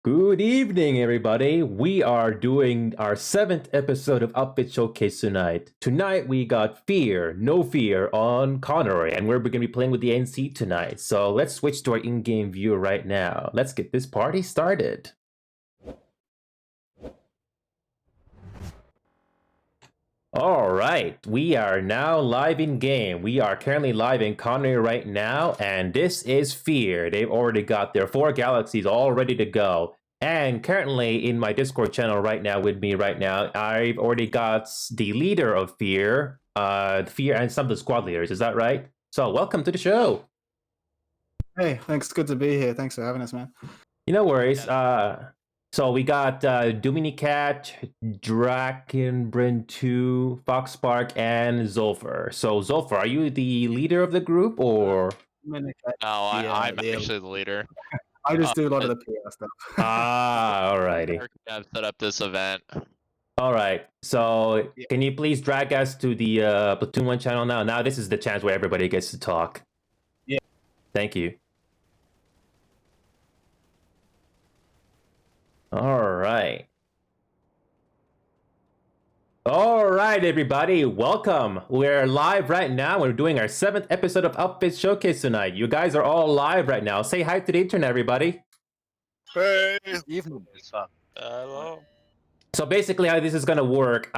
Good evening, everybody. We are doing our 7th episode of Outfit Showcase tonight. Tonight, we got Fear, No Fear on Connery, and we're going to be playing with the NC tonight. So let's switch to our in-game view right now. Let's get this party started. All right, we are now live in game. We are currently live in Connery right now, and this is Fear. They've already got their 4 galaxies all ready to go. And currently in my Discord channel right now with me right now, I've already got the leader of Fear, Fear and some of the squad leaders. Is that right? So welcome to the show. Hey, thanks. Good to be here. Thanks for having us, man. No worries. So we got Dominicat, Drakenbrand2, Foxspark, and Zulfur. So Zulfur, are you the leader of the group or? No, I'm actually the leader. I just do a lot of the PR stuff. Alrighty. I've set up this event. All right. So can you please drag us to the Platoon 1 channel now? Now this is the chance where everybody gets to talk. Yeah. Thank you. All right. All right, everybody. Welcome. We're live right now. We're doing our 7th episode of Outfit Showcase tonight. You guys are all live right now. Say hi to the internet, everybody. Hey. Evening. Hello. So basically how this is going to work,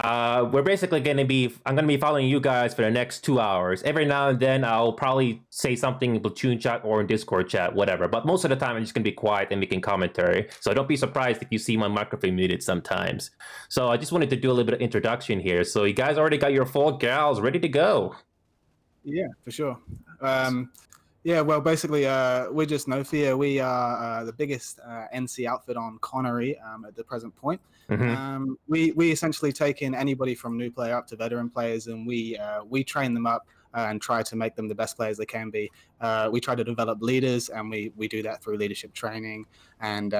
we're basically going to be, I'm going to be following you guys for the next 2 hours. Every now and then I'll probably say something in Platoon chat or in Discord chat, whatever. But most of the time I'm just going to be quiet and making commentary. So don't be surprised if you see my microphone muted sometimes. So I just wanted to do a little bit of introduction here. So you guys already got your 4 gals ready to go. Yeah, for sure. Yeah, well, basically, we're just No Fear. We are the biggest NC outfit on Connery at the present point. Mm-hmm. We essentially take in anybody from new player up to veteran players, and we train them up and try to make them the best players they can be. We try to develop leaders, and we do that through leadership training and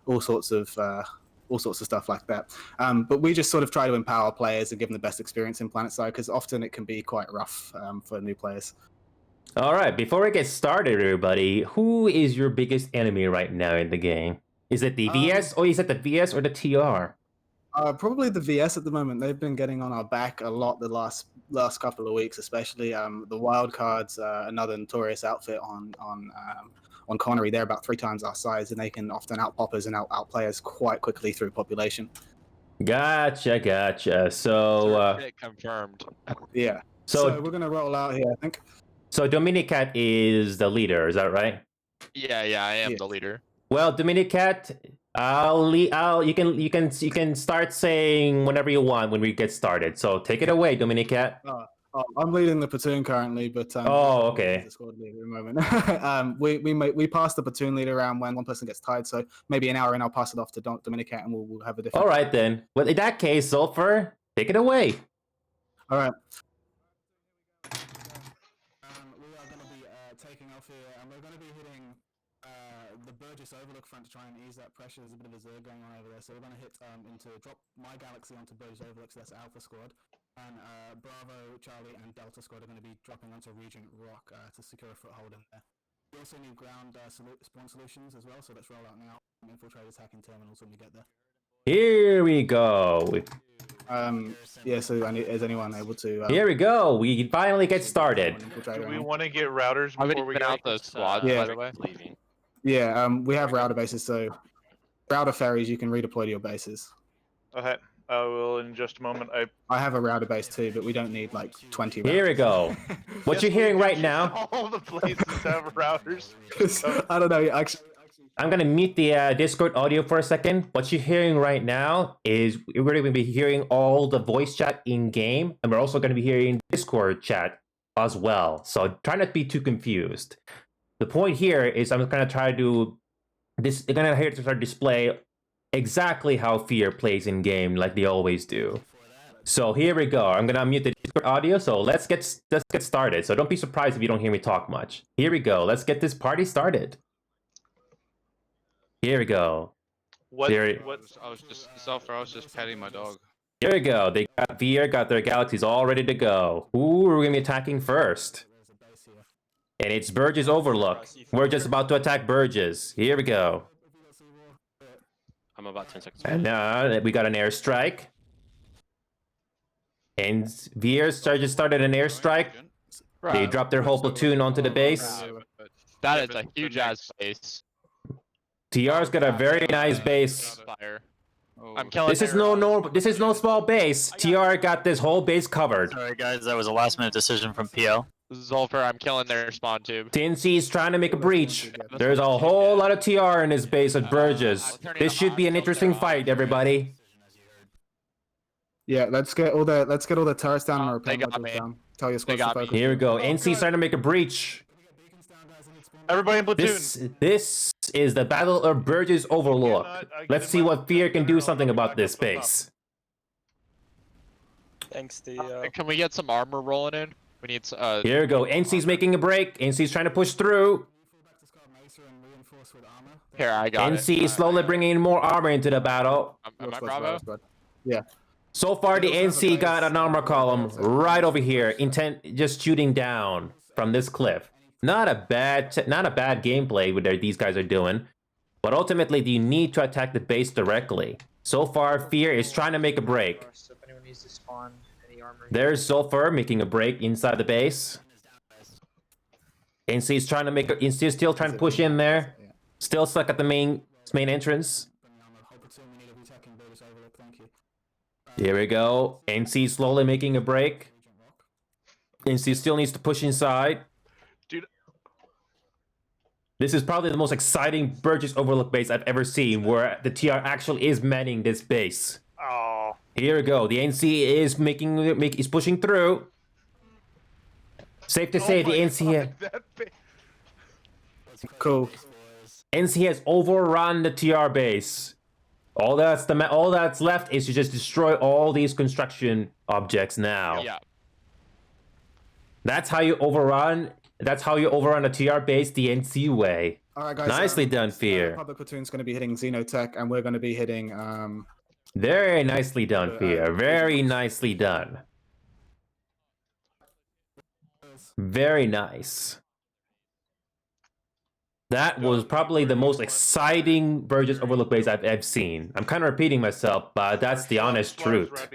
all sorts of stuff like that. But we just sort of try to empower players and give them the best experience in PlanetSide, because often it can be quite rough for new players. All right, before we get started, everybody, who is your biggest enemy right now in the game? Is it the VS, or is it the VS or the TR? Probably the VS at the moment. They've been getting on our back a lot the last couple of weeks, especially the Wildcards, another notorious outfit on Connery. They're about 3 times our size, and they can often outpop us and outplay us quite quickly through population. Gotcha. So confirmed. Yeah. So we're gonna roll out here, I think. So Dominicat is the leader, is that right? Yeah, I am the leader. Well, Dominicat, you can start saying whenever you want when we get started. So take it away, Dominicat. I'm leading the platoon currently, but okay. The squad leader at the moment. we pass the platoon leader around when one person gets tied. So maybe an hour in, I'll pass it off to Dominicat, and we'll have a different. All right then. Well, in that case, Zulfur, take it away. All right. We are going to be taking off here, and we're going to be hitting the Burgess Overlook front to try and ease that pressure. There's a bit of a zerg going on over there, so we're going to hit drop my galaxy onto Burgess Overlook, so that's Alpha Squad, and Bravo, Charlie, and Delta Squad are going to be dropping onto Regent Rock to secure a foothold in there. We also need ground spawn solutions as well, so let's roll out now. Infiltrate attacking terminals when we get there. Here we go. Yeah, so is anyone able to... Here we go. We finally get started. Do we want to get routers before we get out the squad, yeah. by the way? Yeah, we have router bases, so router ferries you can redeploy to your bases. Okay, I will in just a moment. I have a router base too, but we don't need like 20 routers. Here we go. What you're hearing right now... All the places have routers. I don't know, actually... I'm going to mute the Discord audio for a second. What you're hearing right now is we're going to be hearing all the voice chat in-game, and we're also going to be hearing Discord chat as well. So try not to be too confused. The point here is I'm going to try to do this. They're going to start display exactly how Fear plays in-game like they always do. So here we go. I'm going to unmute the Discord audio, so let's get started. So don't be surprised if you don't hear me talk much. Here we go. Let's get this party started. Here we go. What? I was just petting my dog. Here we go. They got Veer, got their galaxies all ready to go. Who are we going to be attacking first? And it's Burgess Overlook. We're just about to attack Burgess. Here we go. I'm about 10 seconds. And now we got an airstrike. And Veer just started an airstrike. They dropped their whole platoon onto the base. That is a huge ass base. TR's got a very nice base. Fire. I'm killing. This is this is no small base. TR got this whole base covered. Sorry guys, that was a last minute decision from PL. Zolfer, I'm killing their spawn tube. TNC is trying to make a breach. There's a whole lot of TR in his base at Burgess. This should be an interesting fight, everybody. Yeah, let's get all the turrets down and our They repair got modules me. down. Tell your squad to got me. focus. Here we go. NC's trying to make a breach. Everybody in platoon. This is the Battle of Burgess Overlook. Let's see what Fear can do something about this base. Thanks, Can we get some armor rolling in? We need. Here we go. NC's making a break. NC's trying to push through. Here, I got it. NC is slowly bringing more armor into the battle. Am I Bravo? Yeah. So far, the NC got an armor column right over here, just shooting down from this cliff. Not a bad gameplay with what these guys are doing, but ultimately you need to attack the base directly. So far, Fear is trying to make a break. So if anyone needs to spawn any armor, There's Sulfur making a break inside the base. NC is trying to make. NC is still trying to push in there. Still stuck at the main entrance. Here we go. NC slowly making a break. NC still needs to push inside. Dude. This is probably the most exciting Burgess Overlook base I've ever seen, where the TR actually is manning this base. Oh. Here we go. The NC is is pushing through. Safe to say the NC Cool. NC has overrun the TR base. All that's left is to just destroy all these construction objects now. Yeah. That's how you overrun. That's how you overrun a TR base the NC way. All right, guys. Nicely done, Fear. Public platoon's going to be hitting Xenotech, and we're going to be hitting. Very nicely done, Fear. Very nicely done. Very nice. That was probably the most exciting Burgess Overlook base I've seen. I'm kind of repeating myself, but that's the honest truth.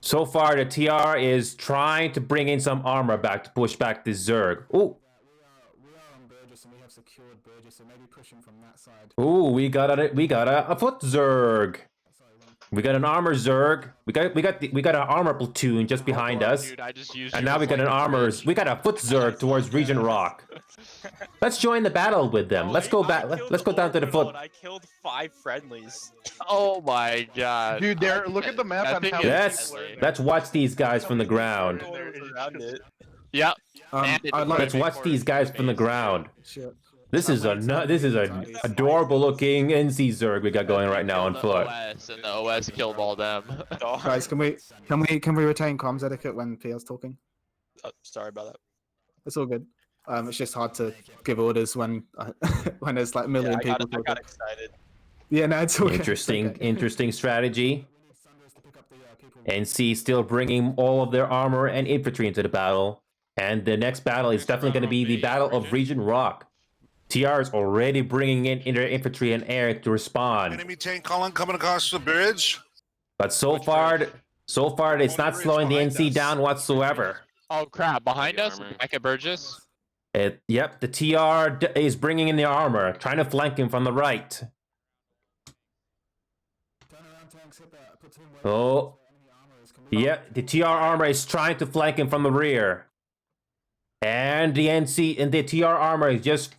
So far, the TR is trying to bring in some armor back to push back this Zerg. Ooh. We are on Burgess, and we have secured Burgess, so maybe pushing from that side. Ooh, we got a foot Zerg. We got an armor Zerg. We got an armor platoon just behind us. Dude, I just used And now we got an armor. We got a foot Zerg towards Regent Rock. Let's join the battle with them. Let's go back. Let's go down to the foot. I killed 5 friendlies. Oh my god. Dude, there. Look at the map That on thing how. is- Let's watch these guys from the ground. Yep. Let's watch these guys from the ground. Shit. This is an adorable looking NC Zerg we got going right now on foot. And the OS killed all them. Guys, can we retain comms etiquette when PL's talking? Sorry about that. It's all good. It's just hard to give orders when when there's like a million people I got talking. excited. Yeah, no, it's all good. Interesting, It's okay. interesting strategy. NC still bringing all of their armor and infantry into the battle. And the next battle is definitely going to be the Battle of Regent Rock. TR is already bringing in their infantry and air to respond. Enemy tank column coming across the bridge. But so far, it's not slowing the NC down whatsoever. Oh crap, behind us? Back at Burgess? Yep, the TR is bringing in the armor, trying to flank him from the right. Oh, yeah, the TR armor is trying to flank him from the rear. And the NC and the TR armor is just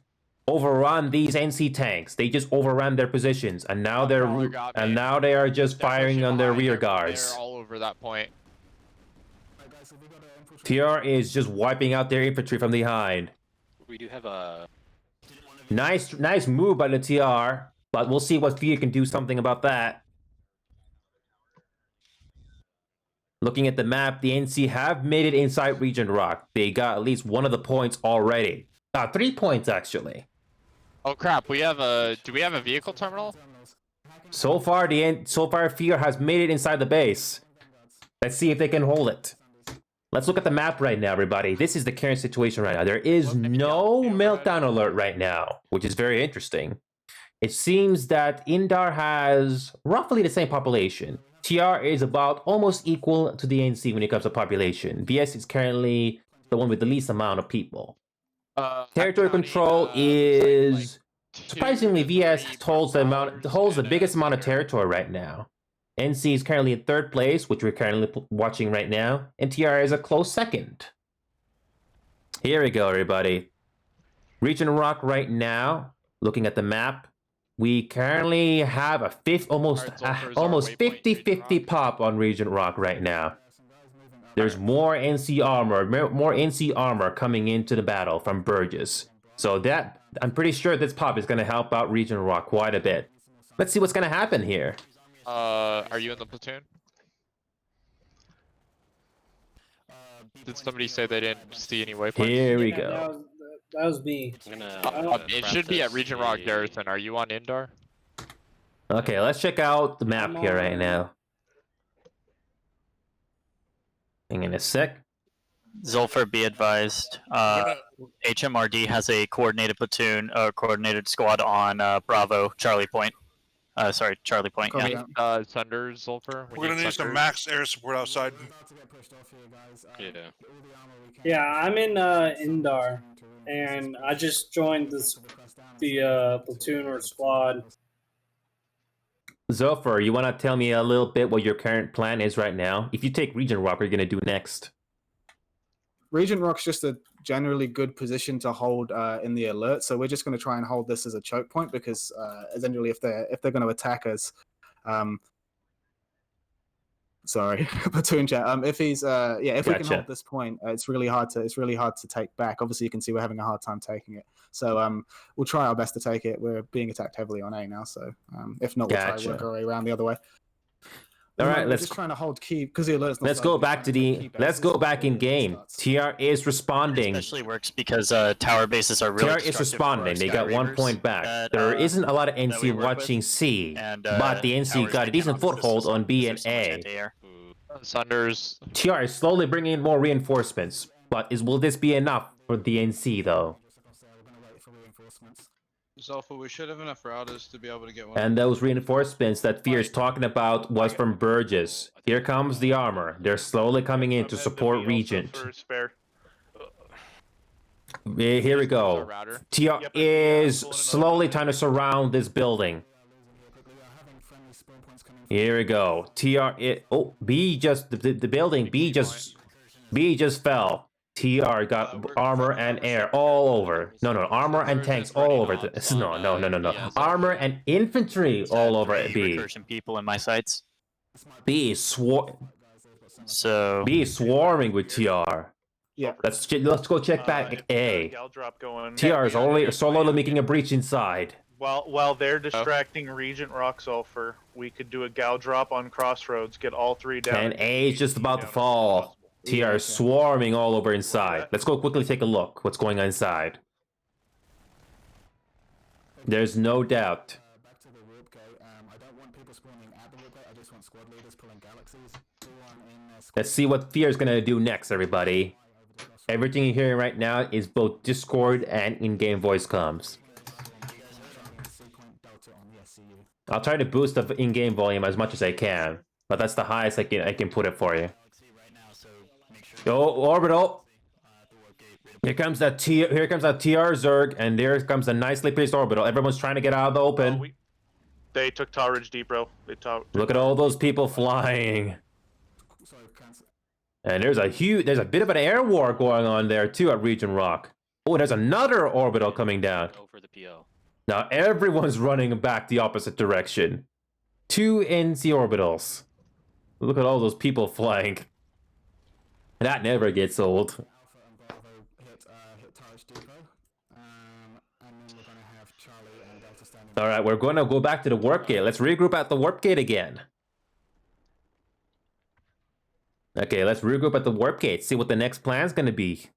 overrun these NC tanks. They just overran their positions, and now they are just firing on their rear guards. They're all over that point. TR is just wiping out their infantry from behind. We do have a... Nice move by the TR, but we'll see what Fear can do something about that. Looking at the map, the NC have made it inside Regent Rock. They got at least one of the points already. 3 points actually. Oh crap, we have a... Do we have a vehicle terminal? So far, Fear has made it inside the base. Let's see if they can hold it. Let's look at the map right now, everybody. This is the current situation right now. There is no meltdown alert right now, which is very interesting. it seems that Indar has roughly the same population. TR is about almost equal to the NC when it comes to population. VS is currently the one with the least amount of people. Territory control is surprisingly VS holds the biggest amount of territory right now. NC is currently in third place, which we're currently watching right now, and TR is a close second. Here we go, everybody. Region Rock right now, looking at the map, we currently have a almost 50-50 pop on Region Rock right now. There's more NC armor coming into the battle from Burgess. So that, I'm pretty sure this pop is going to help out Region Rock quite a bit. Let's see what's going to happen here. Are you in the platoon? Did somebody say they didn't see any waypoints? Here we go. That was me. It should be at Region Rock Garrison. Are you on Indar? Okay, let's check out the map here right now. Hang in a sec. Zulfer, be advised. HMRD has a coordinated platoon, coordinated squad on Bravo, Charlie Point. Sorry, Charlie Point. Copy Yeah. that. Sunder, Zulfer? We're gonna need some max air support outside. Yeah. Yeah, I'm in Indar, and I just joined the platoon or squad. Zopher, you want to tell me a little bit what your current plan is right now? If you take Region Rock, what are you going to do next? Regent Rock's just a generally good position to hold in the alert, so we're just going to try and hold this as a choke point because essentially, if they're going to attack us, sorry, platoon chat. If he's if we can hold this point, it's really hard to take back. Obviously, you can see we're having a hard time taking it. So we'll try our best to take it. We're being attacked heavily on A now, so if not, we'll try to work our way around the other way. All right, let's just trying to hold key because the alert's not. Let's go back to the. Let's go back in game. TR is responding. It especially works because tower bases are really. TR is responding. They got 1 point back. There isn't a lot of NC watching C, but the NC got a decent foothold on B and A. Sunders. TR is slowly bringing in more reinforcements, but will this be enough for the NC though? Zolfa, we should have enough routers to be able to get one. And those reinforcements that Fear is talking about was from Burgess. Here comes the armor. They're slowly coming in to support Regent. Here we go. TR is slowly trying to surround this building. Here we go. B just the building. B just fell. TR got armor and air all over. No, armor and tanks all over. No. Armor and infantry all over B. People in my sights. B is swarming with TR. Yeah. Let's go check back A. TR is only slowly making a breach inside. While they're distracting Regent Rock Sulfur, we could do a gal drop on Crossroads, get all three down. And A is just about to fall. TR is swarming all over inside. Let's go quickly take a look. What's going on inside? There's no doubt. Back to the warp gate. I don't want people spawning at the warp gate. I just want squad leaders pulling galaxies. Let's see what Fear is gonna do next, everybody. Everything you're hearing right now is both Discord and in-game voice comms. I'll try to boost the in-game volume as much as I can, but that's the highest I can put it for you. Go orbital. Here comes that TR Zerg, and there comes a nicely placed orbital. Everyone's trying to get out of the open. They took Tau Ridge deep, bro. Look at all those people flying. And there's a bit of an air war going on there too at Region Rock. Oh, there's another orbital coming down. Over the PO. Now everyone's running back the opposite direction. 2 NC orbitals. Look at all those people flying. That never gets old. Alright, we're going to go back to the warp gate. Let's regroup at the warp gate again. Okay, let's regroup at the warp gate. See what the next plan's going to be.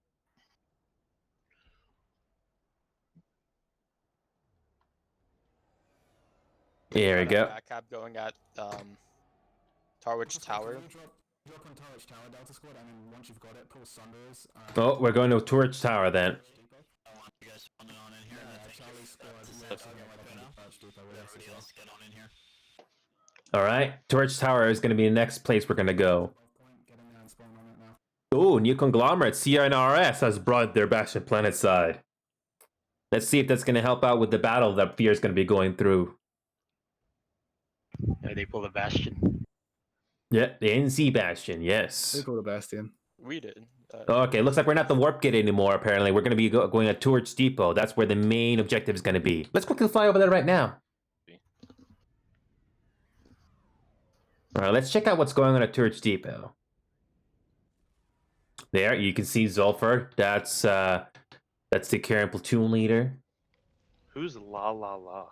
Here we go. Backcap going at Tarwich Tower. Drop on Tarwich Tower, Delta Squad, and then once you've got it, pull Sunders. Oh, we're going to Torch Tower then. All right, Torch Tower is going to be the next place we're going to go. Ooh, new conglomerate CNRS has brought their Bastion Planet side. Let's see if that's going to help out with the battle that Fear is going to be going through. Yeah, they pull the Bastion. Yeah, the NC Bastion, yes. They call the Bastion. We did. Okay, looks like we're not the Warp Gate anymore, apparently. We're going to be going at Torch Depot. That's where the main objective is going to be. Let's quickly fly over there right now. Alright, let's check out what's going on at Torch Depot. There, you can see Zulfur. That's the current platoon leader. Who's La La La?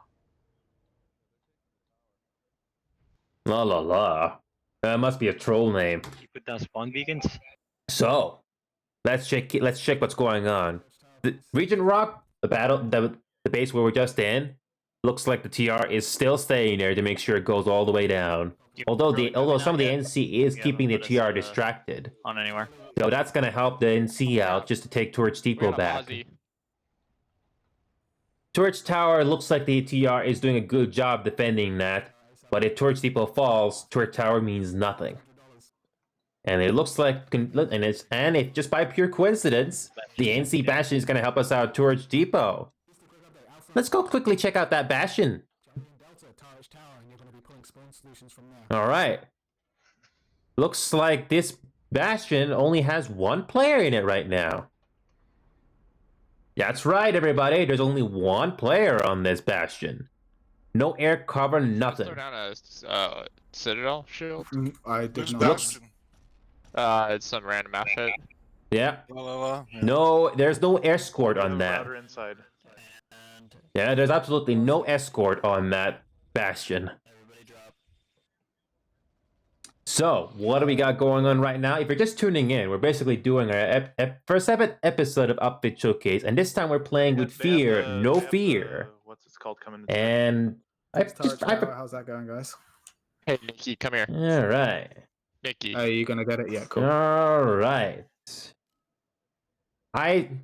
La la la. That must be a troll name. You put down spawn beacons? So, let's check what's going on. The Regent Rock, the base where we're just in, looks like the TR is still staying there to make sure it goes all the way down. Although some of the NC is keeping the TR distracted. On anywhere. So that's gonna help the NC out just to take Torch Depot back. Torch Tower looks like the TR is doing a good job defending that, but if Torch Depot falls, Torch Tower means nothing. And it looks like, if just by pure coincidence, the NC Bastion is gonna help us out Torch Depot. Let's go quickly check out that Bastion. Alright. Looks like this Bastion only has one player in it right now. That's right, everybody. There's only one player on this Bastion. No air cover, nothing. Throw down a Citadel shield. I did Who's not. Bastion? It's some random outfit. Yeah. La la la. Yeah. No, there's no escort on that. Router inside. Yeah, there's absolutely no escort on that Bastion. So, what do we got going on right now? If you're just tuning in, we're basically doing our first episode of Upfit Showcase, and this time we're playing with Fear, No Fear. What's it called coming? To And How's that going, guys? Hey, Nikki, come here. all right, Nikki. Are you gonna get it? Yeah, cool. all right.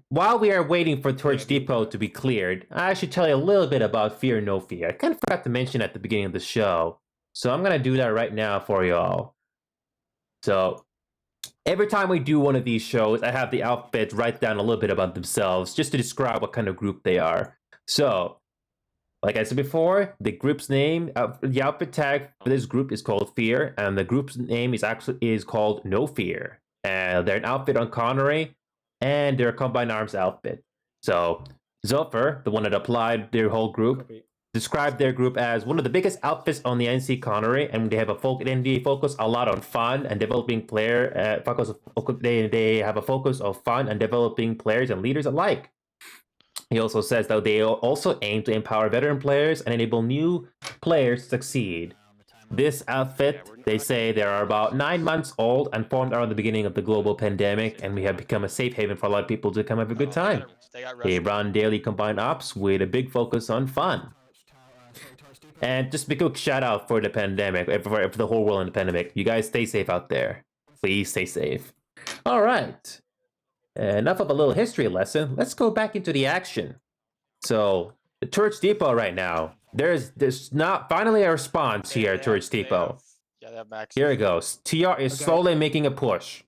While we are waiting for Torch Depot to be cleared, I should tell you a little bit about Fear, No Fear. I kind of forgot to mention at the beginning of the show, so I'm gonna do that right now for y'all. So, every time we do one of these shows, I have the outfit write down a little bit about themselves, just to describe what kind of group they are. So, like I said before, the group's name, the outfit tag for this group is called Fear, and the group's name is called No Fear. And they're an outfit on Connery, and they're a Combined Arms outfit. So, Zulfur, the one that applied their whole group, described their group as one of the biggest outfits on the NC Connery, and they have they focus a lot on fun and developing they have a focus of fun and developing players and leaders alike. He also says that they also aim to empower veteran players and enable new players to succeed. This outfit, they say they are about 9 months old and formed around the beginning of the global pandemic, and we have become a safe haven for a lot of people to come have a good time. They run daily combined ops with a big focus on fun. And just a quick shout out for the pandemic, for the whole world in the pandemic. You guys stay safe out there. Please stay safe. All right. Enough of a little history lesson. Let's go back into the action. So, the Torch Depot right now. There's not finally a response here at Torch Depot. Yeah, they have max. Here it goes. TR is slowly making a push.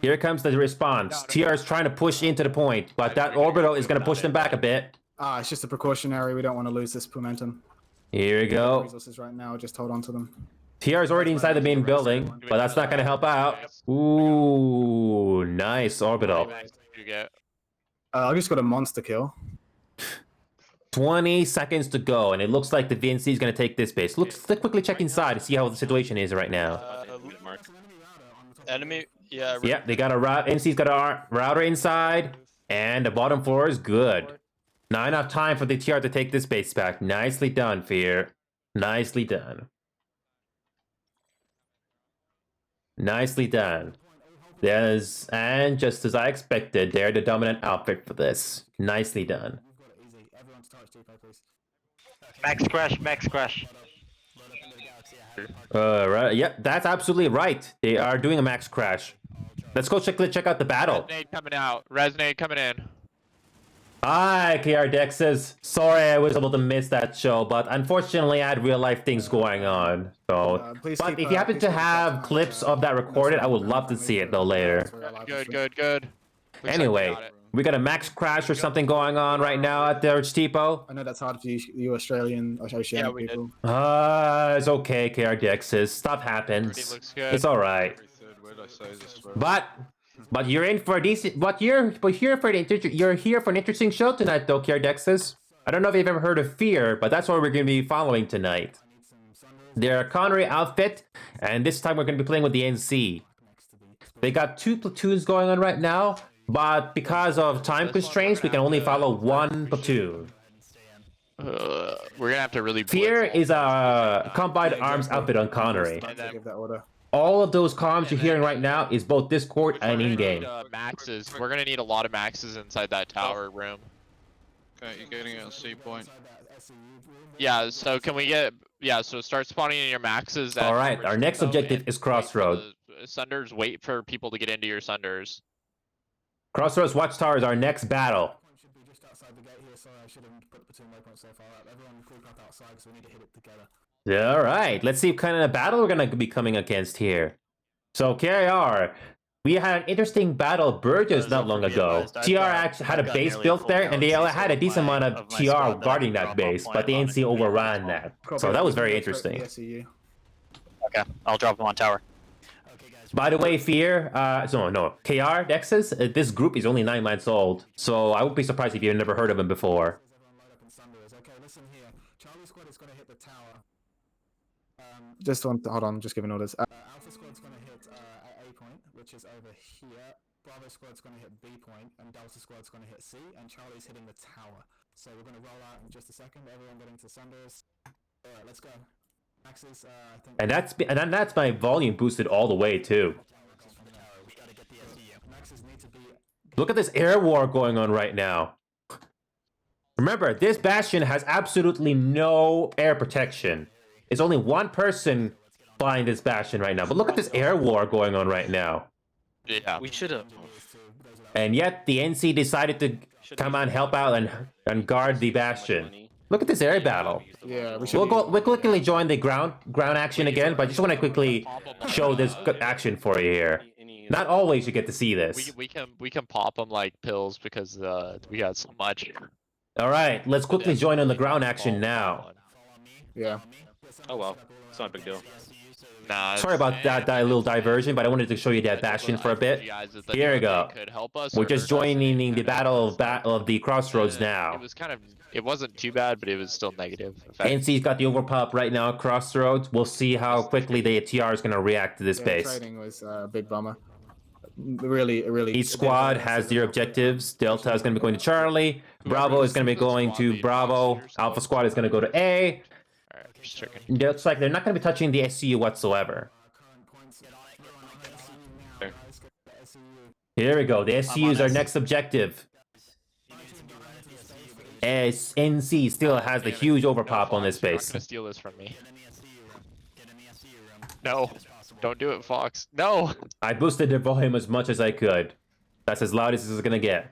Here comes the response. TR is trying to push into the point, but that orbital is going to push them back a bit. It's just a precautionary. We don't want to lose this momentum. Here we go. Resources right now. Just hold on to them. TR is already inside the main building, but that's not going to help out. Ooh, nice orbital. You get. I just got a monster kill. 20 seconds to go, and it looks like the VNC is going to take this base. Let's quickly check inside to see how the situation is right now. Enemy, yeah. Yeah, they got a route. NC's got a router inside, and the bottom floor is good. Not enough time for the TR to take this base back. Nicely done, Fear. Nicely done. Nicely done. And just as I expected, they're the dominant outfit for this. Nicely done. Max crash. Right. Yep, that's absolutely right. They are doing a max crash. Let's go check out the battle. Resonate coming out. Resonate coming in. Hi, KR Dexes. Sorry I was able to miss that show, but unfortunately I had real life things going on. So, Please but keep, if you happen please to keep the chat have tonight, clips of that no recorded, I would spam love to friendly see it for though later. for our live Good, stream. good, good. Looks like we Anyway, got it. we got a max crash or something going on right now at the Arch Depot. I know that's hard for you Australian or Oceanic we did. people. It's okay, KR Dexes. Stuff Everything happens. looks good. It's alright. Every third word I say is a swear. But you're in for a decent. You're here for an interesting show tonight, though, KR Dexes. I don't know if you've ever heard of Fear, but that's what we're going to be following tonight. They're a Connery outfit, and this time we're going to be playing with the NC. They got 2 platoons going on right now, but because of time constraints, we can only follow 1 platoon. We're gonna have to really. Fear blitz all is a combined arms outfit on Connery. Start to give that order. All of those comms you're hearing right now is both Discord and in-game. Maxes. We're gonna need a lot of maxes inside that tower room. Okay, you're getting it on C point. Yeah. So can we get? Yeah. So start spawning in your maxes. All right, our next objective is Crossroad. Sunders. Wait for people to get into your Sunders. Crossroads Watchtower is our next battle. Should be just outside the gate here. Sorry, I should have put the platoon waypoint so far up. Everyone group up outside because we need to hit it together. All right, let's see what kind of battle we're going to be coming against here. So, KIR, we had an interesting battle at Burgess not long ago. TR actually had a base built there, and they had a decent amount of TR guarding that base, but the NC overran that. So that was very interesting. Okay, I'll drop them on tower. By the way, Fear, KR, Nexus, this group is only 9 months old, so I would be surprised if you've never heard of him before. Everyone load up in Sunders. Okay, listen here. Charlie squad is going to hit the tower. Hold on, just giving orders. Alpha squad's going to hit at A point, which is over here. Bravo squad's going to hit B point, and Delta squad's going to hit C, and Charlie's hitting the tower. So we're going to roll out in just a second. Everyone getting to Sunders. All right, let's go. Maxes, I think. And that's my volume boosted all the way too. Maxes need to be. Look at this air war going on right now. Remember, this bastion has absolutely no air protection. It's only 1 person flying this bastion right now. But look at this air war going on right now. Yeah. We should have. And yet the NC decided to come out and help out and guard the bastion. Look at this air battle. Yeah, we should. We'll quickly join the ground action again, but I just want to quickly show this action for you here. Not always you get to see this. We can pop them like pills because we got so much. All right, let's quickly join on the ground action now. Yeah. Oh well, it's not a big deal. Nah, Sorry about that little diversion, but I wanted to show you that bastion for a bit. Here we go. We're just joining the battle of the Crossroads now. It wasn't too bad, but it was still negative. NC's got the overpop right now at Crossroads. We'll see how quickly the TR is going to react to this base. Trading was a big bummer. Really. Each squad has their objectives. Delta is going to be going to Charlie. Bravo is going to be going to Bravo. Alpha squad is going to go to A. Alright, just checking. Looks like they're not going to be touching the SCU whatsoever. Here we go. The SCU is our next objective. As NC still has the huge overpop on this You're not base. gonna steal this from me. No, don't do it, Fox. No. I boosted the volume as much as I could. That's as loud as this is gonna get.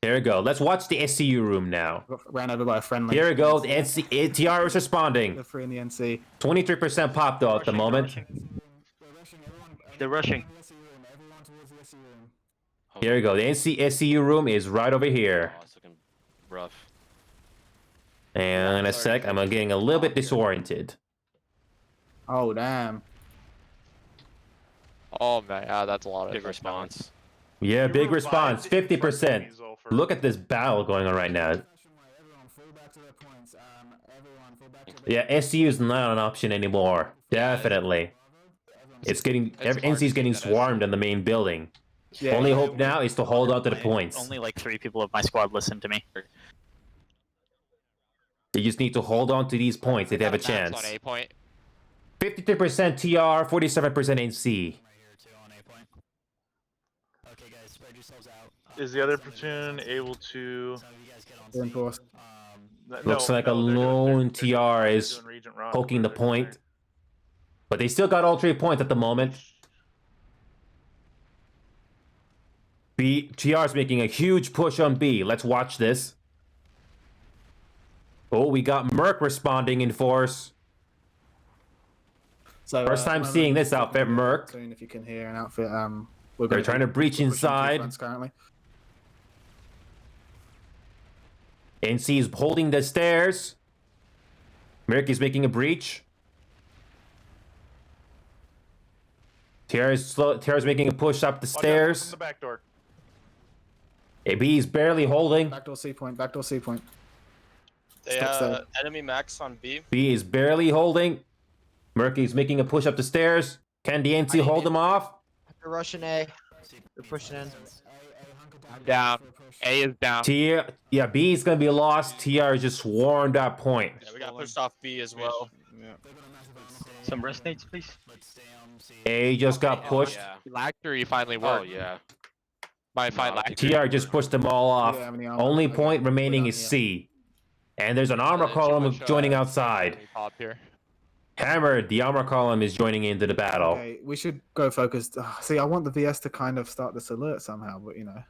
Here we go. Let's watch the SCU room now. Ran over by a friendly. Here we go. The TR is responding. The 3 in the NC. 23% pop though at the moment. They're rushing. Here we go. The SCU room is right over here. Oh, it's looking rough. And in a sec, I'm getting a little bit disoriented. Oh damn. Oh man, yeah, that's a lot of Big response. Yeah, big response. 50%. Look at this battle going on right now. Yeah, SCU is not an option anymore. Definitely. It's getting NC's getting swarmed in the main building. Yeah, Only hope now is to hold on to the points. Only like 3 people of my squad listen to me. You just need to hold on to these points if they have a Max chance. on A point. 53% TR, 47% NC. Is the other platoon able to? Reinforced. Looks like a lone TR is poking the point. But they still got all 3 points at the moment. TR's making a huge push on B. Let's watch this. Oh, we got Merc responding in force. So, First time seeing this outfit, Merc. Soon, if you can hear an outfit, They're trying to breach inside. Currently. NC is holding the stairs. Merc is making a breach. TR is making a push up the Watch out, stairs. from the back door. AB is barely holding. Backdoor C point. Backdoor C point. They Steps there. enemy max on B. B is barely holding. Merc is making a push up the stairs. Can the NC hold him off? They're rushing A. They're pushing in. I'm down. A is down. Yeah, B is gonna be lost. TR is just swarmed that point. Yeah, we got pushed off B as well. Yeah. Some rest nades, please. A just got pushed. Yeah. Lactory finally Oh worked. yeah. My fine No, Lactory. TR just pushed them all off. Do you have any armor? Only Okay, point we're remaining done, is yeah. C. And there's an armor column joining outside. Pop here. Hammered, the armor column is joining into the battle. Okay, we should go focused. See, I want the VS to kind of start this alert somehow, but you know,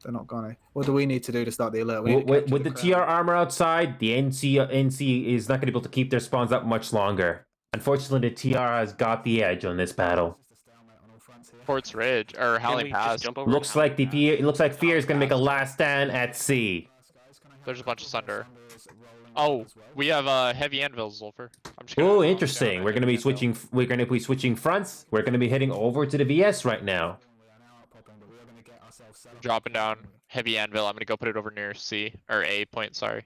they're not gonna. What do we need to do to start the alert? We need to With, capture with the crowd. TR armor outside, the NC is not going to be able to keep their spawns up much longer. Unfortunately, the TR has got the edge on this battle. Forts Ridge or Can Howling we just Pass. jump over Looks to like the Howling Fear, looks like Fear is going to make a last stand at C. There's a bunch of Sunder. Oh, we have heavy anvils, Zulfer. I'm just gonna Oh, knock down interesting. my We're going to be heavy anvil. switching. We're going to be switching fronts. We're going to be heading over to the VS right now. Dropping down heavy anvil. I'm gonna go put it over near C or A point. Sorry.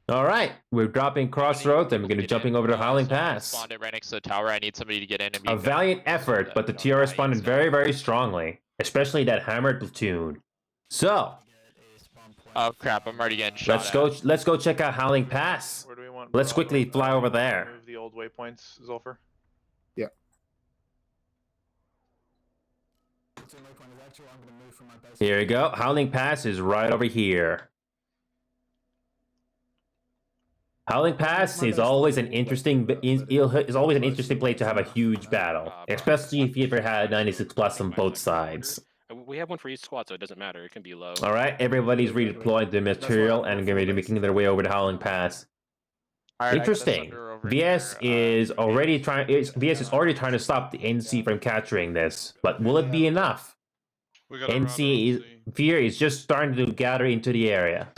All right, we're dropping Crossroads and we're going to be jumping over to Howling Pass. Spawned it right next to the tower. I need somebody to get in and be A valiant effort, but the TR responded very, very strongly, especially that hammered platoon. So Oh crap! I'm already getting shot. let's go check out Howling Pass. Where do we want? Let's Bravo? quickly fly over there. Move the old waypoints, Zulfer. Here we go. Howling Pass is right over here. Howling Pass is always an interesting is always an interesting place to have a huge battle, especially if you ever had 96 plus on both sides. We have one for each squad, so it doesn't matter. It can be low. All right, everybody's redeployed the material and going to be making their way over to Howling Pass. Alright, Interesting. Sunder over VS here. is already trying. VS is already trying to stop the NC from capturing this, but will it be enough? We got a NC is, Fear is just starting to gather into the area.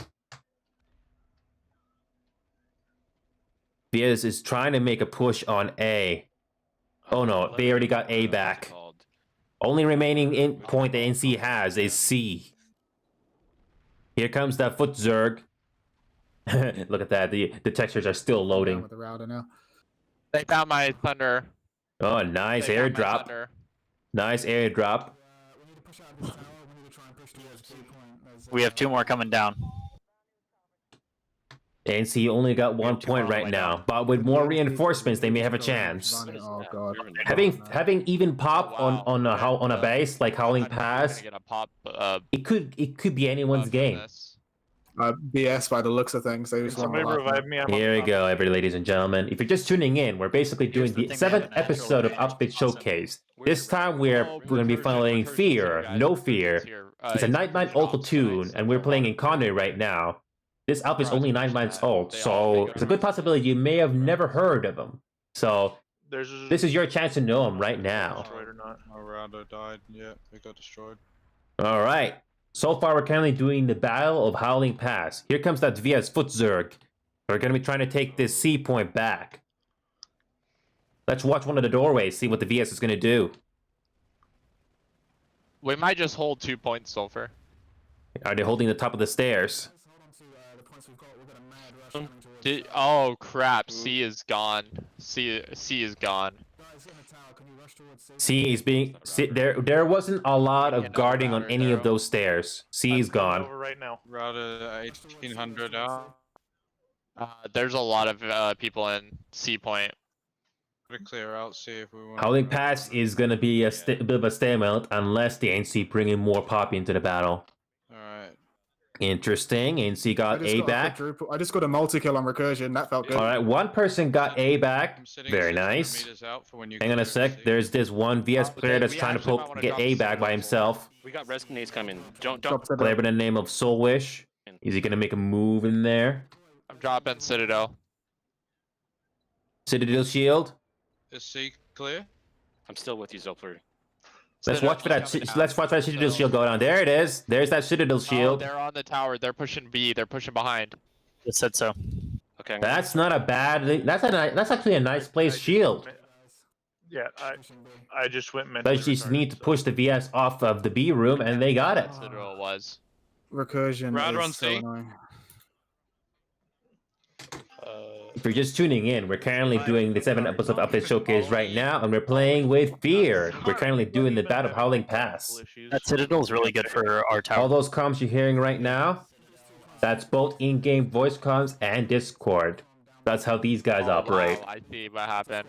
VS is trying to make a push on A. Oh no, they already got A back. Only remaining point the NC has is C. Here comes that foot Zerg. Look at that, the textures are still Down loading. with the router now. They found my Thunder. Oh, nice They found my airdrop. Thunder. Nice airdrop. We need to push out of this tower. We need to try and push towards C point. There's, We have 2 more coming down. NC only got 1 two point on the right way now, down. but with more reinforcements, they may have a chance. Oh god. Having even pop Oh, wow. on a base like Howling I'm Pass, gonna get a pop. it could be anyone's for game. this. BS by the looks of things. They just want Somebody to laugh revive me. I'm Here we up. go, ladies and gentlemen. If you're just tuning in, we're basically doing Here's the the thing, they have 7th a natural episode of advantage. Update Awesome. Showcase. This time we're going to be following Fear, No Fear. It's a 9-man old platoon, and we're playing in Conde right now. This up is only 9 months old, so it's a good possibility you may have never heard of him. So There's this is your chance to know him right now. destroyed or not. Our router died. Yeah, we got destroyed. All right. So far, we're currently doing the Battle of Howling Pass. Here comes that VS Foot Zerg. We're going to be trying to take this C point back. Let's watch one of the doorways, see what the VS is going to do. We might just hold 2 points, Sulfur. Are they holding the top of the stairs? Hold on to the points we've got. We've got a mad rush coming towards Oh crap! C is gone. C is gone. guys in the tower. Can you rush towards C? C is there wasn't a lot Yeah, of no guarding on router, any of they're- those stairs. C is I'm coming gone. Over right now. Router 1800 out. There's a lot of people in C point. Gotta clear out, see if we want. Howling Pass is going to be a bit of a stalemate unless the NC bring in more pop into the battle. Alright. Interesting. NC got A back. I just got a multi-kill on Recursion. That felt good. All right, one person got A back. I'm sitting Very 600 nice. meters out for when you Hang on go a to sec. see. There's this one VS player that's we trying to actually might wanna get drop A the back by Soul himself. We got res grenades coming. Don't Drop to Player the- by the name of Soulwish. Is he gonna make a move in there? I'm dropping Citadel. Citadel Shield. Is C clear? I'm still with you, Zolfer. Let's watch for that. Citadel's Let's watch for that Citadel Shield go down. There it is. There's that Citadel Oh, Shield. they're on the tower. They're pushing B. They're pushing behind. Just said so. Okay. I'm That's not a bad. That's actually a nice placed shield. Yeah, I just went They mentally just retarded, need to so- push the VS off of the B room, and they got it. Citadel was. Recursion Router is on so C. annoying. If you're just tuning in, we're currently doing the 7 episode update showcase right now, and we're playing with Fear. We're currently doing the Battle of Howling Pass. That Citadel is really good for our tower. All those comms you're hearing right now, that's both in-game voice comms and Discord. That's how these guys Oh, operate. wow, I see what happened.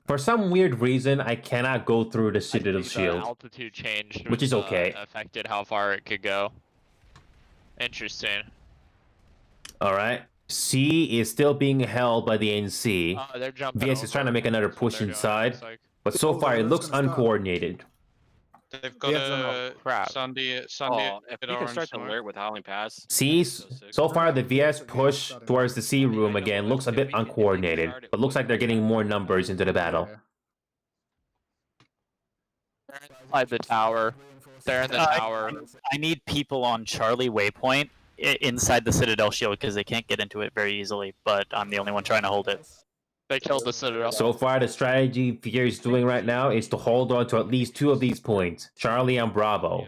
For some weird reason, I cannot go through the I Citadel see the Shield. altitude changed, Which is okay. Affected how far it could go. Interesting. Alright. C is still being held by the NC. Oh, they're jumping. VS is trying to make another That's what push they're doing, inside. looks like. But so far, it looks Gonna stop. uncoordinated. They've got Yeah, a crap. Sunday Oh, if at we can orange start the somewhere. alert with Howling Pass. So far, the VS push towards the C room again looks a bit uncoordinated, but looks like they're getting more numbers into the battle. They're inside the tower. They're in the tower. I need people on Charlie Waypoint inside the Citadel Shield because they can't get into it very easily, but I'm the only one trying to hold it. They killed the Citadel. So far, the strategy Fear is doing right now is to hold on to at least 2 of these points, Charlie and Bravo.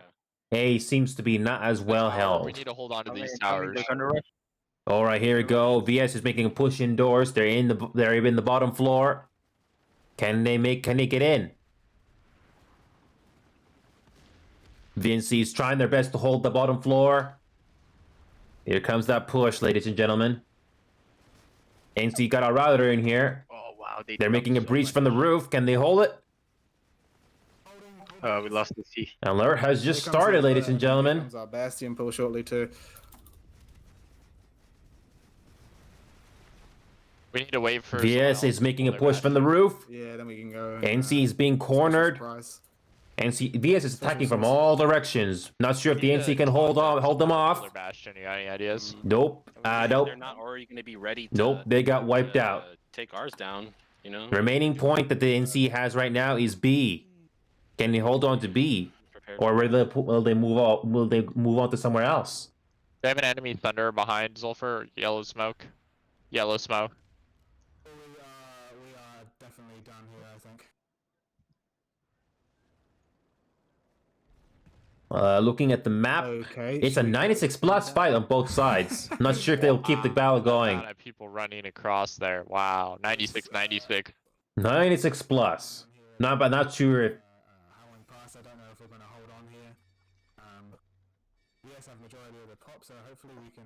A seems to be not as well We held. need to hold on to these towers. All right, here we go. VS is making a push indoors. They're in the bottom floor. Can they get in? Vinci's trying their best to hold the bottom floor. Here comes that push, ladies and gentlemen. NC got a router in here. Oh wow, They're making a breach from the roof. Can they hold it? We lost the C. Alert has just started, ladies and gentlemen. Comes our Bastion pull shortly too. We need to wait for. VS is making a push from the roof. Yeah, then we can go. NC is being cornered. Surprise. VS is attacking from all directions. Not sure if the NC can hold them off. Bastion, you got any ideas? Nope. Nope. They're not already going to be ready. To, Nope. They got wiped out. Take ours down. You know. Remaining point that the NC has right now is B. Can they hold on to B, Prepared. or will they move on? Will they move on to somewhere else? They have an enemy thunder behind Zulfer. Yellow smoke. Yellow smoke. We are definitely done here, I think. Looking at the map, Okay. it's a 96 plus fight on both sides. Not sure if they'll keep the battle going. Amount of people running across there. Wow. 96, 96. 96 plus. Not sure if. Howling Pass, I don't know if we're going to hold on here. Yes, have majority of the pop, so hopefully we can.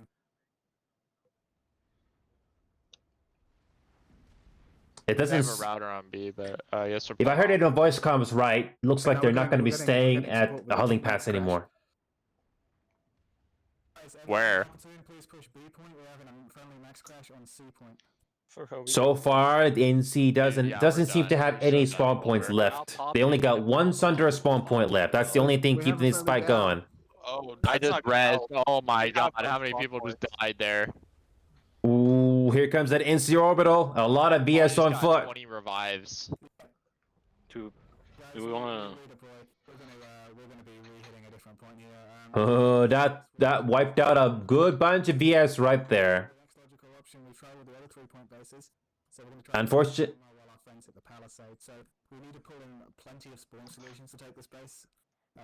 It They have a doesn't. router on B, but yes, we're If I heard it on voice comms right, looks like No, they're we're not going to be getting staying support at with the the Howling team Pass crash. anymore. Where? Please push B point. We're having a friendly max crash on C point. So far, the NC doesn't Yeah, we're seem to done. have We're any so done. spawn points Over. left. They only got one Sunder spawn point left. That's the only thing We keeping have a this friendly fight down. going. Oh, I that's just not gonna read. help. Oh my We god, have how many spawn people just points. died there? Ooh, here comes that NC orbital. A lot of Oh, BS just on got foot. 20 revives. Do we want to? We're gonna be re-hitting a different point here. That wiped out a good bunch of BS right there. The next logical option, we try with the other 3-point bases. So we're gonna try Unfortunate- while our friends at the palisade. So we need to pull in plenty of spawn solutions to take this base.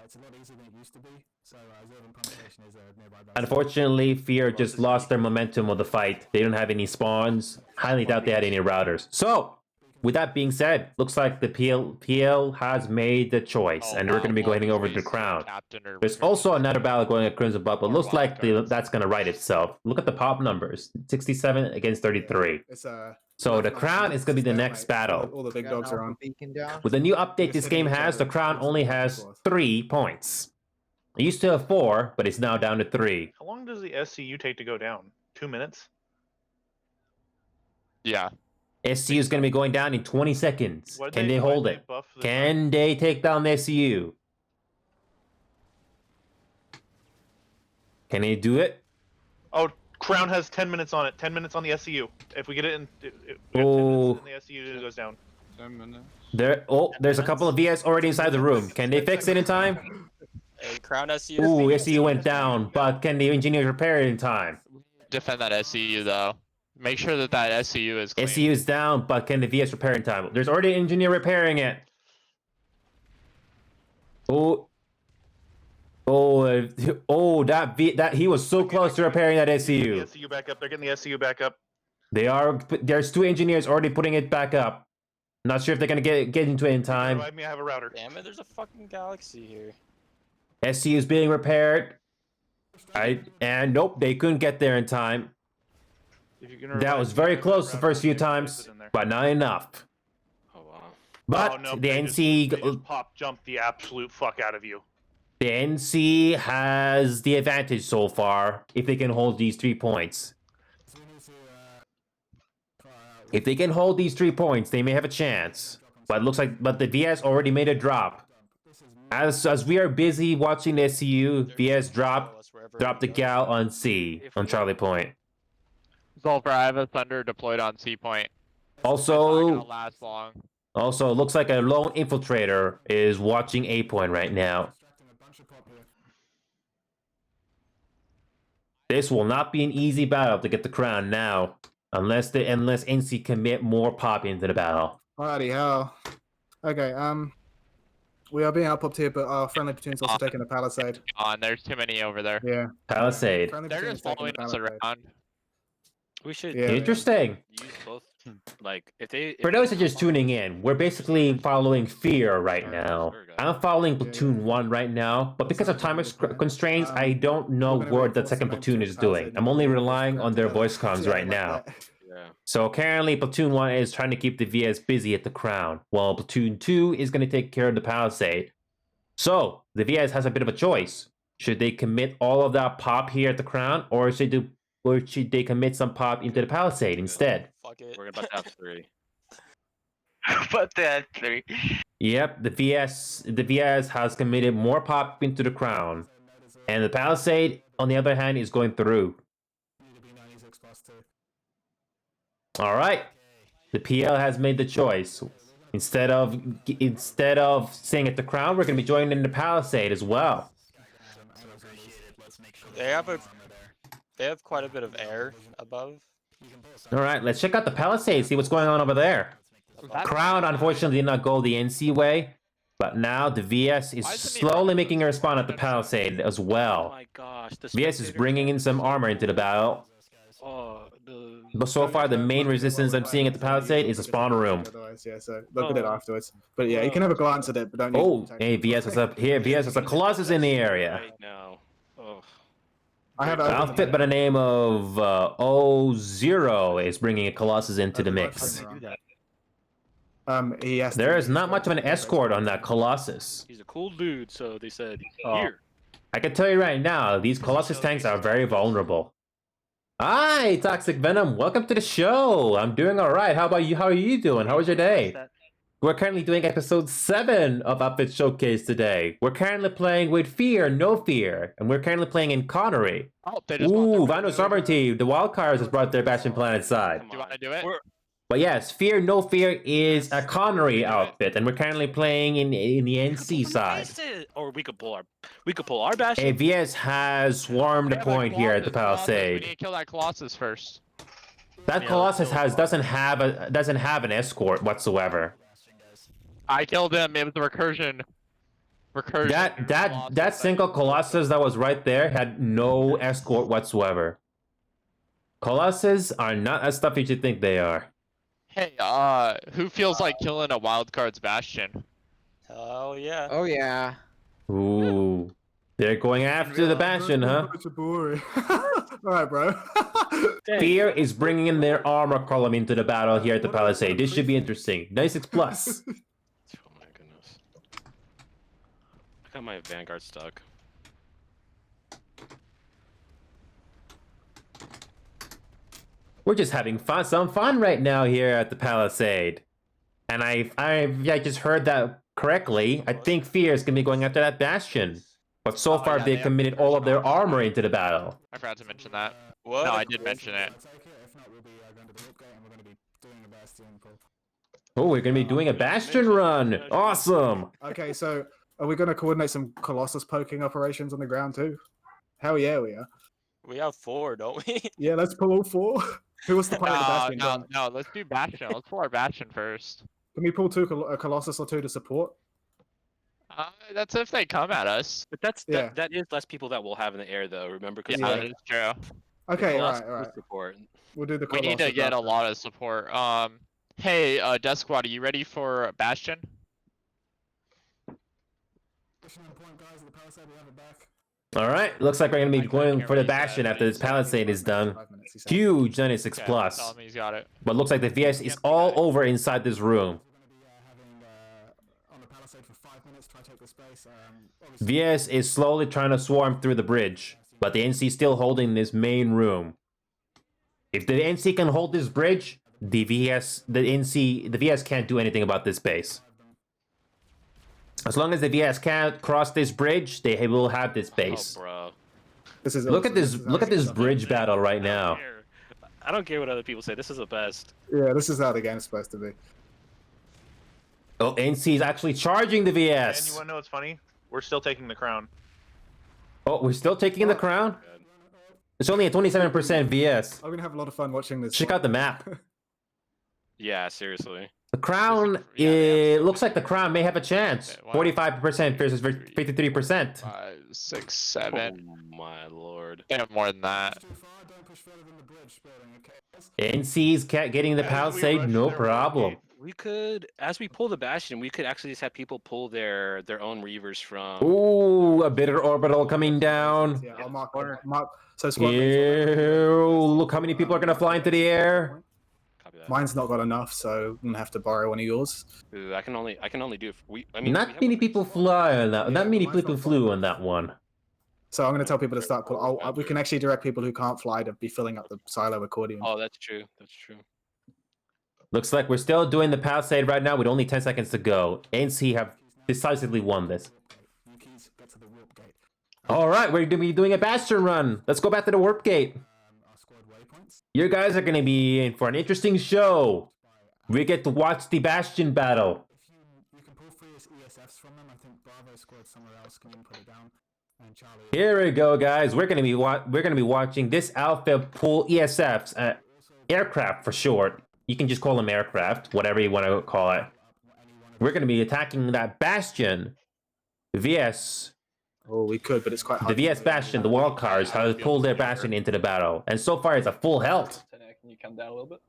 It's a lot easier than it used to be. So Zervan Constellation is a nearby base. Unfortunately, Fear just lost their momentum of the fight. They don't have any spawns. Highly doubt they had any routers. So, with that being said, looks like the PL has made the choice, Oh, and we're wow, going to be going one over to voice, Crown. Captain or There's Recursion. also another battle going at Crimson Bubble. Or Looks like Wildcards. that's going to write itself. Look at the pop numbers: 67 against 33. It's So the Crown is going to be the next battle. All the big Got dogs an are on. alpha beacon down. With the new update this Just game hitting each has, the other Crown constantly only back and has forth. 3 points. It used to have 4, but it's now down to 3. How long does the SCU take to go down? 2 minutes? Yeah. SCU is going to be going down in 20 seconds. Why did Can they why did hold they it? buff the Can they take down the SCU? Can they do it? Oh, Crown has 10 minutes on it. 10 minutes on the SCU. If we get it in, we have 10 Oh. minutes in the SCU, it goes down. 10 minutes. There's a couple of VS already inside the room. Can they fix it in time? Hey, Crown SCU. Ooh, SCU went down, but can the engineers repair it in time? Defend that SCU though. Make sure that that SCU is clean. SCU is down, but can the VS repair in time? There's already an engineer repairing it. That he was so close to repairing that The SCU. SCU back up. They're getting the SCU back up. There's 2 engineers already putting it back up. Not sure if they're gonna get into it in time. Revive me, I have a router. Damn it, there's a fucking galaxy here. SCU is being repaired. And nope, they couldn't get there in time. If you can That revive was me, very I have a close the router. first few Just times, put it in there. but not enough. Oh wow. But Oh, no, the they NC just pop jump the absolute fuck out of you. The NC has the advantage so far if they can hold these 3 points. If they can hold these 3 points, they may have a chance. But it looks like the VS already made a drop. As we are busy watching the SCU, VS drop the gal on C on Charlie Point. Zolfer, I have a Thunder deployed on C point. It's not Also, gonna last long. it looks like a lone infiltrator is watching A Point right now. This will not be an easy battle to get the crown now, unless NC commit more pop into the battle. Alrighty, hell. Okay, we are being outpopped here, but our friendly platoon's also taking the palisade. There's too many over there. Yeah. Palisade. Friendly They're platoon's just taking following the us palisade. around. We should Yeah. Interesting. use both. Like if they. For those that are just tuning in, we're basically following Fear right now. I'm following Platoon 1 right now, but because of time constraints, I don't know what the second platoon is doing. I'm only relying on their voice comms right now. Yeah. So currently, Platoon 1 is trying to keep the VS busy at the Crown, while Platoon 2 is going to take care of the Palisade. So, the VS has a bit of a choice. Should they commit all of that pop here at the Crown, or should they commit some pop into the Palisade instead? Fuck it. We're about to have 3. But that 3. Yep, the VS has committed more pop into the Crown, and the Palisade, on the other hand, is going through. All right, the PL has made the choice. Instead of staying at the Crown, we're going to be joining the Palisade as well. They have quite a bit of air above. All right, let's check out the Palisade, see what's going on over there. Crown, unfortunately, did not go the NC way, but now the VS is slowly making a respawn at the Palisade as Oh well. my gosh. The VS is spectator- bringing in some armor into the battle, Oh, but so far the main resistance I'm seeing at the Palisade is a spawn room. Otherwise, yeah, so look at it afterwards. But yeah, you can have a glance at it, but don't. Oh, hey, VS is up here. VS is a Colossus in the area. Right now. Oh. I have An outfit by the name of O0 is bringing a Colossus into the mix. He has. There is not much of an escort on that Colossus. He's a cool dude, so they said Oh. here. I can tell you right now, these Colossus tanks are very vulnerable. Hi, Toxic Venom. Welcome to the show. I'm doing all right. How about you? How are you doing? How was your day? We're currently doing episode 7 of Outfit Showcase today. We're currently playing with Fear, No Fear, and we're currently playing in Connery. Oh, they just Ooh, Vino Sovereignty, the Wildcards has brought their Bastion Planet side. Do you want to do it? But yes, Fear, No Fear is a Connery outfit, and we're currently playing in the NC side. Or we could pull our bastion. AVS has swarmed the point here at the We Palisade. need to kill that Colossus first. That Colossus doesn't have an escort whatsoever. I killed him. It was the recursion. That single Colossus that was right there had no escort whatsoever. Colossus are not as tough as you think they are. Hey, who feels like killing a wild card's bastion? Oh yeah. Oh yeah. Ooh. They're going after the Bastion, huh? Alright, bro. Fear is bringing in their armor column into the battle here at the Palisade. This should be interesting. 96 plus. Oh my goodness. I got my Vanguard stuck. We're just having fun, some fun right now here at the Palisade. And I just heard that correctly. I think Fear is going to be going after that Bastion. But so far, yeah, they've they committed all of their armor into the battle. I forgot to mention that. What? No, I did mention it. If not, we'll be going to the Warp Gate and we're going to be doing a Bastion pull. Oh, we're going to be doing a Bastion run. Awesome. Okay, so are we going to coordinate some Colossus poking operations on the ground too? Hell yeah, we are. We have 4, don't we? Yeah, let's pull all 4. Who wants to play the Bastion? John? No, let's do Bastion. Let's pull our Bastion first. Can we pull a Colossus or 2 to support? That's if they come at us. But that's Yeah. that is less people that we'll have in the air though. Remember, because Yeah, that's true. Okay, alright. Support. We'll do the We Colossus. need to get a after. lot of support. Hey, Death Squad, are you ready for Bastion? All right. Looks like we're going to be going for the Bastion after this Palisade is done. 5 minutes, he said. Huge 96 Okay, plus. tell me he's got it. But looks like the VS is all over inside this room. On the Palisade for 5 minutes, try to take the space. VS is slowly trying to swarm through the bridge, but the NC is still holding this main room. If the NC can hold this bridge, the VS can't do anything about this base. As long as the VS can't cross this bridge, they will have this base. Oh, bro. This is Look at awesome. this! Look at this awesome. bridge battle right now. I don't care what other people say. This is the best. Yeah, this is how the game's supposed to be. Oh, NC is actually charging the And you VS. want to know what's funny? We're still taking the crown. Oh, we're still taking the crown. It's only a 27% VS. I'm gonna have a lot of fun watching this. Check one. out the map. Yeah, seriously. The crown, it looks like the crown may have a chance. 45% versus 53%. 5, 6, 7. Oh my lord. They have more than that. Too far, don't push further than the bridge building, okay? NC's getting the As we Palisade, rush no their problem. We could, as we pull the Bastion, we could actually just have people pull their own Reavers from. Ooh, a bitter orbital coming down. Yeah, I'll mark. So squad mates, Ew, look how many people are gonna fly into the air. Copy that. mine's not got enough, so I'm gonna have to borrow one of yours. Ooh, I can only do. I mean, we Not have many a- people fly on that. Yeah, Not many mine's people not flew fun. on that one. So I'm gonna tell people to start pull. We can actually direct people who can't fly to be filling up the silo accordion. Oh, that's true. That's true. Looks like we're still doing the Palisade right now with only 10 seconds to go. NC have decisively won this. You keys get to the warp gate. All right, we're gonna be doing a Bastion run. Let's go back to the warp gate. Our squad waypoints. You guys are gonna be in for an interesting show. We get to watch the Bastion battle. If you can pull free ESFs from them, I think Bravo squad somewhere else can put it down. And Charlie. Here we go, guys. We're gonna be watching this Alpha pull ESFs, aircraft for short. You can just call them aircraft, whatever you want to call it. We're gonna be attacking that Bastion. VS, Oh, we could, but it's quite the hard. VS Bastion, the wildcards, have pulled their Bastion into the battle, and so far it's a full health. Can you come down a little bit?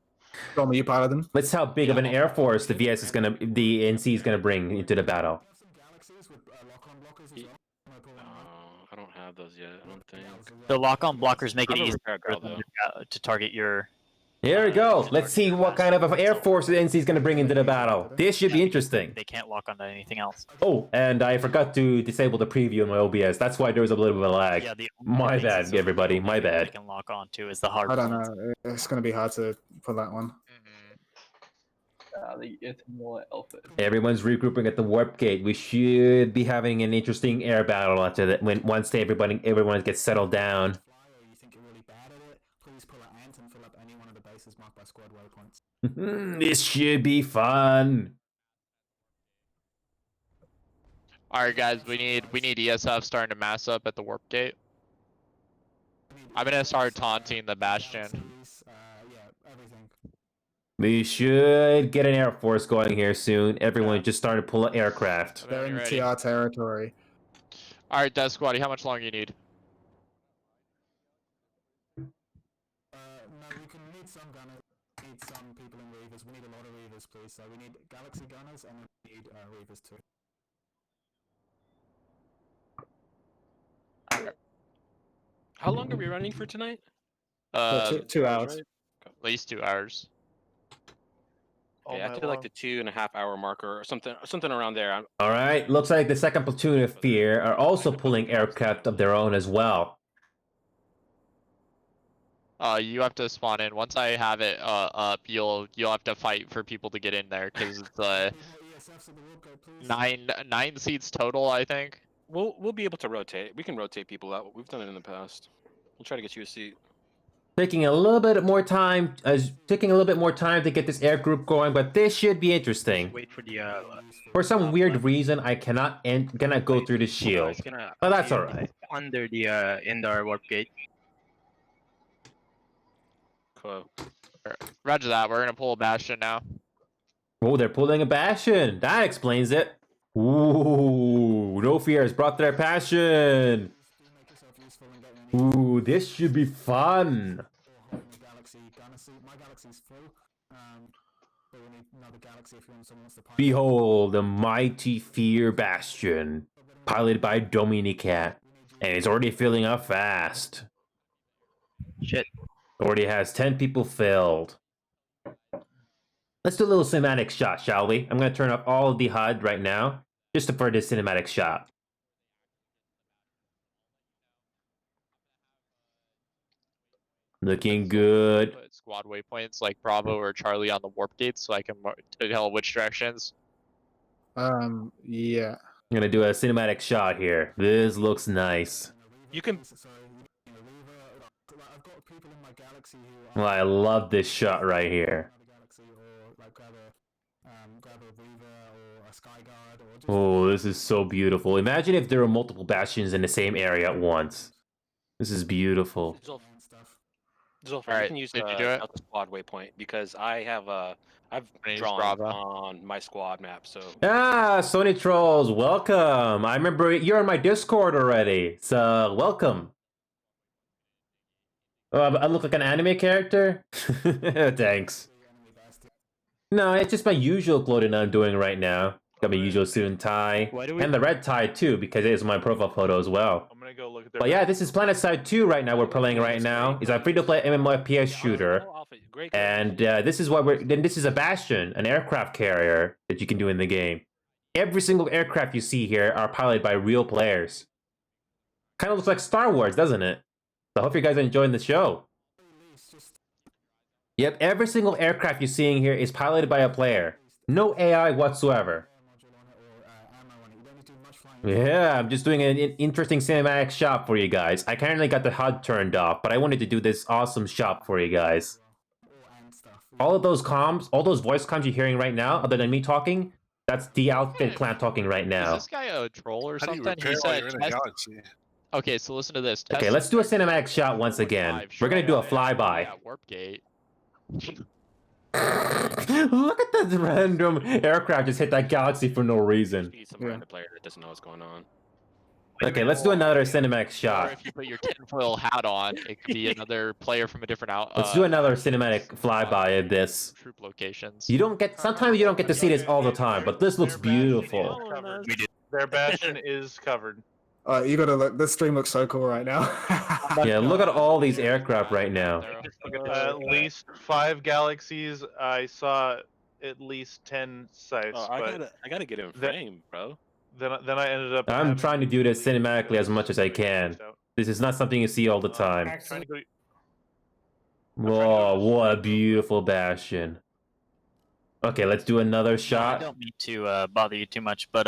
Tell me, you pilot them. Let's see how big of an air force the NC is gonna bring into the battle. Some galaxies with lock-on blockers as well. Can I pull them out? I don't have those yet. I don't think. The lock-on blockers make it I have a easier repair girl, though. to target your. Here we go. Let's see what kind of an air force the NC is gonna bring into the battle. This should be interesting. They can't lock onto anything else. Oh, and I forgot to disable the preview in my OBS. That's why there was a little bit of a lag. Yeah, the My only bad, things everybody. My they bad. can lock onto is the hard. I don't points. know. It's gonna be hard to pull that one. It's more alpha. Everyone's regrouping at the warp gate. We should be having an interesting air battle after that. Once everyone gets settled down. Fly or you think you're really bad at it, please pull an ant and fill up any one of the bases marked by squad waypoints. This should be fun. All right, guys, we need ESF starting to mass up at the warp gate. I'm gonna start taunting the Bastion. Yeah, everything. We should get an air force going here soon. Everyone just started to pull an aircraft. They're in Ready? TR territory. All right, Death Squad, how much longer you need? No, we can need some gunners. Need some people in Reavers. We need a lot of Reavers, please. So we need Galaxy gunners and we need Reavers too. How long are we running for tonight? Two hours. Right? At least 2 hours. All Yeah, I night did like long. the 2.5 hour marker or something around there. All right, looks like the second platoon of Fear are also pulling aircraft of their own as well. You have to spawn in. Once I have it up, you'll have to fight for people to get in there because it's nine seats total, I think. We'll be able to rotate. We can rotate people out. We've done it in the past. We'll try to get you a seat. Taking a little bit more time, to get this air group going, but this should be interesting. Wait for the For some weird reason, I cannot go through the shield, it's gonna but that's appear all right. under the Indar warp gate. Cool. Roger that. We're gonna pull a Bastion now. Oh, they're pulling a Bastion. That explains it. Ooh, No Fear has brought their passion. Ooh, this should be fun. My galaxy's full. But we need another galaxy if someone wants to pilot. Behold, the mighty Fear Bastion, piloted by Dominicat, and it's already filling up fast. Shit. Already has 10 people filled. Let's do a little cinematic shot, shall we? I'm going to turn off all of the HUD right now, just for this cinematic shot. Looking good. Put squad waypoints like Bravo or Charlie on the warp gates so I can tell which directions. Yeah. I'm going to do a cinematic shot here. This looks nice. You can. I've got people in my galaxy who Well, I love this shot right here. galaxy or like grab a Reaver or a Skyguard or just Oh, this is so beautiful. Imagine if there were multiple bastions in the same area at once. This is beautiful. Zolfar, Alright, you can use did the you do it? Delta squad waypoint because I've Use drawn Bravo. on my squad map. So Ah, Sony Trolls, welcome. I remember you're in my Discord already, so welcome. Oh, I look like an anime character? Thanks. No, it's just my usual clothing I'm doing right now. Got my usual suit and tie. Why do we- And the red tie too, because it is my profile photo as well. I'm gonna go look at their. But yeah, this is PlanetSide 2 right now we're playing right now. It's a free-to-play MMORPG shooter. Great. And this is what this is a Bastion, an aircraft carrier that you can do in the game. Every single aircraft you see here are piloted by real players. Kind of looks like Star Wars, doesn't it? So I hope you guys are enjoying the show. Yep, every single aircraft you're seeing here is piloted by a player. No AI whatsoever. Yeah, I'm just doing an interesting cinematic shot for you guys. I currently got the HUD turned off, but I wanted to do this awesome shot for you guys. All of those comms, all those voice comms you're hearing right now, other than me talking, that's the Outfit clan talking right Is now. this guy a troll or How do you something? repair while you're in a galaxy? Okay, so listen to this. Okay, let's do a cinematic shot once again. We're gonna do a flyby. Yeah, warp gate. Look at this random aircraft just hit that galaxy for no reason. Be some random player that doesn't know what's going on. Okay, let's do another cinematic Or shot. if you put your tinfoil hat on, it could be another player from a different Let's do another cinematic flyby of this. troop locations. Sometimes you don't get to see this all the time, but this looks beautiful. Their Bastion is covered. you gotta look. This stream looks so cool right now. Yeah, look at all these aircraft right now. At least 5 galaxies. I saw at least 10 sites, Oh, but I gotta get in that- frame, bro. then I ended up. I'm having trying to do this cinematically as much as I can. So, This is not something you see all the time. trying to go- Whoa, what a beautiful Bastion. Okay, let's do another I shot. don't mean to bother you too much, but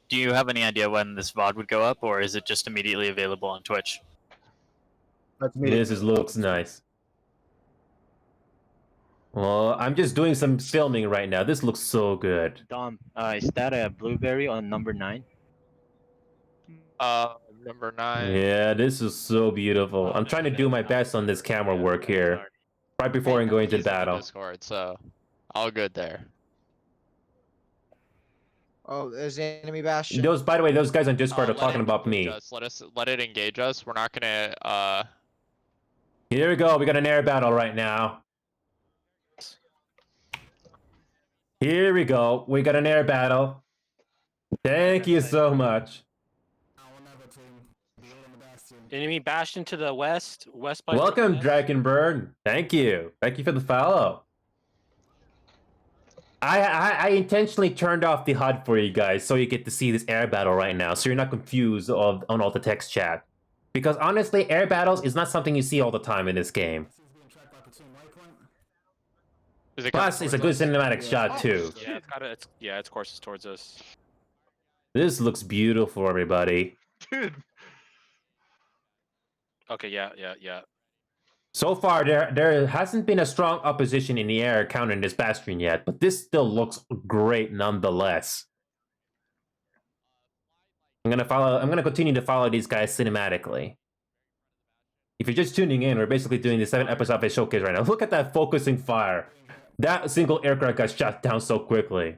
do you have any idea when this VOD would go up, or is it just immediately available on Twitch? Looks nice. Well, I'm just doing some filming right now. This looks so good. Dom, is that a blueberry on number 9? Number 9. Yeah, this is so beautiful. I'm trying to do my best on this camera work here. Right before I go into He's in the battle. Discord, so all good there. Oh, there's the enemy bastion. By the way, those guys on Discord are Let talking it about me. engage us. Let it engage us. We're not gonna Here we go. We got an air battle right now. Here we go. We got an air battle. Thank you so much. Now or never, team. Be all in the Bastion. Enemy Bastion to the west. West by Welcome, northwest. Dragonburn. Thank you. Thank you for the follow. I intentionally turned off the HUD for you guys so you get to see this air battle right now, so you're not confused on all the text chat. Because honestly, air battles is not something you see all the time in this game. Is it Plus, it's a good coming cinematic shot too. Yeah, its course is towards us. This looks beautiful, everybody. Dude, Okay, yeah. So far, there hasn't been a strong opposition in the air countering this bastion yet, but this still looks great nonetheless. I'm gonna continue to follow these guys cinematically. If you're just tuning in, we're basically doing the 7th episode of a showcase right now. Look at that focusing fire. That single aircraft got shot down so quickly.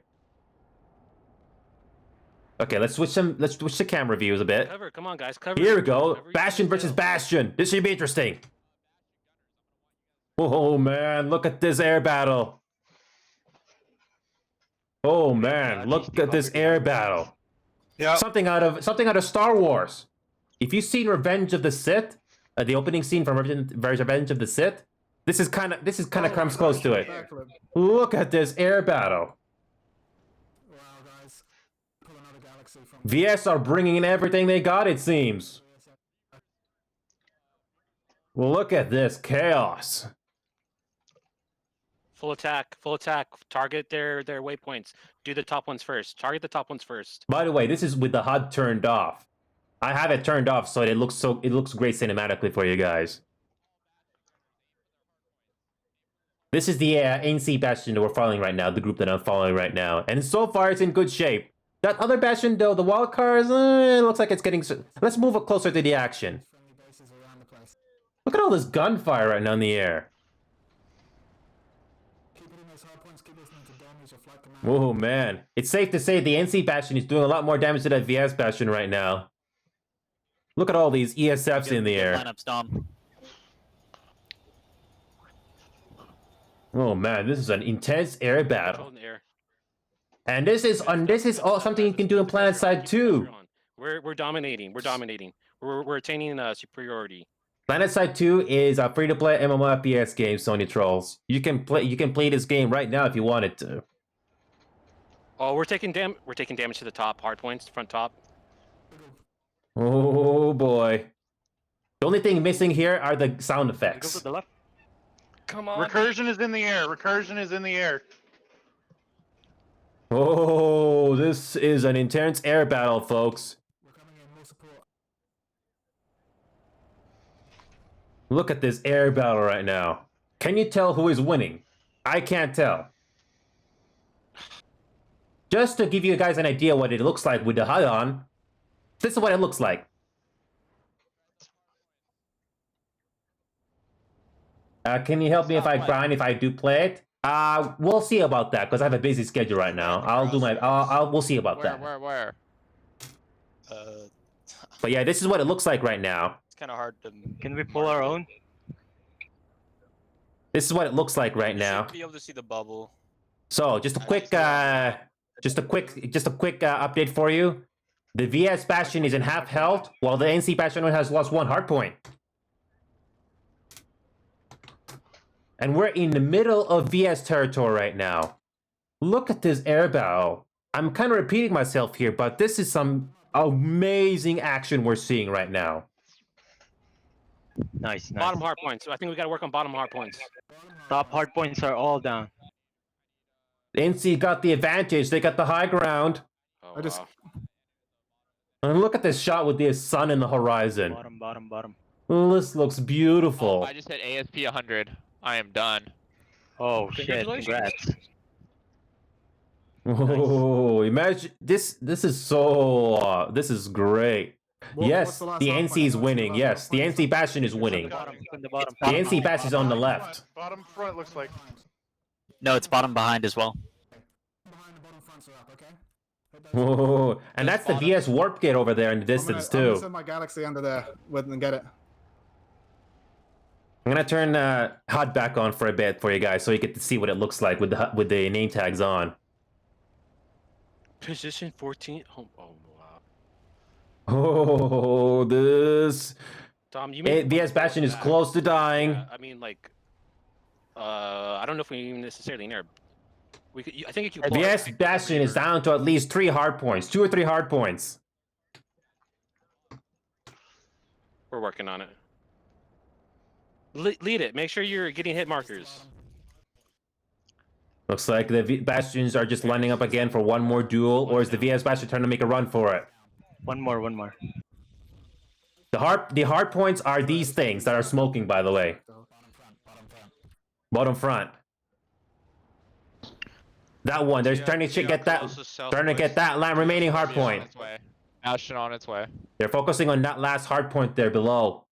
Okay, let's switch the camera views a bit. Cover, come on, guys, cover. Here we go. Cover Bastion versus yourself. Bastion. This should be interesting. Oh man, look at this air battle. Oh man, look at this air battle. Yeah. Something out of Star Wars. If you've seen Revenge of the Sith, the opening scene from Revenge of the Sith, this is kind of comes close to it. Look at this air battle. Wow, guys. Pull another galaxy from VS are bringing in everything they got, it seems. Look at this chaos. Full attack. Target their waypoints. Do the top ones first. Target the top ones first. By the way, this is with the HUD turned off. I have it turned off so it looks great cinematically for you guys. This is the NC Bastion that we're following right now, the group that I'm following right now, and so far it's in good shape. That other Bastion though, the wild cards, it looks like it's getting. Let's move up closer to the action. friendly bases around the place. Look at all this gunfire right now in the air. Keep hitting those hard points, keep listening to damage or flight command. Oh man, it's safe to say the NC Bastion is doing a lot more damage to that VS Bastion right now. Look at all these ESFs in the air. Lineups, Dom. Oh man, this is an intense air battle. Control in the air. And this is all something you can do in PlanetSide too. We're dominating. We're attaining superiority. PlanetSide 2 is a free-to-play MMORPG game, Sony Trolls. You can play this game right now if you wanted to. Oh, we're taking damage to the top hard points, front top. Oh boy. The only thing missing here are the sound Go effects. to the left. Come on. recursion is in the air. Recursion is in the air. Oh, this is an intense air battle, folks. We're coming in, more support. Look at this air battle right now. Can you tell who is winning? I can't tell. Just to give you guys an idea what it looks like with the HUD on, this is what it looks like. Can you help me if I grind if I do play it? We'll see about that because I have a busy schedule right now. We'll see about that. Where? But yeah, this is what it looks like right now. It's kind of hard to. Can we pull our own? This is what it looks like right You now. should be able to see the bubble. So just a quick update for you. The VS Bastion is in half health, while the NC Bastion has lost 1 hard point. And we're in the middle of VS territory right now. Look at this air battle. I'm kind of repeating myself here, but this is some amazing action we're seeing right now. Nice. Bottom hard points. I think we got to work on bottom hard points. Top hard points are all down. The NC got the advantage. They got the high ground. Oh, I just- wow. And look at this shot with the sun in the horizon. Bottom. This looks beautiful. Oh, I just hit ASP 100. I am done. Oh shit! Congratulations. Congrats. Oh, imagine this. This is so. This is great. Yes, what's the last hard NC point? is winning. Yes, the NC Bastion is winning. In the bottom. The NC Bastion is on the left. Bottom front looks like. No, it's bottom behind as well. Behind the bottom fronts are up, okay? Hit those. Oh, and that's the VS Warp Gate over there in the distance I'm gonna too. send my galaxy under there and get it. I'm gonna turn HUD back on for a bit for you guys, so you get to see what it looks like with the name tags on. Position 14. Oh wow. Oh, this Tom, you VS Bastion is close to dying. Yeah, I mean, like, I don't know if we even necessarily near. We could. I think if you. pull VS out- Bastion is down to at least 3 hard points, 2 or 3 hard points. We're working on it. Lead it. Make sure you're getting hit markers. Looks like the Bastions are just lining up again for one more duel, or is the VS Bastion trying to make a run for it? One more. The hard points are these things that are smoking, by the way. Bottom front. That one. They're trying to get that remaining hard point. Bastion on its way. They're focusing on that last hard point there below.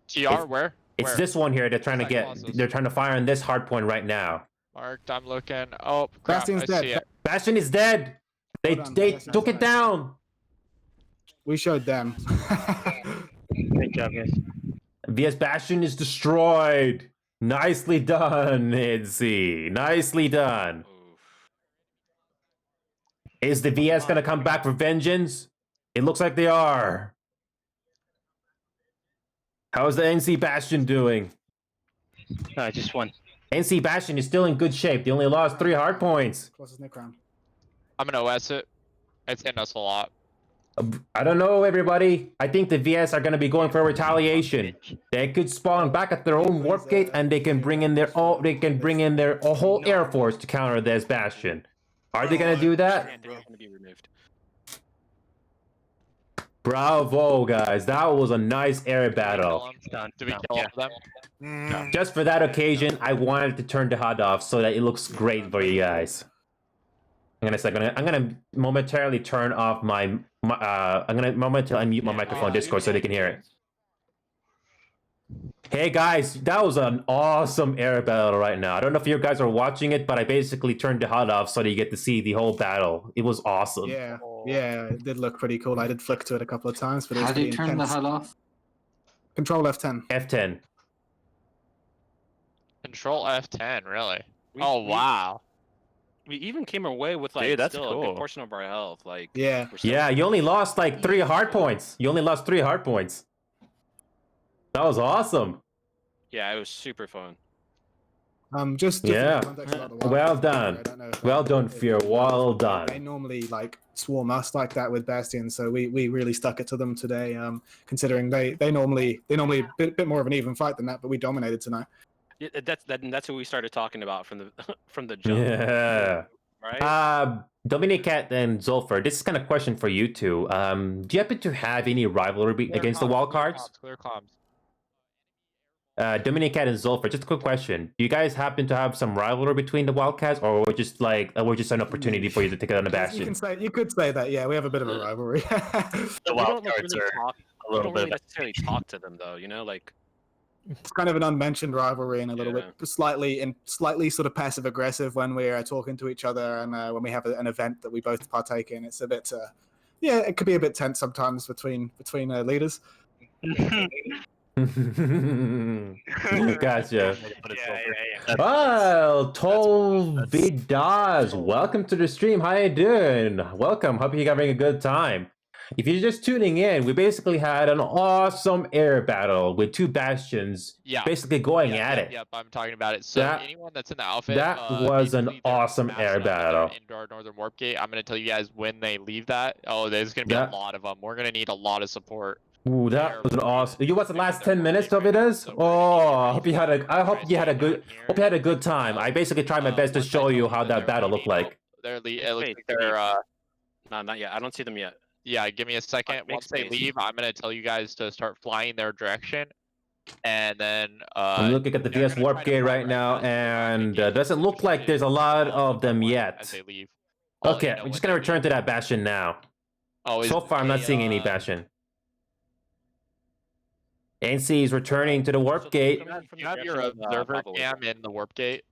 TR, where? It's Where? this one here. They're trying to get. Colossus. They're trying to fire on this hard point right now. Marked, I'm looking. Oh, crap, Bastion's I dead. see it. Bastion is dead. They Hold on, they Bastion's took it dead. down. We showed them. Great job, guys. VS Bastion is destroyed. Nicely done, Nancy. Nicely done. Oof. Is the VS gonna come back for vengeance? It looks like they are. How's the NC Bastion doing? No, just one. NC Bastion is still in good shape. They only lost 3 hard points. Closest Nick round. I'm gonna OS it. It's hitting us a lot. I don't know, everybody. I think the VS are gonna be going for retaliation. They could spawn back at their own warp gate, and they can bring in their whole air force to counter this Bastion. Are they gonna do that? And they're going to be removed. Bravo, guys. That was a nice air battle. Done. Do we Done. kill Yeah. all of them? Just for that occasion, I wanted to turn the HUD off so that it looks great for you guys. I'm gonna momentarily turn off my I'm gonna momentarily unmute my microphone Discord so they can hear it. Hey guys, that was an awesome air battle right now. I don't know if you guys are watching it, but I basically turned the HUD off so that you get to see the whole battle. It was awesome. Yeah, it did look pretty cool. I did flick to it a couple of times, but it was How do you pretty turn the intense. HUD off? Control F10. F10. Control F10, really? We- Oh, we- wow. We even came away with like Dude, that's still a cool. good portion of our health. Like Yeah. we're still- Yeah, you only lost like 3 hard points. You only lost 3 hard points. That was awesome. Yeah, it was super fun. Just Yeah. for context about the Wild Well Cards, done. I don't know if- Well done, Fear. Well They done. normally like swarm us like that with Bastion, so we really stuck it to them today. Considering they normally a bit more of an even fight than that, but we dominated tonight. Yeah, that's what we started talking about from the from the jump. Yeah. Right. Dominic Cat and Zulfer, this is kind of question for you two. Do you happen to have any rivalry against the wildcards? Clear comms. Dominic Cat and Zulfer, just a quick question. Do you guys happen to have some rivalry between the Wildcats, or we're just an opportunity for you to take it on the Bastion? You could say that. Yeah, we have a bit of a rivalry. The We don't, wild like, cards really are talk, a we little don't bit really necessarily talk to them though. You know, like It's kind of an unmentioned rivalry and a little Yeah. bit slightly sort of passive aggressive when we're talking to each other and when we have an event that we both partake in. It's a bit it could be a bit tense sometimes between leaders. Gotcha. Well, Tolvidas, welcome to the stream. How you doing? Welcome. Hope you're having a good time. If you're just tuning in, we basically had an awesome air battle with 2 bastions, basically going at it. Yep, I'm talking about it. So That- anyone that's in the outfit, that was an basically they're awesome smashing air up in their battle. Indoor Northern Warp Gate. I'm gonna tell you guys when they leave that. Oh, there's gonna be That- a lot of them. We're gonna need a lot of support. Ooh, that was an awesome. You watched the last 10 minutes of it is? Oh, I hope you had a good time. I basically tried my best to show you how that battle looked like. It looks Wait, like they're no, not yet. I don't see them yet. yeah. Give me a second. make Once they space. leave, I'm gonna tell you guys to start flying their direction, and then I'm looking at the they're VS gonna Warp try to Gate find right now, rifles around the and gate. doesn't look like there's a lot of them as yet. they leave. I'll let you Okay, know we're just when gonna they return leave. to that Bastion now. Oh, So far, I'm not seeing any Bastion. NC is returning to the Warp Gate. You have your observer cam in the Warp Gate.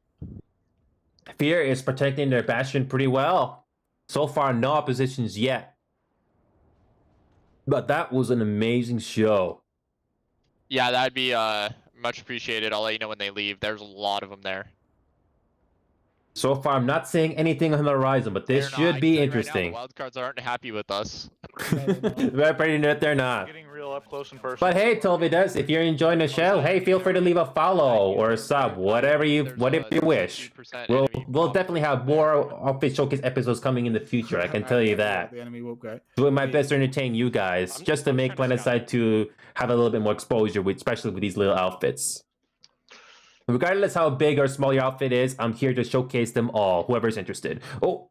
Fear is protecting their Bastion pretty well. So far, no oppositions yet. But that was an amazing show. Yeah, that'd be much appreciated. I'll let you know when they leave. There's a lot of them there. So far, I'm not seeing anything on the horizon, but this They're not. should be Right now, interesting. the wildcards aren't happy with us. They're pretty net, they're not. Getting real real up close and personal. But hey, Tolvidas, if you're enjoying the show, hey, feel free to leave a follow or a sub, whatever you wish. We'll definitely have more Outfit Showcase episodes coming in the future. I can tell you that. The enemy will go. Doing my best to entertain you guys, just to make PlanetSide to have a little bit more exposure, with, especially with these little outfits. Regardless how big or small your outfit is, I'm here to showcase them all. Whoever's interested. Oh.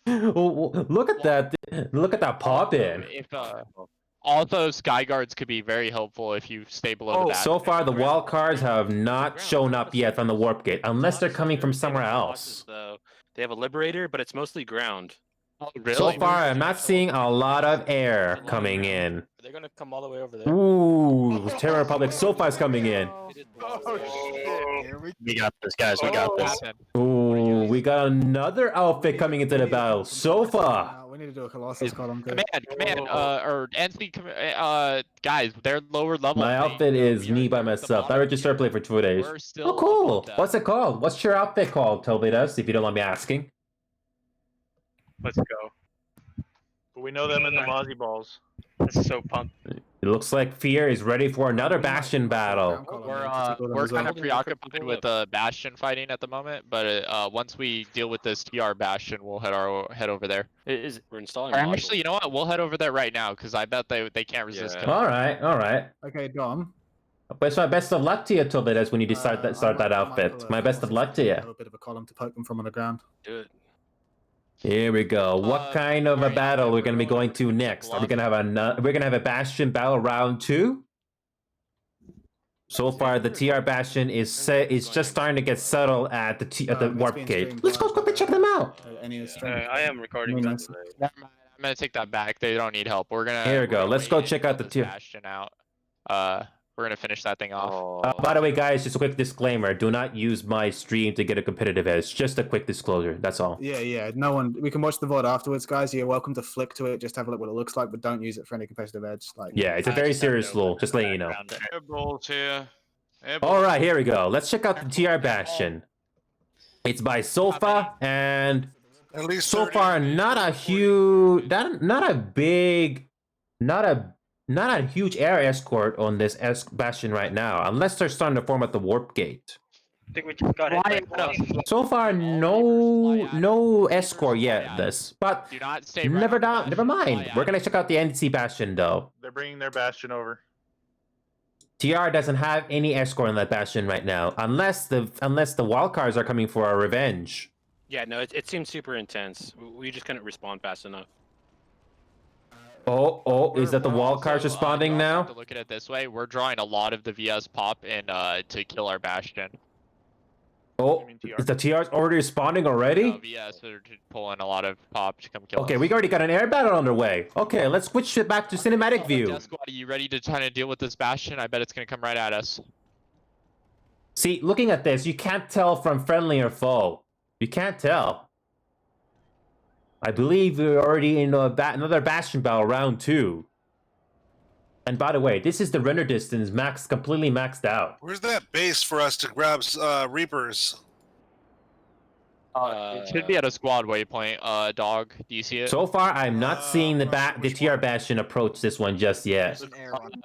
Oh, look at that! Look at that pop in. If also sky guards could be very helpful if you stay below the bastion. So far, the wild cards have not shown up yet on the warp gate, unless they're coming from somewhere else. So they have a liberator, but it's mostly ground. Oh, really? So far, I'm not seeing a lot of air coming in. They're gonna come all the way over there. Ooh, Terra Republic Sofa's coming in. Oh shit! We got this, guys. We got this. Ooh, we got another outfit coming into the battle. Sofa. We need to do a Colossus column. Command, or NC, guys, they're lower level. My outfit is me by myself. I registered play for 2 days. Oh, cool. What's it called? What's your outfit called, Tobidas, if you don't mind me asking? Let's go. We know them in the Mozzie balls. This is so pumped. It looks like Fear is ready for another Bastion battle. We're kind of preoccupied with Bastion fighting at the moment, but once we deal with this TR Bastion, we'll head over there. We're installing. Or actually, you know what? We'll head over there right now because I bet they can't resist. Yeah. All right. Okay, Dom. But my best of luck to you, Tobidas, when you decide that start that outfit. My best of luck to you. A bit of a column to poke them from on the ground. Do it. Here we go. What kind of a battle we're going to be going to next? Are we going to have a Bastion battle round 2? So far, the TR Bastion is just starting to get settled at the warp gate. Let's go quickly check them out. I am recording. I'm gonna take that back. They don't need help. We're gonna. Here we go. Let's go check out the TR Bastion out. We're gonna finish that thing off. By the way, guys, just a quick disclaimer: do not use my stream to get a competitive edge. Just a quick disclosure. That's all. Yeah. No one. We can watch the VOD afterwards, guys. You're welcome to flick to it. Just have a look what it looks like, but don't use it for any competitive edge. Like. Yeah, it's a very serious rule. Just letting you know. Airballs here. All right, here we go. Let's check out the TR Bastion. It's by Sofa, and At least so far, not a huge, not a huge air escort on this Bastion right now, unless they're starting to form at the warp gate. I think we just got it. So far, no escort yet. But Do not stay. never mind. We're gonna check out the NC Bastion though. They're bringing their Bastion over. TR doesn't have any escort on that Bastion right now, unless the wildcards are coming for our revenge. Yeah, no, it seems super intense. We just couldn't respond fast enough. Oh, is that the wildcards responding now? To look at it this way, we're drawing a lot of the VS pop in to kill our Bastion. Oh, is the TRs already responding already? VS are pulling a lot of pop to come kill Okay, us. we already got an air battle underway. Okay, let's switch it back to cinematic view. Death Squad, are you ready to try to deal with this Bastion? I bet it's gonna come right at us. See, looking at this, you can't tell from friendly or foe. You can't tell. I believe we're already in another Bastion battle, round 2. And by the way, this is the render distance completely maxed out. Where's that base for us to grab Reapers? It should be at a squad waypoint. Dog, do you see it? So far, I'm not seeing the TR Bastion approach this one just yet.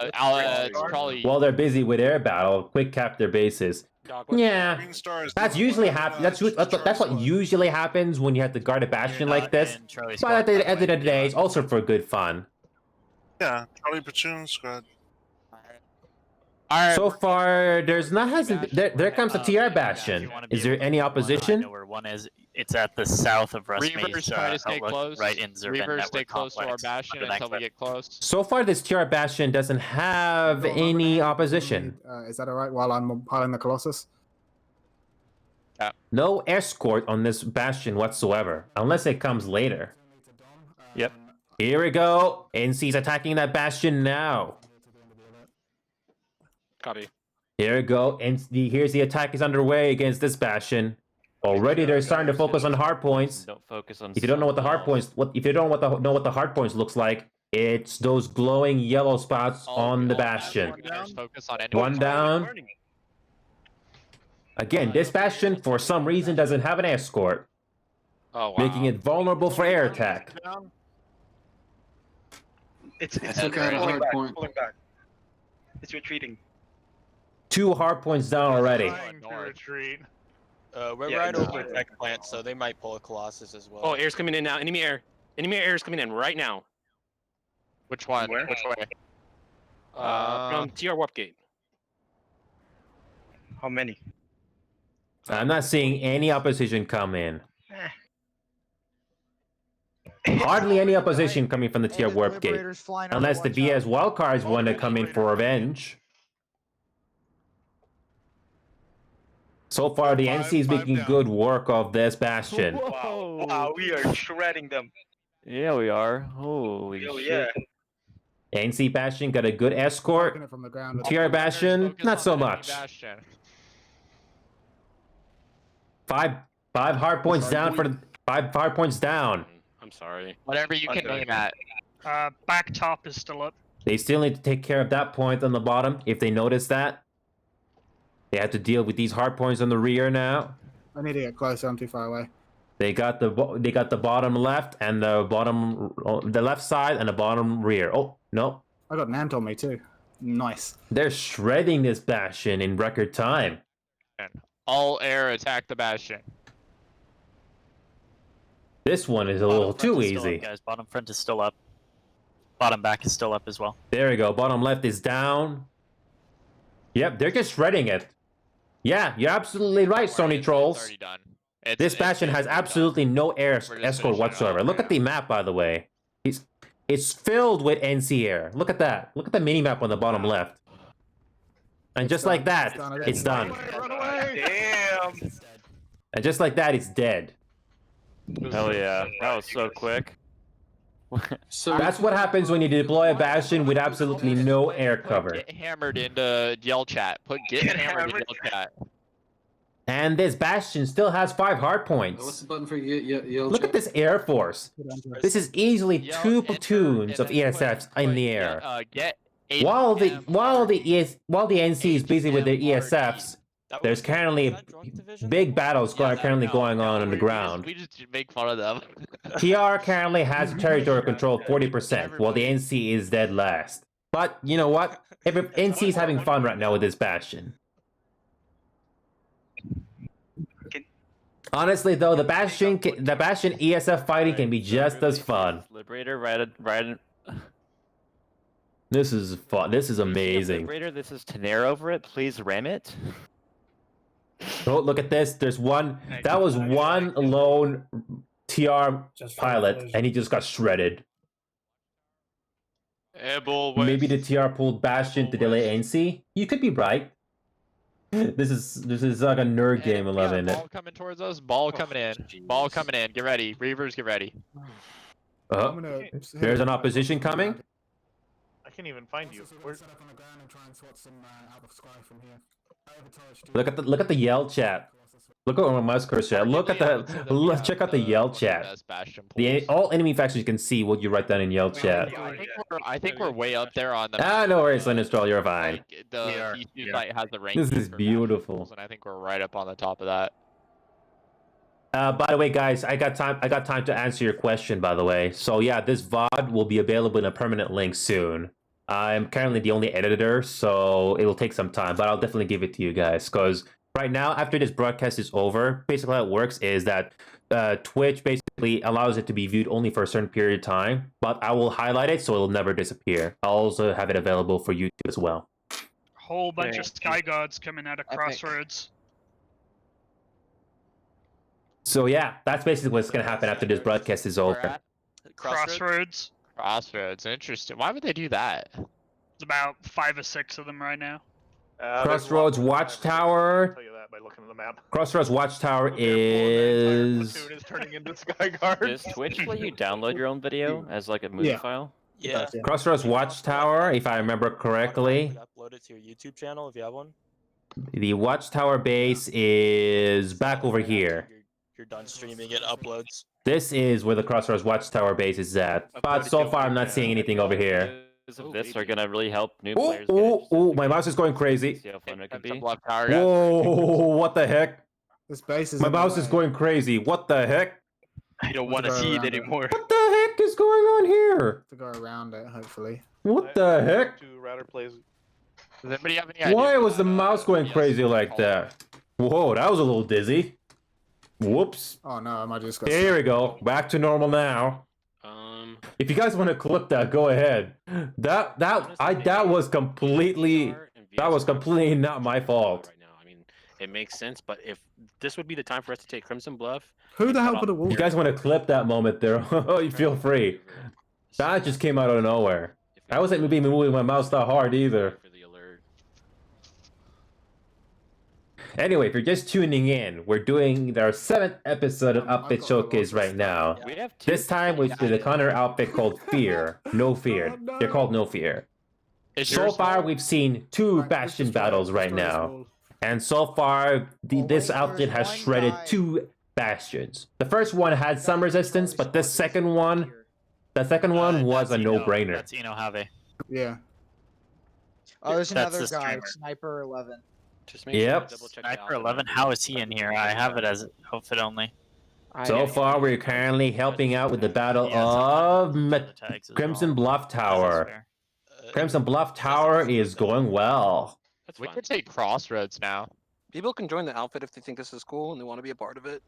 It's probably. While they're busy with air battle, quick cap their bases. Yeah, Green Stars. that's usually that's what usually happens when you have to guard a Bastion like this. But at the end of the day, it's also for good fun. Yeah, Charlie Platoon squad. Alright, So far, there's not there comes the TR Bastion. Is there any opposition? I know where one is. It's at the south of Reavers Rusme's try to stay outlook, close. right in Zervan Reavers Network stay close to our Complex, Bastion under that until we cliff. get close. So far, this TR Bastion doesn't have any opposition. Is that alright while I'm piling the Colossus? No escort on this Bastion whatsoever, unless it comes later. Yep. Here we go. NC's attacking that Bastion now. Copy. Here we go. And here's the attack is underway against this Bastion. Already they're starting to focus on hard points. Don't focus on. If you don't know what the hard points, if you don't know what the hard points looks like, it's those glowing yellow spots on the Bastion. Focus on One down. Again, this Bastion for some reason doesn't have an escort, Oh wow. making it vulnerable for air attack. It's Took out a pulling hard back, point. pulling back. It's retreating. 2 hard points down already. Trying to retreat. We're Yeah, right no. over tech plant, so they might pull a Colossus as well. Oh, air's coming in now. Enemy air. Enemy air is coming in right now. Which one? Where? Which way? From TR Warp Gate. How many? I'm not seeing any opposition come in. Hardly any opposition coming from the TR Warp Gate. Unless the BS wildcards want to come in for revenge. So far, the NC is making good work of this bastion. Wow, wow, we are shredding them. Yeah, we are. Holy Oh shit. yeah. NC bastion got a good escort. Taking it from the ground. TR bastion, Focus not on so enemy much. bastion. 5 hard points down for the 5 hard points down. I'm sorry. Whatever you can aim at. Back top is still up. They still need to take care of that point on the bottom. If they notice that, they have to deal with these hard points on the rear now. I need to get closer. I'm too far away. They got the bottom left and the left side and the bottom rear. Oh no, I got an ant on me too. Nice. they're shredding this bastion in record time. All air attack the bastion. This one is a Bottom little front too is still up, easy. guys, bottom front is still up. Bottom back is still up as well. There we go. Bottom left is down. Yep, they're just shredding it. Yeah, you're absolutely right, Sony Trolls. It's already done. This bastion has absolutely no air We're just escort finishing whatsoever. off Look right at the map, by the way. It's filled with NC air. Look at that. Look at the mini map on the bottom left. And just like that, it's done. Run away! Damn. And just like that, it's dead. Hell yeah. That was so quick. So That's what happens when you deploy a bastion with absolutely no air cover. Get hammered into yell chat. Put get hammered in yell chat. And this bastion still has 5 hard points. the button for yell Look at this air force. This is easily Yell 2 enter platoons of and then ESFs put in the get, air. Get While the HM NC is busy with their ESFs, there's currently big battles currently going on the ground. We just make fun of them. TR currently has territory control 40%, while the NC is dead last. But you know what? NC is having fun right now with this bastion. Honestly, though, the bastion ESF fighting can be just as fun. Liberator, right. This is fun. This is amazing. Liberator, this is Tenair over it. Please ram it. Oh, look at this. There's one. That was one lone TR Just for pilot, collision. and he just got shredded. Able Maybe the TR pulled Bastion to delay NC. You could be right. This is like a nerd game 11. Ball coming towards us. Ball coming in. Ball coming in. Get ready. Reavers, get ready. Oh, there's an opposition coming. I can't even find you. Where's... Set up on the ground and try and swat some out of sky from here. Look at the yell chat. Look at my mouse cursor. Look at the check out the yell chat. All enemy factions can see what you write down in yell chat. I think we're way up there on the. No worries, Sinistral, you're fine. The PC site has the rank. This is beautiful. And I think we're right up on the top of that. By the way, guys, I got time to answer your question. By the way, so yeah, this VOD will be available in a permanent link soon. I'm currently the only editor, so it'll take some time, but I'll definitely give it to you guys. Because right now, after this broadcast is over, basically how it works is that Twitch basically allows it to be viewed only for a certain period of time, but I will highlight it so it'll never disappear. I'll also have it available for YouTube as well. Whole bunch of Sky Gods coming out of Crossroads. So yeah, that's basically what's going to happen after this broadcast is over. Crossroads. Crossroads, interesting. Why would they do that? There's about 5 or 6 of them right now. Crossroads Watchtower. Tell you that by looking at the map. Crossroads Watchtower Platoon is. is turning into Sky Guards. Does Twitch let you download your own video as like a movie Yeah. file? Yeah. Crossroads Watchtower, if I remember correctly. Upload it to your YouTube channel if you have one. The Watchtower base is back over here. You're done streaming it, uploads. This is where the Crossroads Watchtower base is at. But so far, I'm not seeing anything over here. Of this are gonna really help new Ooh, players. ooh, my mouse is going crazy. See how fun it could Some be. left tower guys. Whoa, what the heck? This base is. My in the mouse is way. going crazy. What the heck? I don't want to see it anymore. What the heck? heck is going on here? To go around it, hopefully. What the heck? To Router plays. Does anybody have any idea? Why what was the that, mouse going BS crazy is like called? that? Whoa, that was a little dizzy. Whoops. Oh no, I might just got. Here we go. Back to normal now. If you guys want to clip that, go ahead. That was completely not my fault. Right now, I mean, it makes sense. But if this would be the time for us to take Crimson Bluff, Who the hell put a wall? If you guys want to clip that moment there, you feel free. That just came out of nowhere. I wasn't maybe moving my mouse that hard either. for the alert. Anyway, if you're just tuning in, we're doing our 7th episode of Outfit Showcase right now. We have two. This time with the Connor outfit called Fear. No Fear. They're called No Fear. Is So yours far, small? we've seen 2 Bastion battles right now. And so far, this outfit has shredded 2 Bastions. The first one had some resistance, but the second one was a no-brainer. That's Eno Have. Yeah. Oh, there's That's another the guy, streamer. Sniper 11. Just make Yep. sure to double check the Sniper outfit. 11. How is he in here? I have it as outfit only. So far, we're currently helping out with the battle He has of the tags as Crimson well. Bluff That's Tower. fair. Crimson Bluff Tower is going well. That's We fine. could take Crossroads now. People can join the outfit if they think this is cool and they want to be a part of it.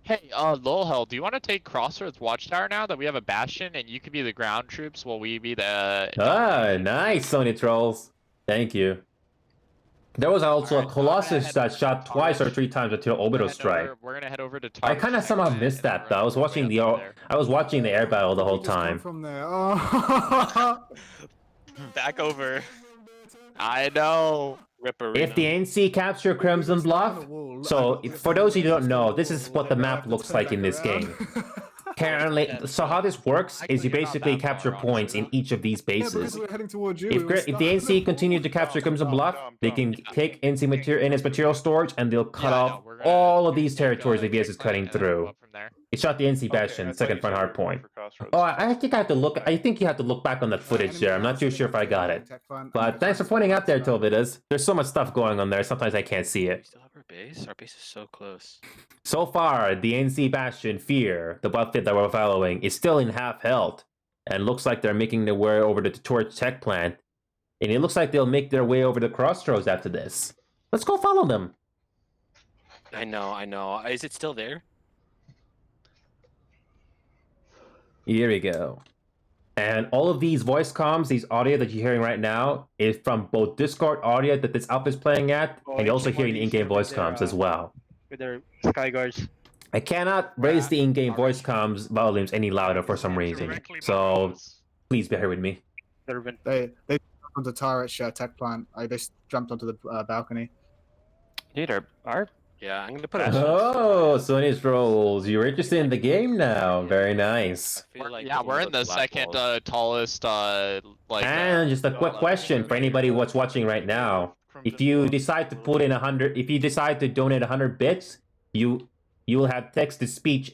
Hey, Lolhell, do you want to take Crossroads Watchtower now that we have a Bastion and you can be the ground troops while we be the... Ah, nice, Sony Trolls. Thank you. There was also a Colossus that shot twice or 3 times until Orbital Strike. We're gonna head over to I Target kind of next, somehow and missed then that we're though. I was on our watching way the up there. I was watching the air battle the whole Just come time. From there. Oh. Back over. I know. Ripper. If the NC capture Crimson Bluff, so for those who don't know, this is what the map looks like in this game. Currently, so how this works is you basically capture points in each of these bases. we're heading towards you. If the NC continue to capture Crimson Bluff, they can take NC material in its material storage and they'll cut Yeah, I know, off we're gonna- all of these we're gonna territories go the VS is take cutting plan and then go through. up from there. It shot the NC Bastion, second front hard point. Crossroads. Oh, I think I have to look. I think you have to look back on that footage there. I'm not too sure if I got it. But thanks for pointing out there, Tovidas. There's so much stuff going on there. Sometimes I can't see We it. still have our base? Our base is so close. So far, the NC Bastion Fear, the outfit that we're following, is still in half health, and looks like they're making their way over to the Torch Tech Plant, and it looks like they'll make their way over to Crossroads after this. Let's go follow them. I know. Is it still there? Here we go. And all of these voice comms, these audio that you're hearing right now, is from both Discord audio that this outfit is playing at, and you're also hearing in-game voice comms as well. With their sky guards. I cannot raise the in-game voice comms volumes any louder for some reason, Directly so behind us. please bear with me. Servant. They jumped onto Turret's tech plant. They jumped onto the balcony. Dude, our Yeah, I'm gonna put a. Oh, Sony's Rolls, you're interested in the game now. Very nice. I feel like Yeah, it's we're one in of the black second walls. tallest like. And just a quick question for anybody what's watching right now. If you decide to put in 100, if you decide to donate 100 bits, you will have text to speech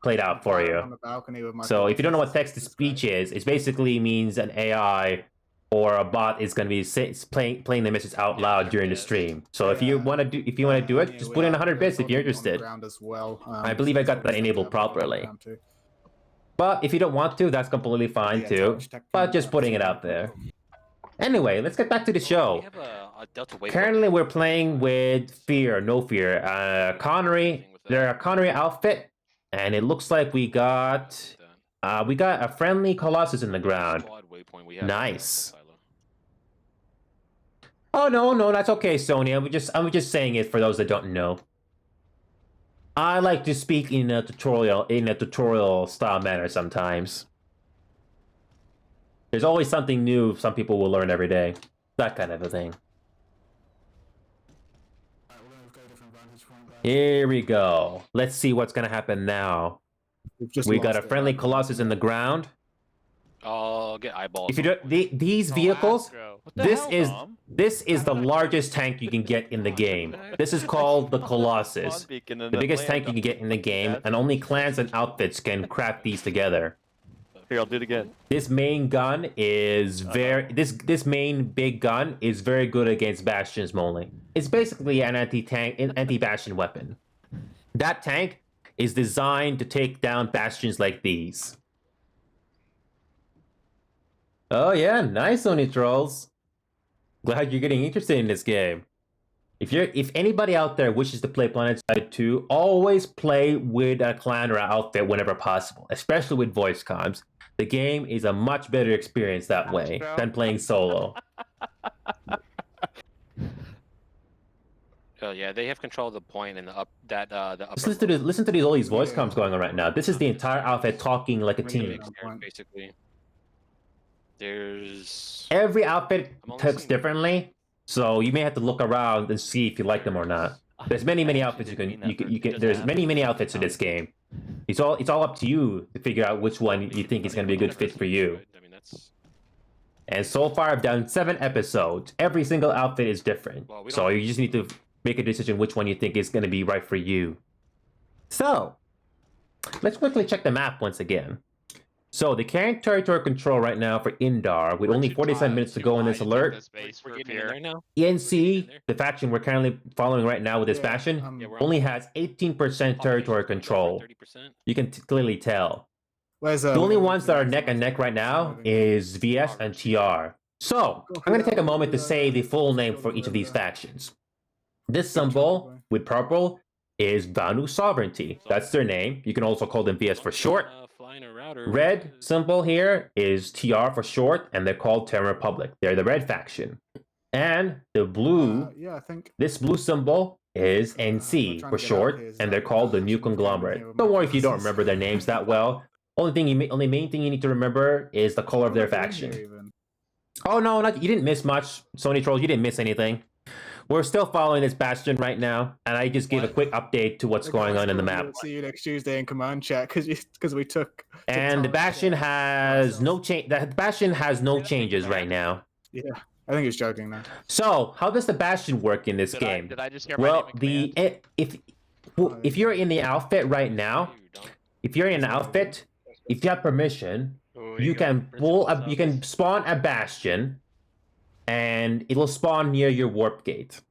played out for On you. the balcony with my So if you don't know what text to This speech guy. is, it basically means an AI or a bot is going to be playing the message out loud during the stream. So if you want to do it, just put in 100 bits if you're interested. As well. I believe I got that enabled properly. But if you don't want to, that's completely fine too. But just putting it out there. Anyway, let's get back to the We show. have a Delta Wave. Currently, we're playing with Fear, No Fear, Connery. They're a Connery outfit, and it looks like we got a friendly Colossus in the ground. Nice. Oh no, that's okay, Sony. I'm just saying it for those that don't know. I like to speak in a tutorial style manner sometimes. There's always something new some people will learn every day. That kind of a thing. Here we go. Let's see what's gonna happen now. We got a friendly Colossus in the ground. Oh, get eyeballs. If you don't, these vehicles, this is the largest tank you can get in the game. This is called the Colossus, the biggest tank you can get in the game, and only clans and outfits can craft these together. Here, I'll do it again. This main gun is this main big gun is very good against Bastions only. It's basically an anti-bastion weapon. That tank is designed to take down bastions like these. Oh yeah, nice, Oni Trolls. Glad you're getting interested in this game. If anybody out there wishes to play PlanetSide 2, always play with a clan or an outfit whenever possible, especially with voice comms. The game is a much better experience that way than playing solo. Oh yeah, they have control of the point and the upper Just listen to all these voice comms going on right now. This is the entire outfit talking like a team. basically. There's Every outfit I'm only talks seeing- differently, so you may have to look around and see if you like them or not. There's many outfits you can. There's many outfits in this game. It's all up to you to figure out which one you think is going to be a good fit for you. I mean, that's And so far, I've done 7 episodes. Every single outfit is different, Well, we so don't- you just need to make a decision which one you think is going to be right for you. So, let's quickly check the map once again. So, the current territory control right now for Indar, with only 47 minutes to go in this alert. we're getting in there now. ENC, the faction we're currently following right now with this faction, Yeah, we're only has 18% territory control. 30%. You can clearly tell. Where's The only ones that are neck and neck right now is VS and TR. So, I'm going to take a moment to say the full name for each of these factions. This symbol with purple is Vanu Sovereignty. That's their name. You can also call them VS for short. Flying a router. Red symbol here is TR for short, and they're called Terran Republic. They're the red faction. And the blue, yeah, I think. this blue symbol is NC for short, and they're called the New Conglomerate. Don't worry if you don't remember their names that well. Only main thing you need to remember is the color of their faction. Oh no, you didn't miss much, Sony Trolls. You didn't miss anything. We're still following this bastion right now, and I just gave a quick update to what's going on in the map. See you next Tuesday in command chat because we took. And the bastion has no change. The bastion has no changes right now. Yeah, I think he's joking now. So, how does the bastion work in this game? Did I just hear my Well, name in command? if you're in the outfit right now, if you're in an outfit, if you have permission, you can you can spawn a bastion, and it'll spawn near your warp gate.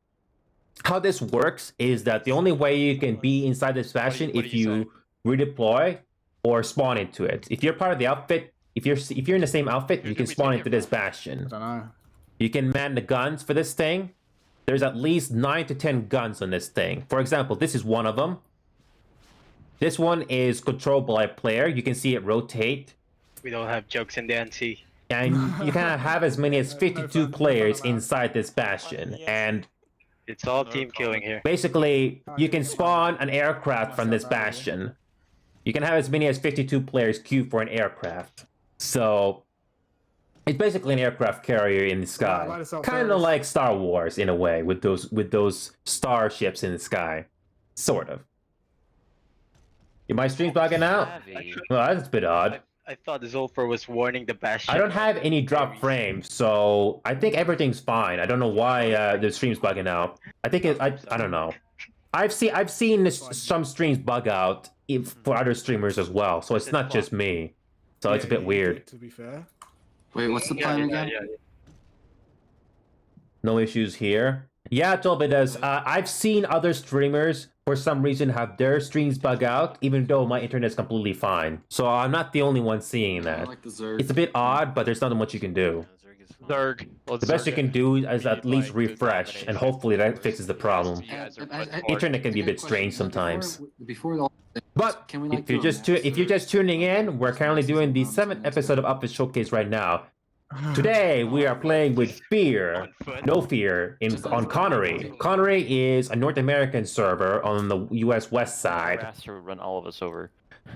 How this works is that the only way you can be inside this bastion what if do you you redeploy or spawn into it. If you're part of the outfit, if you're in the same outfit, you can spawn into this bastion. I don't know. You can man the guns for this thing. There's at least 9 to 10 guns on this thing. For example, this is one of them. This one is controlled by a player. You can see it rotate. We don't have jokes in the NC. And you can have as many as 52 players inside this bastion. And It's all team killing here. basically, you can spawn an aircraft from this bastion. You can have as many as 52 players queue for an aircraft. So, it's basically an aircraft carrier in the sky. Kind of like Star Wars in a way, with those starships in the sky. Sort of. My stream's bugging out? Well, that's a bit odd. I thought Zolfer was warning the Bastion. I don't have any drop frames, so I think everything's fine. I don't know why the stream's bugging out. I think I don't know. I've seen some streams bug out for other streamers as well, so it's not just me. So it's a bit weird. To be fair. Wait, what's the plan again? No issues here. Yeah, Tolby does. I've seen other streamers for some reason have their streams bug out, even though my internet's completely fine. So I'm not the only one seeing that. It's a bit odd, but there's not much you can do. Zerg. The best you can do is at least refresh, and hopefully that fixes the problem. Internet can be a bit strange sometimes. But if you're just tuning in, we're currently doing the 7th episode of Outfit Showcase right now. Today we are playing with Fear, No Fear, on Connery. Connery is a North American server on the U.S. West Side. Master run all of us over.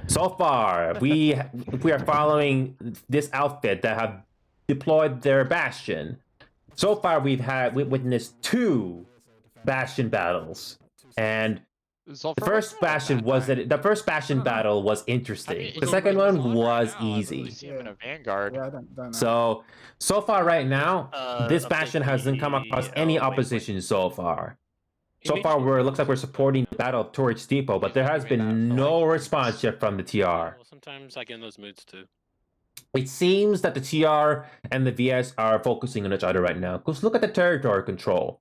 So far, we are following this outfit that have deployed their Bastion. So far, we've witnessed 2 Bastion battles, and the first Bastion battle was interesting. The second one was easy. Vanguard. Yeah, I don't know. So far right now, this Bastion hasn't come across any opposition so far. So far, looks like we're supporting the Battle of Torch Depot, but there has been no response yet from the TR. Well, sometimes I get in those moods too. It seems that the TR and the VS are focusing on each other right now. Because look at the territory control.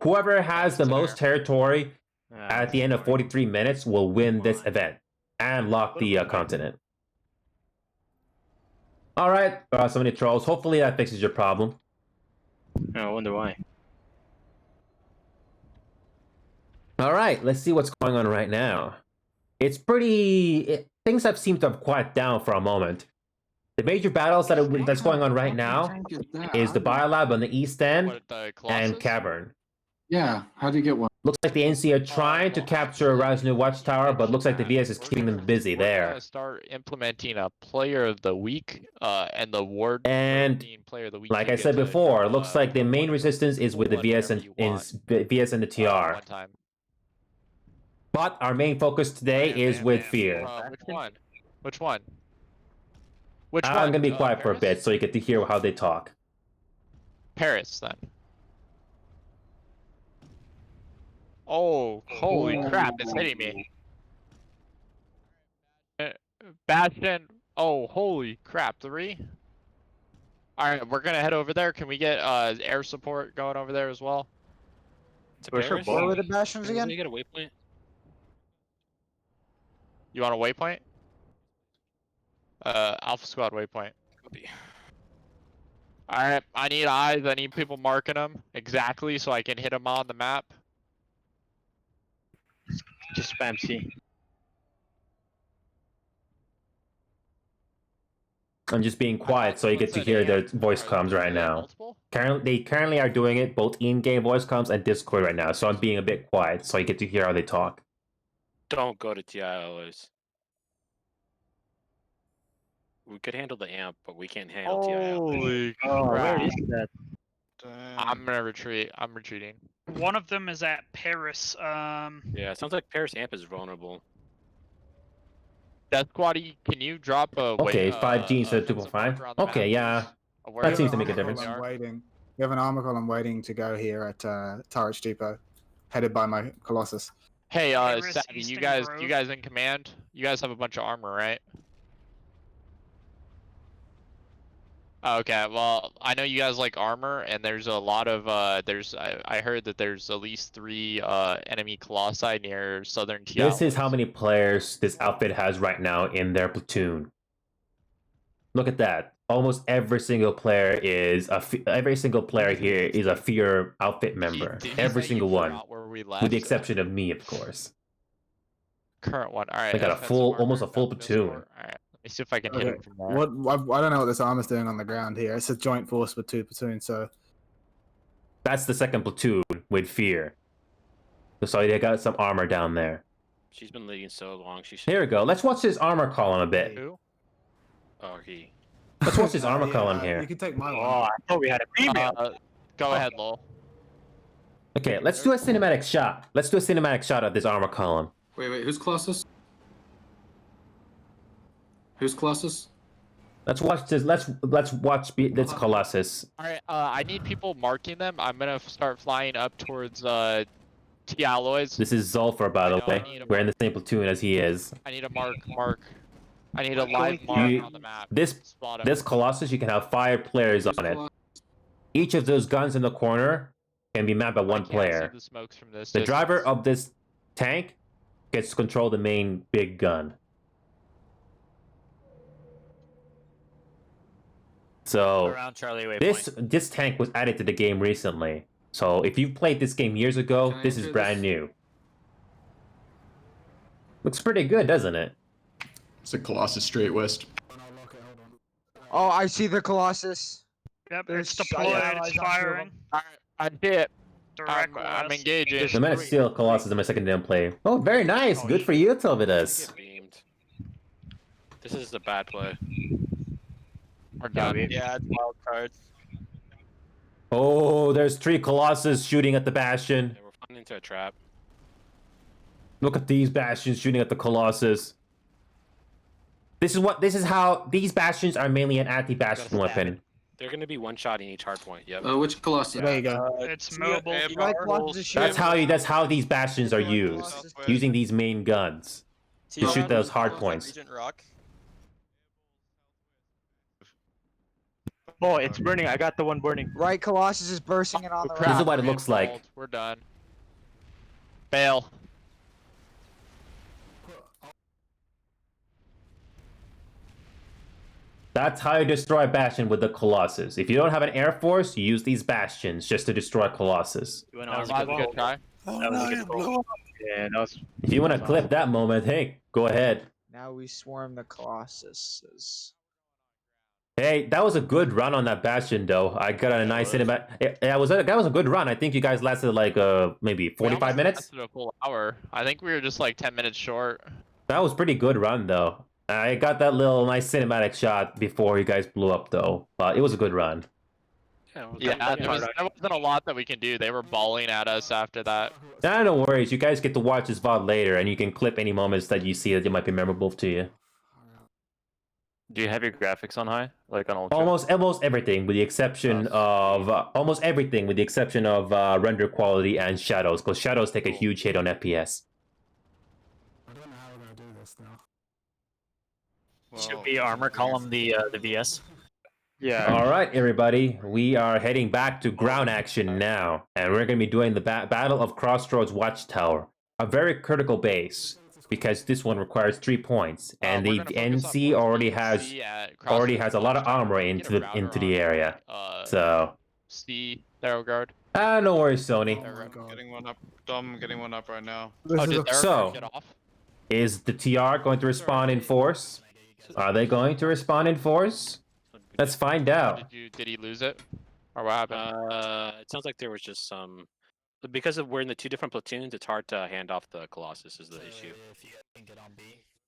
Whoever has the most territory at the end of 43 minutes will win this event. and lock the continent. All right, so many trolls. Hopefully that fixes your problem. I wonder why. All right, let's see what's going on right now. It's things have seemed to have quieted down for a moment. The major battles that's going on right now is the Biolab on the east end What, the Colossus? and Cavern. Yeah, how do you get one? Looks like the NC are trying to capture Raznu Watchtower, but looks like the VS is keeping them busy We're there. gonna start implementing a player of the week, and the ward And player of the week. like you I get said to before, draw, looks like the main resistance is with the VS and VS and the TR. one time. But our main focus today is with Fear. Which one? Which one? Which one? I'm gonna be quiet for a Paris? bit so you get to hear how they talk. Paris, then. Oh, holy crap, it's hitting me. Bastion, oh, holy crap, 3? Alright, we're gonna head over there. Can we get air support going over there as well? Where were the bastions again? You get a waypoint? You want a waypoint? Alpha Squad waypoint. Copy. Alright, I need eyes, I need people marking them exactly so I can hit them on the map. Just spam C. I'm just being quiet so you get to hear their voice comms right now. They currently are doing it both in-game voice comms and Discord right now, so I'm being a bit quiet so you get to hear how they talk. Don't go to TILOs. We could handle the amp, but we can't handle TILOs. Holy Oh, where crap. is that? I'm gonna retreat. I'm retreating. One of them is at Paris. Yeah, it sounds like Paris amp is vulnerable. Death Squatty, can you drop a Okay, 5G instead of 2.5? Okay, yeah. That seems to make a difference. I'm waiting. We have an armor column waiting to go here at Turret Depot, headed by my Colossus. Hey, Paris, Savvy, you Eastern guys Grove. in command? You guys have a bunch of armor, right? Okay, well, I know you guys like armor, and there's a lot of, I heard that there's at least 3 enemy Colossi near southern TL. This is how many players this outfit has right now in their platoon. Look at that. Almost every single player is every single player here is a Fear outfit member. Did you Every say single you one. forgot where we With left? the exception of me, of course. Current one, alright. They got a offensive full, armor, almost a full offensive platoon. support. Alright, let me see if I can hit Okay, him from there. what I don't know what this armor's doing on the ground here. It's a joint force with 2 platoons, so That's the second platoon with Fear. So they got some armor down there. She's been leading so long. She should. Here we go. Let's watch this armor column a bit. Who? Oh, he. Let's watch this armor yeah, column here. You can take my one. Oh, I thought we had a female. Go ahead, Lowell. Okay, let's do a cinematic shot. Let's do a cinematic shot of this armor column. Wait, who's Colossus? Who's Colossus? Let's watch this. Let's watch this Colossus. Alright, I need people marking them. I'm gonna start flying up towards T-Alloys. This is Zulfar, by the I know, I way. need a We're in the mark. same platoon as he is. I need a mark. I need a live mark on the map. This Spot him. this Colossus, you can have 5 players on it. Each of those guns in the corner can be mapped by I one can't see player. the smokes from this The driver distance. of this tank gets to control the main big gun. So Around Charlie waypoint. this tank was added to the game recently. So if you've played this game years ago, Can I this is enter brand this? new. Looks pretty good, doesn't it? It's a Colossus straight west. Oh, I see the Colossus. Yep, There's it's deployed. allies It's on two of firing. them. Alright, I see it. Direct I'm west. engaging. The Man of Steel Colossus in my second damn play. Oh, very nice. Good for you, Telvidas. Get beamed. This is a bad play. We're done. Yeah, it's wild cards. Oh, there's 3 Colossus shooting at the Bastion. Yeah, we're falling into a trap. Look at these Bastions shooting at the Colossus. This is how these Bastions are mainly an anti-Bastion weapon. They're gonna be one-shotting each hard point. Yep. Which Colossus? There you go. It's mobile. You like Colossus shoot? That's how these Bastions are used. Using these main guns to shoot those hard points. Oh, it's burning. I got the one burning. Right, Colossus is bursting it on the This is right. what it looks like. We're done. Bail. That's how you destroy Bastion with the Colossus. If you don't have an Air Force, you use these Bastions just to destroy Colossus. You went That on was a a good try. Oh That was a no, good you call. blew up. Yeah, that was. If you want to clip that moment, hey, go ahead. Now we swarm the Colossuses. Hey, that was a good run on that Bastion, though. I got a nice cinematic. That was a good run. I think you guys lasted like maybe We 45 almost minutes. lasted a full hour. I think we were just like 10 minutes short. That was pretty good run, though. I got that little nice cinematic shot before you guys blew up, though. But it was a good run. Yeah, there wasn't a lot that we can do. They were balling at us after that. Nah, no worries. You guys get to watch this VOD later, and you can clip any moments that you see that might be memorable to you. Do you have your graphics on high, like on ultra? Almost everything, with the exception of render quality and shadows, because shadows take a huge hit on FPS. I don't know how we're gonna do this now. Should we armor column the VS? Yeah. All right, everybody, we are heading back to ground action now, and we're going to be doing the Battle of Crossroads Watchtower, a very critical base, because this one requires 3 points, and the NC already has a lot of armor into the area. So C narrow guard. no worries, Sony. Getting one up. Dom getting one up right now. Oh, did So- get off? Is the TR going to respond in force? Are they going to respond in force? Let's find out. Did he lose it? Or what happened? It sounds like there was just some. Because of we're in the 2 different platoons, it's hard to hand off the Colossus is the issue.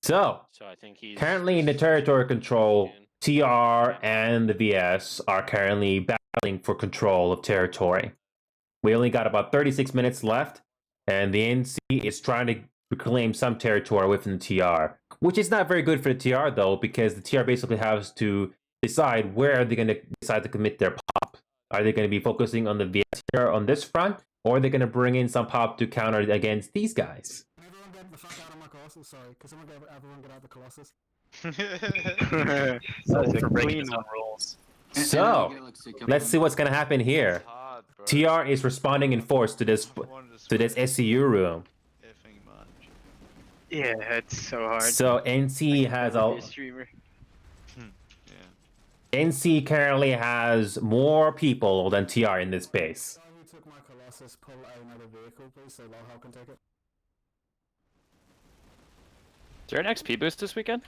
So, So I think he's currently in the territory control, TR and the VS are currently battling for control of territory. We only got about 36 minutes left, and the NC is trying to reclaim some territory within the TR, which is not very good for the TR, though, because the TR basically has to decide where they're going to decide to commit their pop. Are they going to be focusing on the VS here on this front, or are they going to bring in some pop to counter against these guys? Can everyone get the fuck out of my Colossus? Sorry, can everyone get out of the Colossus? That's for a breaking clean his own one. rules. So, let's see what's going to happen here. TR is responding in force to this SCU room. Yeah, it's so hard. So NC has a Streamer. NC currently has more people than TR in this base. Guy who took my Colossus, pull another vehicle, please, so Lowhawk can take it. Is there an XP boost this weekend?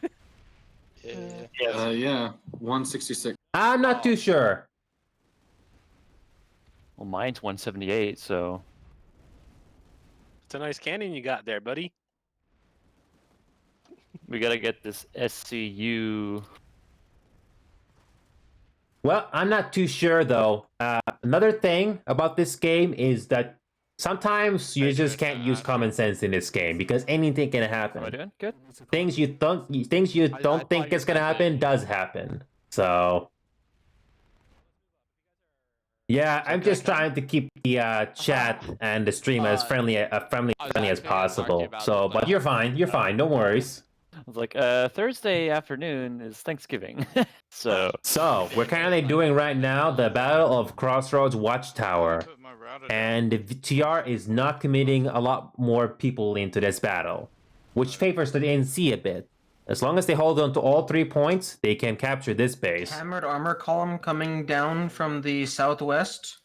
Yeah, 166. I'm not too sure. Well, mine's 178, so it's a nice cannon you got there, buddy. we gotta get this SCU. Well, I'm not too sure though. Another thing about this game is that sometimes you just can't use common sense in this game because anything can Am I happen. doing good? Things you don't think is gonna happen does happen. So yeah, I'm just trying to keep the chat and the stream as friendly as possible. So, but you're fine. You're fine. No worries. I was like, Thursday afternoon is Thanksgiving, so we're currently doing right now the Battle of Crossroads Watchtower, and the TR is not committing a lot more people into this battle, which favors the NC a bit. As long as they hold on to all 3 points, they can capture this base. Hammered armor column coming down from the southwest.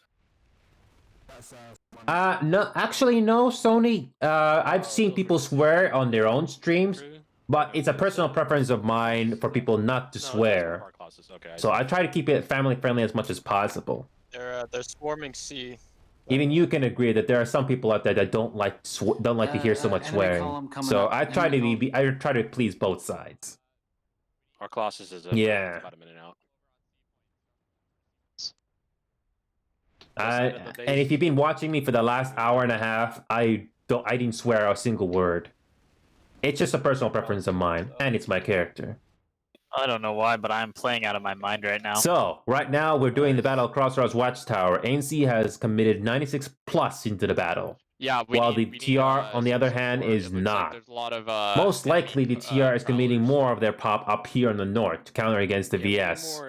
No, actually, no, Sony. I've seen people swear on their own streams, but it's a personal preference of mine for people not to swear. So I try to keep it family friendly as much as possible. They're swarming C. Even you can agree that there are some people out there that don't like to hear so much swearing. So I try to I try to please both sides. Our Colossus is Yeah. about a minute out. And if you've been watching me for the last hour and a half, I didn't swear a single word. It's just a personal preference of mine, and it's my character. I don't know why, but I'm playing out of my mind right now. So, right now we're doing the Battle of Crossroads Watchtower. ANC has committed 96 plus into the battle. Yeah, while the TR, on the other hand, is not. There's a lot of Most likely, the TR is committing more of their pop up here in the north to counter against the VS.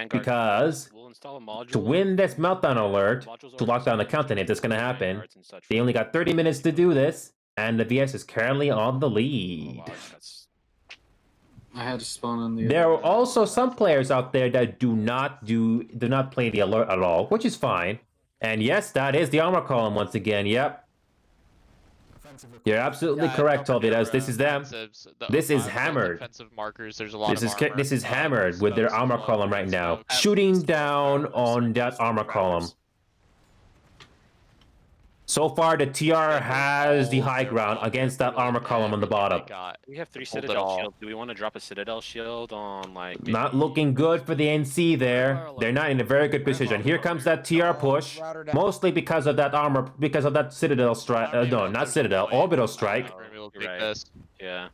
Because we'll install a module to win this meltdown alert, to lock down the continent, that's going to happen, they only got 30 minutes to do this, and the VS is currently on the lead. I had to spawn on the. There are also some players out there that do not play the alert at all, which is fine. And yes, that is the armor column once again. Yep. You're absolutely correct, Tolvidas. This is them. This is hammered. Defensive markers. There's a lot This of is this is hammered with their armor column right now, shooting down on that armor column. So far, the TR has the high ground against that armor column on the bottom. We have 3 Hold it Citadel all. shields. Do we want to drop a Citadel shield on like? Not looking good for the NC there. They're not in a very good position. Here comes that TR push, mostly because of that armor, because of that Citadel strike. No, not Citadel, orbital strike. We'll take Right. this. Yeah.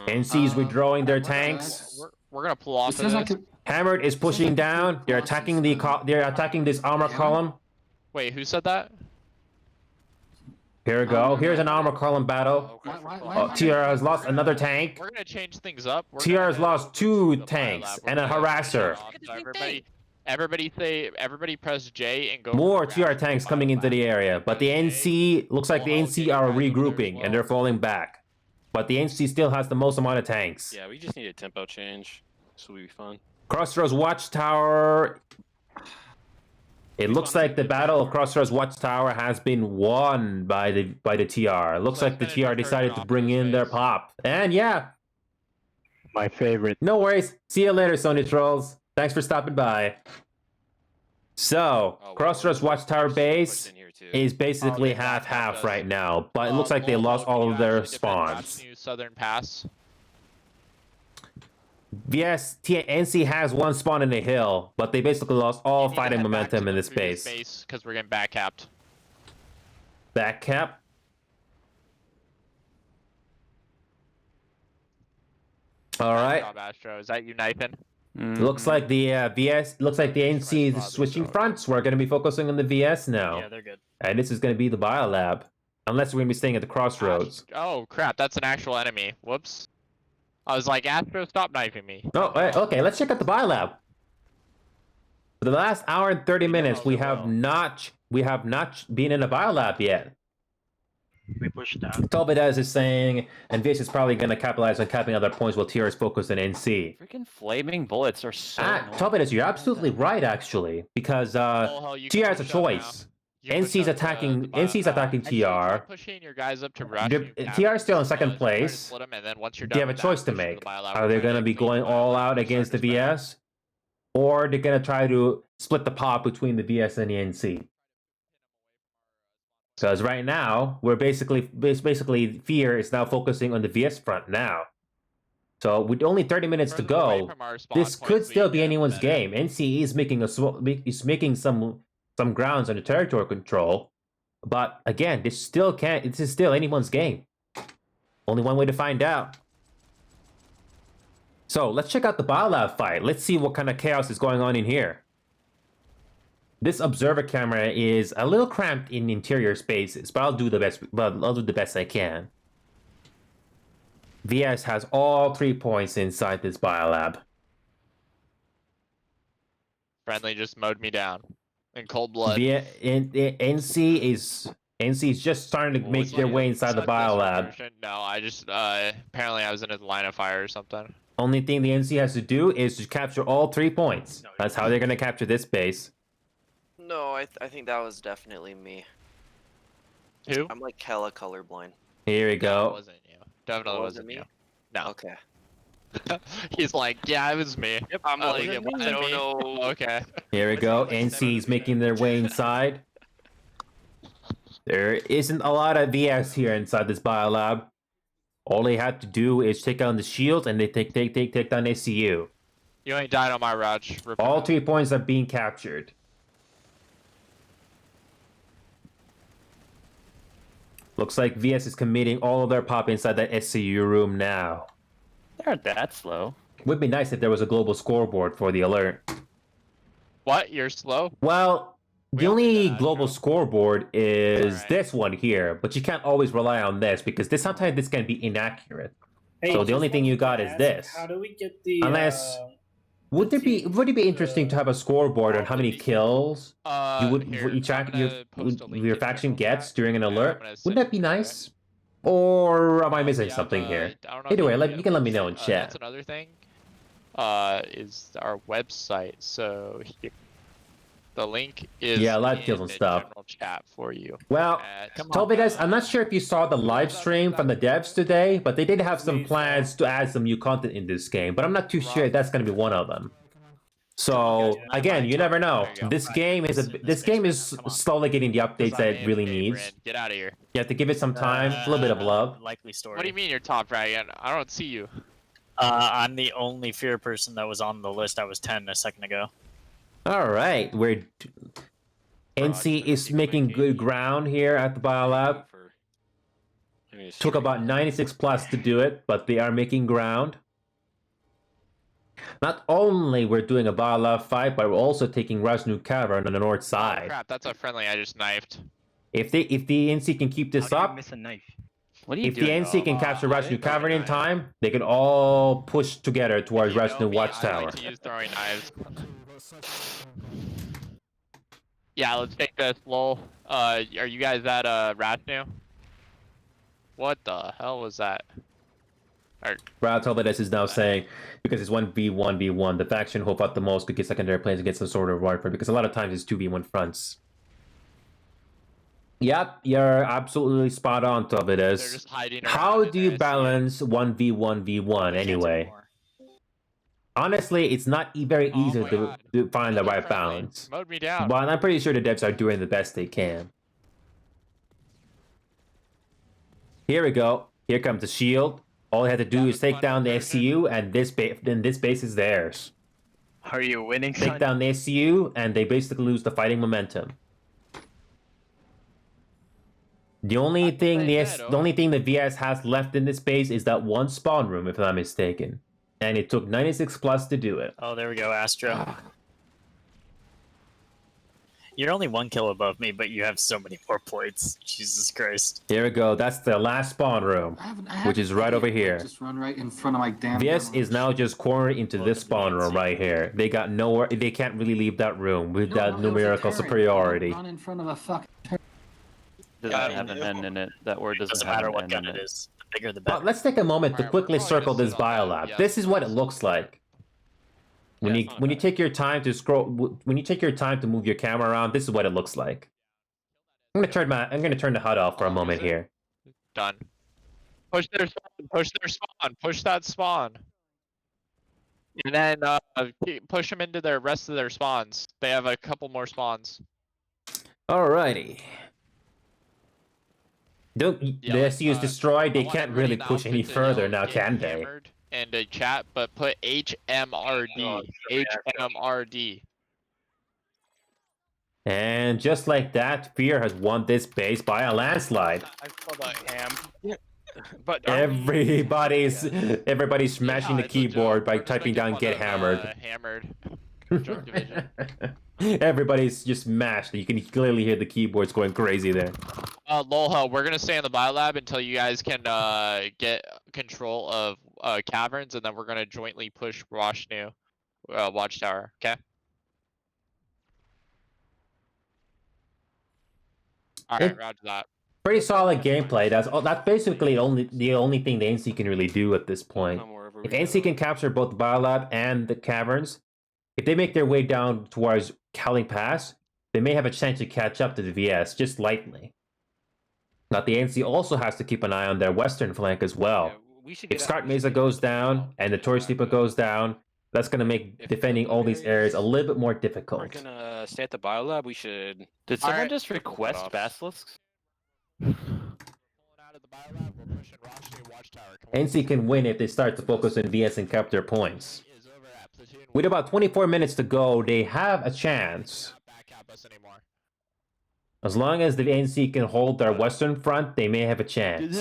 NC's withdrawing their tanks. We're gonna pull off It says of I this. could. Hammered is pushing down. They're attacking they're attacking this armor column. Wait, who said that? Here we go. Here's an armor column battle. Oh, TR has lost another tank. We're gonna change things up. We're TR has gonna- lost 2 the tanks Biolab. and a We're gonna harasser. So everybody press J and go. More for TR round tanks Biolab. coming into the area, but the NC looks like the NC are regrouping and they're falling back. But the NC still has the most amount of tanks. Yeah, we just need a tempo change. This will be fun. Crossroads Watchtower. It looks like the Battle of Crossroads Watchtower has been won by the TR. It looks like the TR decided to bring in their pop. And yeah, My favorite. no worries. See you later, Sony Trolls. Thanks for stopping by. So, Oh, wow, Crossroads we're Watchtower Pushed base in here too. is basically they backed up half-half us. right now, but it looks like they lost all of their spawns. New Southern Pass. Yes, NC has 1 spawn in the hill, but they basically lost all You need to fighting head back momentum to in the this previous base. because we're getting back capped. Back cap. All right. Good job, Astro. Is that you, Nathan? Looks like the VS. Looks like the NC is switching fronts. We're going to be focusing on the VS now, Yeah, they're good. and this is going to be the Biolab, unless we're going to be staying at the Crossroads. Oh crap! That's an actual enemy. Whoops. I was like, Astro, stop knifing me. Oh, okay. Let's check out the Biolab. For the last hour and 30 minutes, we have not been in a Biolab yet. We pushed down. Tolbedaz is saying, and VS is probably going to capitalize on capping other points while TR is focused on NC. Freaking flaming bullets are so. Tolbedaz, you're absolutely right, actually, because Oh, hell, you can TR has a push up now. choice. You can push NC's up to attacking. the NC's attacking Actually, try TR. pushing your guys up to rush. The- you TR is still in second try to place. split 'em, and then once you're They done have a with choice that, to push make. the Biolab. Are they going to be going all out against the VS, or they're going to try to split the pot between the VS and the NC? Because right now, we're basically Fear is now focusing on the VS front now. So with only 30 minutes to Further away go, from our spawn this points could we still be get, anyone's the better. game. NC is making some grounds under territory control, but again, this is still anyone's game. Only one way to find out. So let's check out the Biolab fight. Let's see what kind of chaos is going on in here. This observer camera is a little cramped in interior spaces, but I'll do the best I can. VS has all 3 points inside this Biolab. Friendly just mowed me down in cold blood. NC is just starting to make their way inside the Suck this Biolab. version. No, I just apparently I was in a line of fire or something. Only thing the NC has to do is to capture all 3 points. That's how they're going to capture this base. No, I think that was definitely me. Who? I'm like hella colorblind. Here we No, it go. wasn't you. Definitely wasn't wasn't me? you. No. Okay. He's like, yeah, it was me. Yep, I'm Oh, like, it I wasn't don't me? know. Okay. Here we go. NC's making their way inside. There isn't a lot of VS here inside this Biolab. All they have to do is take down the shield and they take down ACU. You ain't died on my Raj. All 3 points are being captured. Looks like VS is committing all of their pop inside that SCU room now. They aren't that slow. Would be nice if there was a global scoreboard for the alert. What? You're slow? Well, the We all do only that, global scoreboard is Alright. this one here, but you can't always rely on this because sometimes this can be inaccurate. Hey, So the only just thing you wanted got to is ask, this. How do we get the Unless- Would it be interesting to have a scoreboard on how many kills you would Here, each I'm gonna post a link your in faction the gets chat. during an And I'm alert? gonna Wouldn't send that be it to you, okay? nice? Or or am I missing Yeah, something but here? I don't know if Either way, you you can let me know in That's chat. another thing. Is our website. So here, the link is Yeah, live in kills and the stuff. general chat for you. Well, at, Tobidas, I'm not sure if you saw the live stream from the devs today, but they did have some plans to add some new content in this game, but I'm not too sure if that's going to be one of them. So again, you never know. This game is slowly getting the updates that it really needs. Get out of here. You have to give it some time, a little bit of love. Likely story. What do you mean you're top frag? I don't see you. I'm the only fear person that was on the list. I was 10 a second ago. All right, NC is making good ground here at the biolab. Took about 96 plus to do it, but they are making ground. Not only we're doing a biolab fight, but we're also taking Rajnu Cavern on the north side. Crap, that's a friendly I just knifed. If the NC can keep this up, Miss a knife. What are you if doing? the NC can capture Rajnu Cavern in time, they can all push together towards Rajnu I Watchtower. like to use throwing knives. Yeah, let's take this, lol. Are you guys at Rajnu? What the hell was that? Brad Tobidas is now saying, because it's 1v1v1, the faction hope out the most could get secondary planes and get some sort of warfare, because a lot of times it's 2v1 fronts. Yep, you're absolutely spot on, Tobidas. How do you balance 1v1v1 anyway? Honestly, it's not very easy to find the right balance. Mowed me down. But I'm pretty sure the devs are doing the best they can. Here we go. Here comes the shield. All they have to do is take down the SCU, and this base is theirs. Are you winning? Take down the SCU, and they basically lose the fighting momentum. The only thing the VS has left in this base is that one spawn room, if I'm not mistaken, and it took 96 plus to do it. Oh, there we go, Astra. You're only 1 kill above me, but you have so many more points. Jesus Christ. Here we go. That's the last spawn room, which is right over here. Just run right in front of my damn. VS is now just cornered into this spawn room right here. They got nowhere. They can't really leave that room with that numerical superiority. Run in front of a fucking. Doesn't have an N in it. That word doesn't matter have what an gun N in it it. is. The bigger the better. Let's take a moment to quickly circle this biolab. This is what it looks like. When you take your time to when you take your time to move your camera around, this is what it looks like. I'm gonna turn the HUD off for a moment here. Done. Push their spawn. Push their spawn. Push that spawn. And then push them into the rest of their spawns. They have a couple more spawns. Alrighty. The SU is destroyed. They can't really push any further now, can they? And a chat, but put HMRD. HMRD. And just like that, Fear has won this base by a landslide. I saw that ham. But Everybody's smashing the keyboard by typing down "get hammered." Hammered. Joke division. Everybody's just mashed. You can clearly hear the keyboards going crazy there. Lolho, we're gonna stay in the biolab until you guys can get control of caverns, and then we're gonna jointly push Rajnu Watchtower. Okay. All right, roger that. Pretty solid gameplay. That's basically the only thing the NC can really do at this point. If NC can capture both the biolab and the caverns, if they make their way down towards Cowling Pass, they may have a chance to catch up to the VS just lightly. But the NC also has to keep an eye on their western flank as well. If Scarp Mesa goes down and the Torch Sleeper goes down, that's going to make defending all these areas a little bit more difficult. We're gonna stay at the biolab. We should. Did someone just request basilisks? NC can win if they start to focus on VS and capture points. With about 24 minutes to go, they have a chance. As long as the NC can hold their western front, they may have a chance.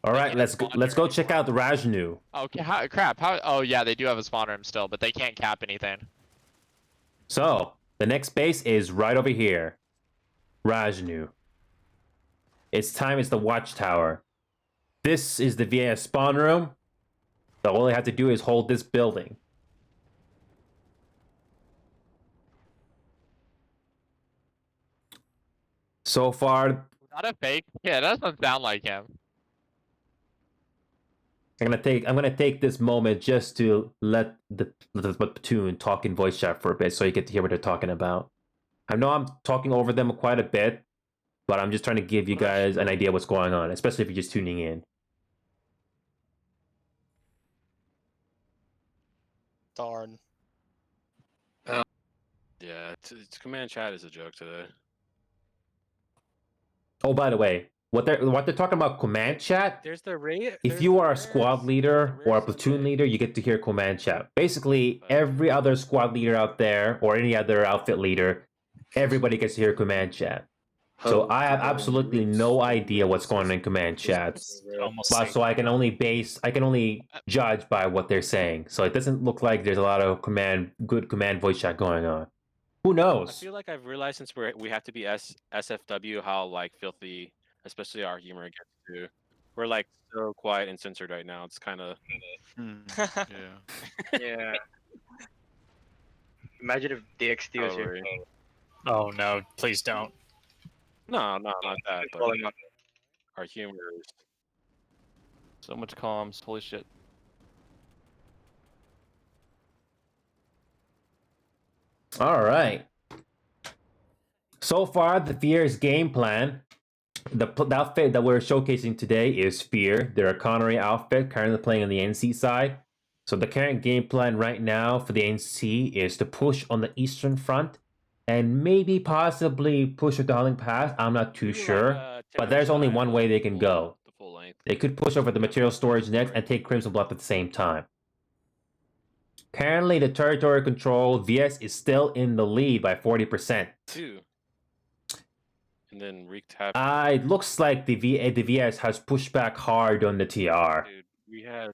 All right, let's go check out the Rajnu. Okay, crap. Oh yeah, they do have a spawn room still, but they can't cap anything. So the next base is right over here, Rajnu. Its time is the Watchtower. This is the VS spawn room. So all they have to do is hold this building. So far, Not a fake. Yeah, that doesn't sound like him. I'm gonna take this moment just to let the platoon talk in voice chat for a bit, so you get to hear what they're talking about. I know I'm talking over them quite a bit, but I'm just trying to give you guys an idea what's going on, especially if you're just tuning in. Darn. Yeah, it's command chat is a joke today. Oh, by the way, what they're talking about command chat. There's the rate. If you are a squad leader or a platoon leader, you get to hear command chat. Basically, every other squad leader out there or any other outfit leader, everybody gets to hear command chat. So I have absolutely no idea what's going on in command chat. But so I can only judge by what they're saying. So it doesn't look like there's a lot of good command voice chat going on. Who I knows? feel like I've realized since we have to be SFW how like filthy, especially our humor gets to. We're like so quiet and censored right now. It's kind of. Yeah. Imagine if DXT was here. Oh no! Please don't. No, not that. But our humor is. So much comms. Holy shit. All right. So far, the Fear's game plan. The outfit that we're showcasing today is Fear. They're a Connery outfit currently playing on the NC side. So the current game plan right now for the NC is to push on the Eastern Front and maybe possibly push with the Howling Pass. I'm not too sure. But there's only one way they can go. They could push over the material storage next and take Crimson Bluff at the same time. Currently, the territory control, VS is still in the lead by 40%. And then wreaked havoc. It looks like the VS has pushed back hard on the TR. Dude, we had.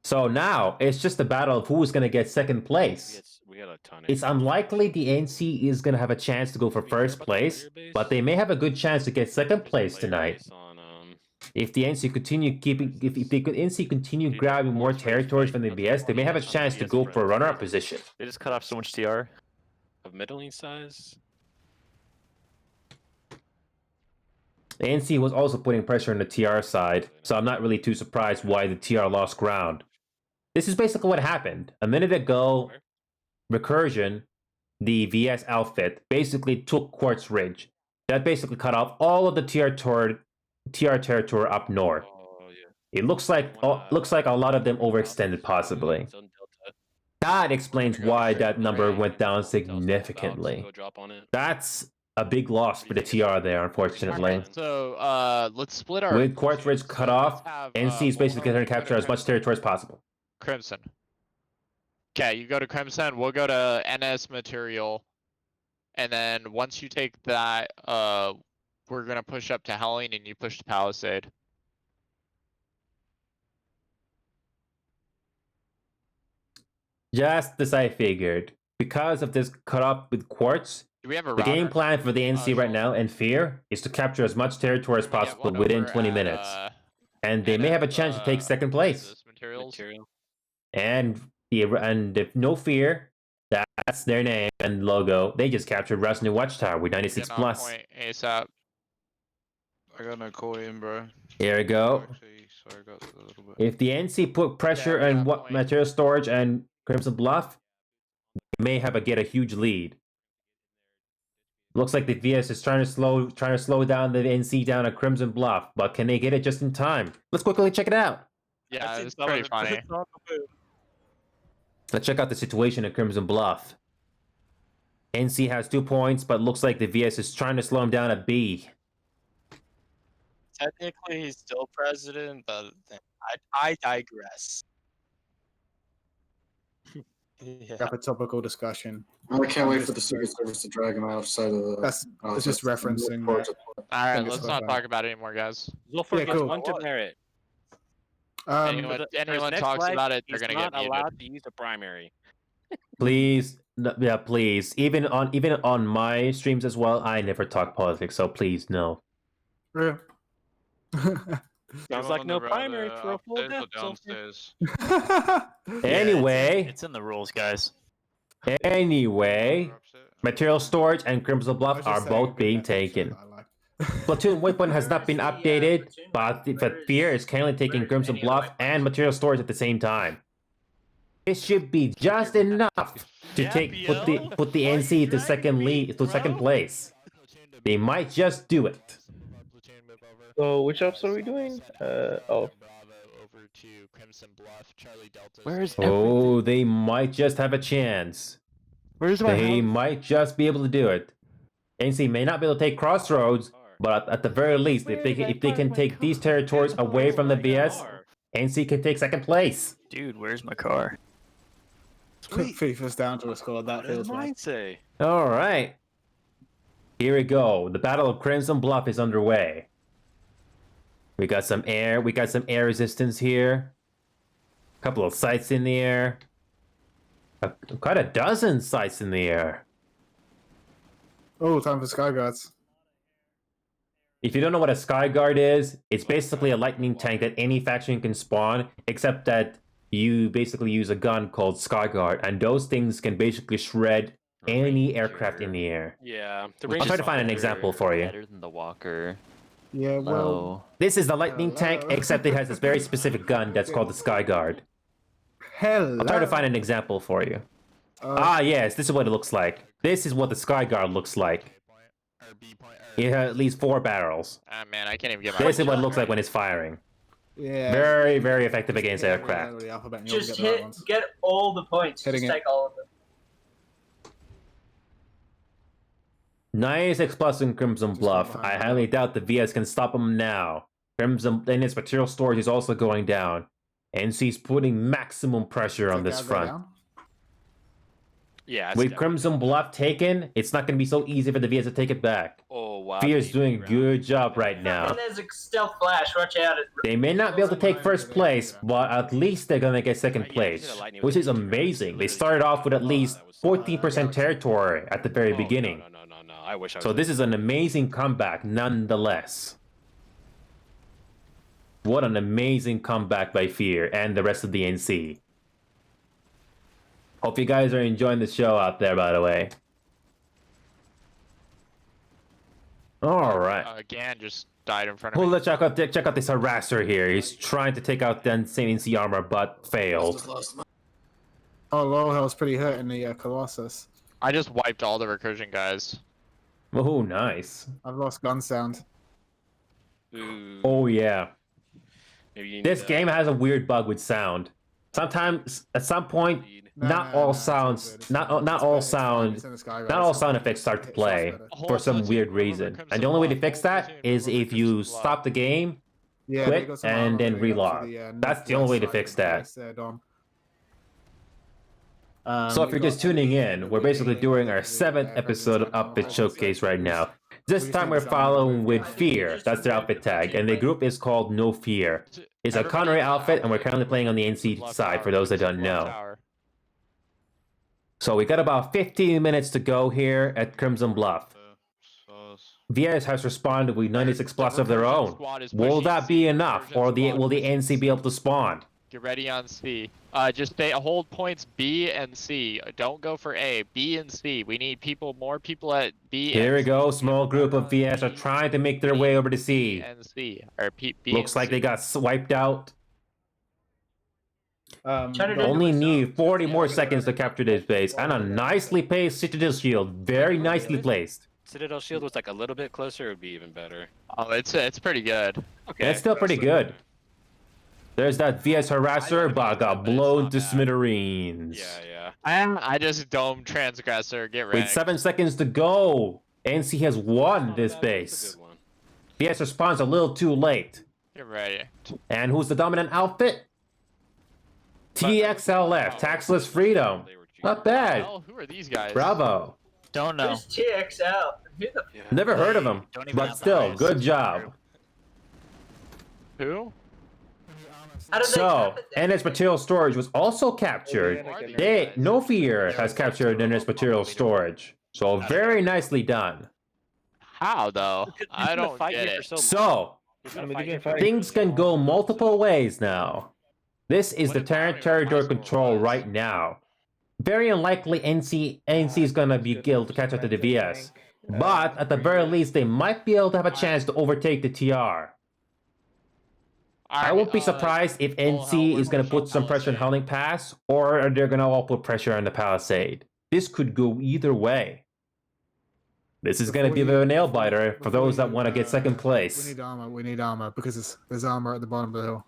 So now it's just a battle of who's going to get second place. We had a ton. It's unlikely the NC is going to have a chance to go for first place, but they may have a good chance to get second place tonight. If the NC continue grabbing more territories from the VS, they may have a chance to go for a runner-up position. They just cut off so much TR. Of middling size. The NC was also putting pressure on the TR side, so I'm not really too surprised why the TR lost ground. This is basically what happened. A minute ago, Recursion, the VS outfit, basically took Quartz Ridge. That basically cut off all of the TR territory up north. It looks like a lot of them overextended possibly. That explains why that number went down significantly. That's a big loss for the TR there, unfortunately. So let's split our. With Quartz Ridge cut off, NC is basically going to capture as much territory as possible. Crimson. Okay, you go to Crimson, we'll go to NS Material. And then once you take that, we're going to push up to Howling and you push to Palisade. Just as I figured. Because of this cut up with Quartz, Do we have a the game router? plan for the NC right now and Fear is to capture as much territory as possible within 20 minutes. And they may have a chance to take second place. Materials. And if no Fear, that's their name and logo. They just captured Rasnu Watchtower with 96 Getting on plus. point ASAP. I got no call in, bro. Here we go. Actually, sorry, I got a little bit. If the NC put pressure on what material storage and Crimson Bluff, they may get a huge lead. Looks like the VS is trying to slow down the NC down at Crimson Bluff, but can they get it just in time? Let's quickly check it out. Yeah, it's pretty funny. Let's check out the situation at Crimson Bluff. NC has 2 points, but looks like the VS is trying to slow him down at B. Technically, he's still president, but I digress. Yeah. Have a topical discussion. I can't wait for the Secret Service to drag him outside of the. That's it's just referencing. Alright, Fingers let's not talk about it anymore, guys. Zulfur cool. one to merit. Anyone talks about it, they're gonna get muted. allowed to use a primary. Please, yeah, please. Even on my streams as well, I never talk politics, so please no. Yeah. Sounds like no primary for a full death. Downstairs. Anyway, It's in the rules, guys. Material storage and Crimson Bluff are both being taken. Platoon waypoint has not been updated, but Fear is currently taking Crimson Bluff and material storage at the same time. It should be just enough to put the NC to second place. They might just do it. So which ops are we doing? Where's Oh, they might just have a chance. Where's my They might just be able to do it. NC may not be able to take Crossroads, but at the very least, if they can take these territories away from the VS, NC can take second place. Dude, where's my car? FIFA's down to a score. That What does feels mine right. say? All right. Here we go. The Battle of Crimson Bluff is underway. We got some air resistance here. A couple of sights in the air. Quite a dozen sights in the air. Oh, time for Sky Guards. If you don't know what a Skyguard is, it's basically a lightning tank that any faction can spawn, except that you basically use a gun called Skyguard, and those things can basically shred any aircraft in the air. Yeah. I'll try to find an example for you. Better than the Walker. Yeah, well. This is the lightning tank, except it has this very specific gun that's called the Skyguard. Hello. I'll try to find an example for you. Yes, this is what it looks like. This is what the Skyguard looks like. It has at least 4 barrels. Ah, man, I can't even get my. This is what it looks like when it's firing. Yeah. Very, very effective against aircraft. Just get all the points. Hitting Just take all of them. 96 plus in Crimson Bluff. I highly doubt the VS can stop them now. Crimson and its material storage is also going down. NC's putting maximum pressure on this front. Yeah. With Crimson Bluff taken, it's not going to be so easy for the VS to take it back. Oh wow. Fear's doing a good job right now. And there's a stealth flash. Watch out. They may not be able to take first place, but at least they're going to get second place, which is amazing. They started off with at least 14% territory at the very beginning. No. I wish I was. So this is an amazing comeback nonetheless. What an amazing comeback by Fear and the rest of the NC. Hope you guys are enjoying the show out there, by the way. Alright. Again, just died in front of Well, me. let's check out this harasser here. He's trying to take out the NC armor, but failed. Oh, Lowell's pretty hurt in the Colossus. I just wiped all the recursion guys. Oh, nice. I've lost gun sound. Ooh, Oh, yeah. maybe you need This to- game has a weird bug with sound. Sometimes, at some point, not all sounds, not all sound effects start to play for some weird reason. And the only way to fix that is if you stop the game, Yeah, quit, and then relog. That's the only way to fix that. So if you're just tuning in, we're basically doing our 7th episode of Outfit Showcase right now. This time we're following with Fear, that's their outfit tag, and the group is called No Fear. It's a Connery outfit, and we're currently playing on the NC side for those that don't know. So we got about 15 minutes to go here at Crimson Bluff. VS has responded with 96 plus of their own. Will that be enough, or will the NC be able to spawn? Get ready on C. Just hold points B and C. Don't go for A. B and C. We need more people at B. Here we go. Small group of VS are trying to make their way over to C. And C. Or B Looks like they got swiped out. Only Only need 40 more seconds to capture this base, and a nicely placed Citadel Shield. Very nicely placed. Citadel Shield was like a little bit closer, it would be even better. Oh, it's pretty good. Okay. It's still pretty good. There's that VS harasser, but got blown to smithereens. Yeah. I just dome transgressor. Get ready. With 7 seconds to go, NC has won this base. VS responds a little too late. Get ready. And who's the dominant outfit? TXLF, Taxless Freedom. Not bad. Hell, who are these guys? Bravo. Don't know. Who's TXL? Who the Never heard of him, but still, good job. Who? How did So, NS Material Storage was also captured. No Fear has captured NS Material Storage. So, very nicely done. How though? I don't get it. So, things can go multiple ways now. This is the territory control right now. Very unlikely NC is gonna be able to catch up to the VS. But at the very least, they might be able to have a chance to overtake the TR. I won't be surprised if NC is going to put some pressure on Howling Pass, or they're going to all put pressure on the Palisade. This could go either way. This is going to be a bit of a nail biter for those that want to get second place. We need armor. We need armor because there's armor at the bottom of the hill.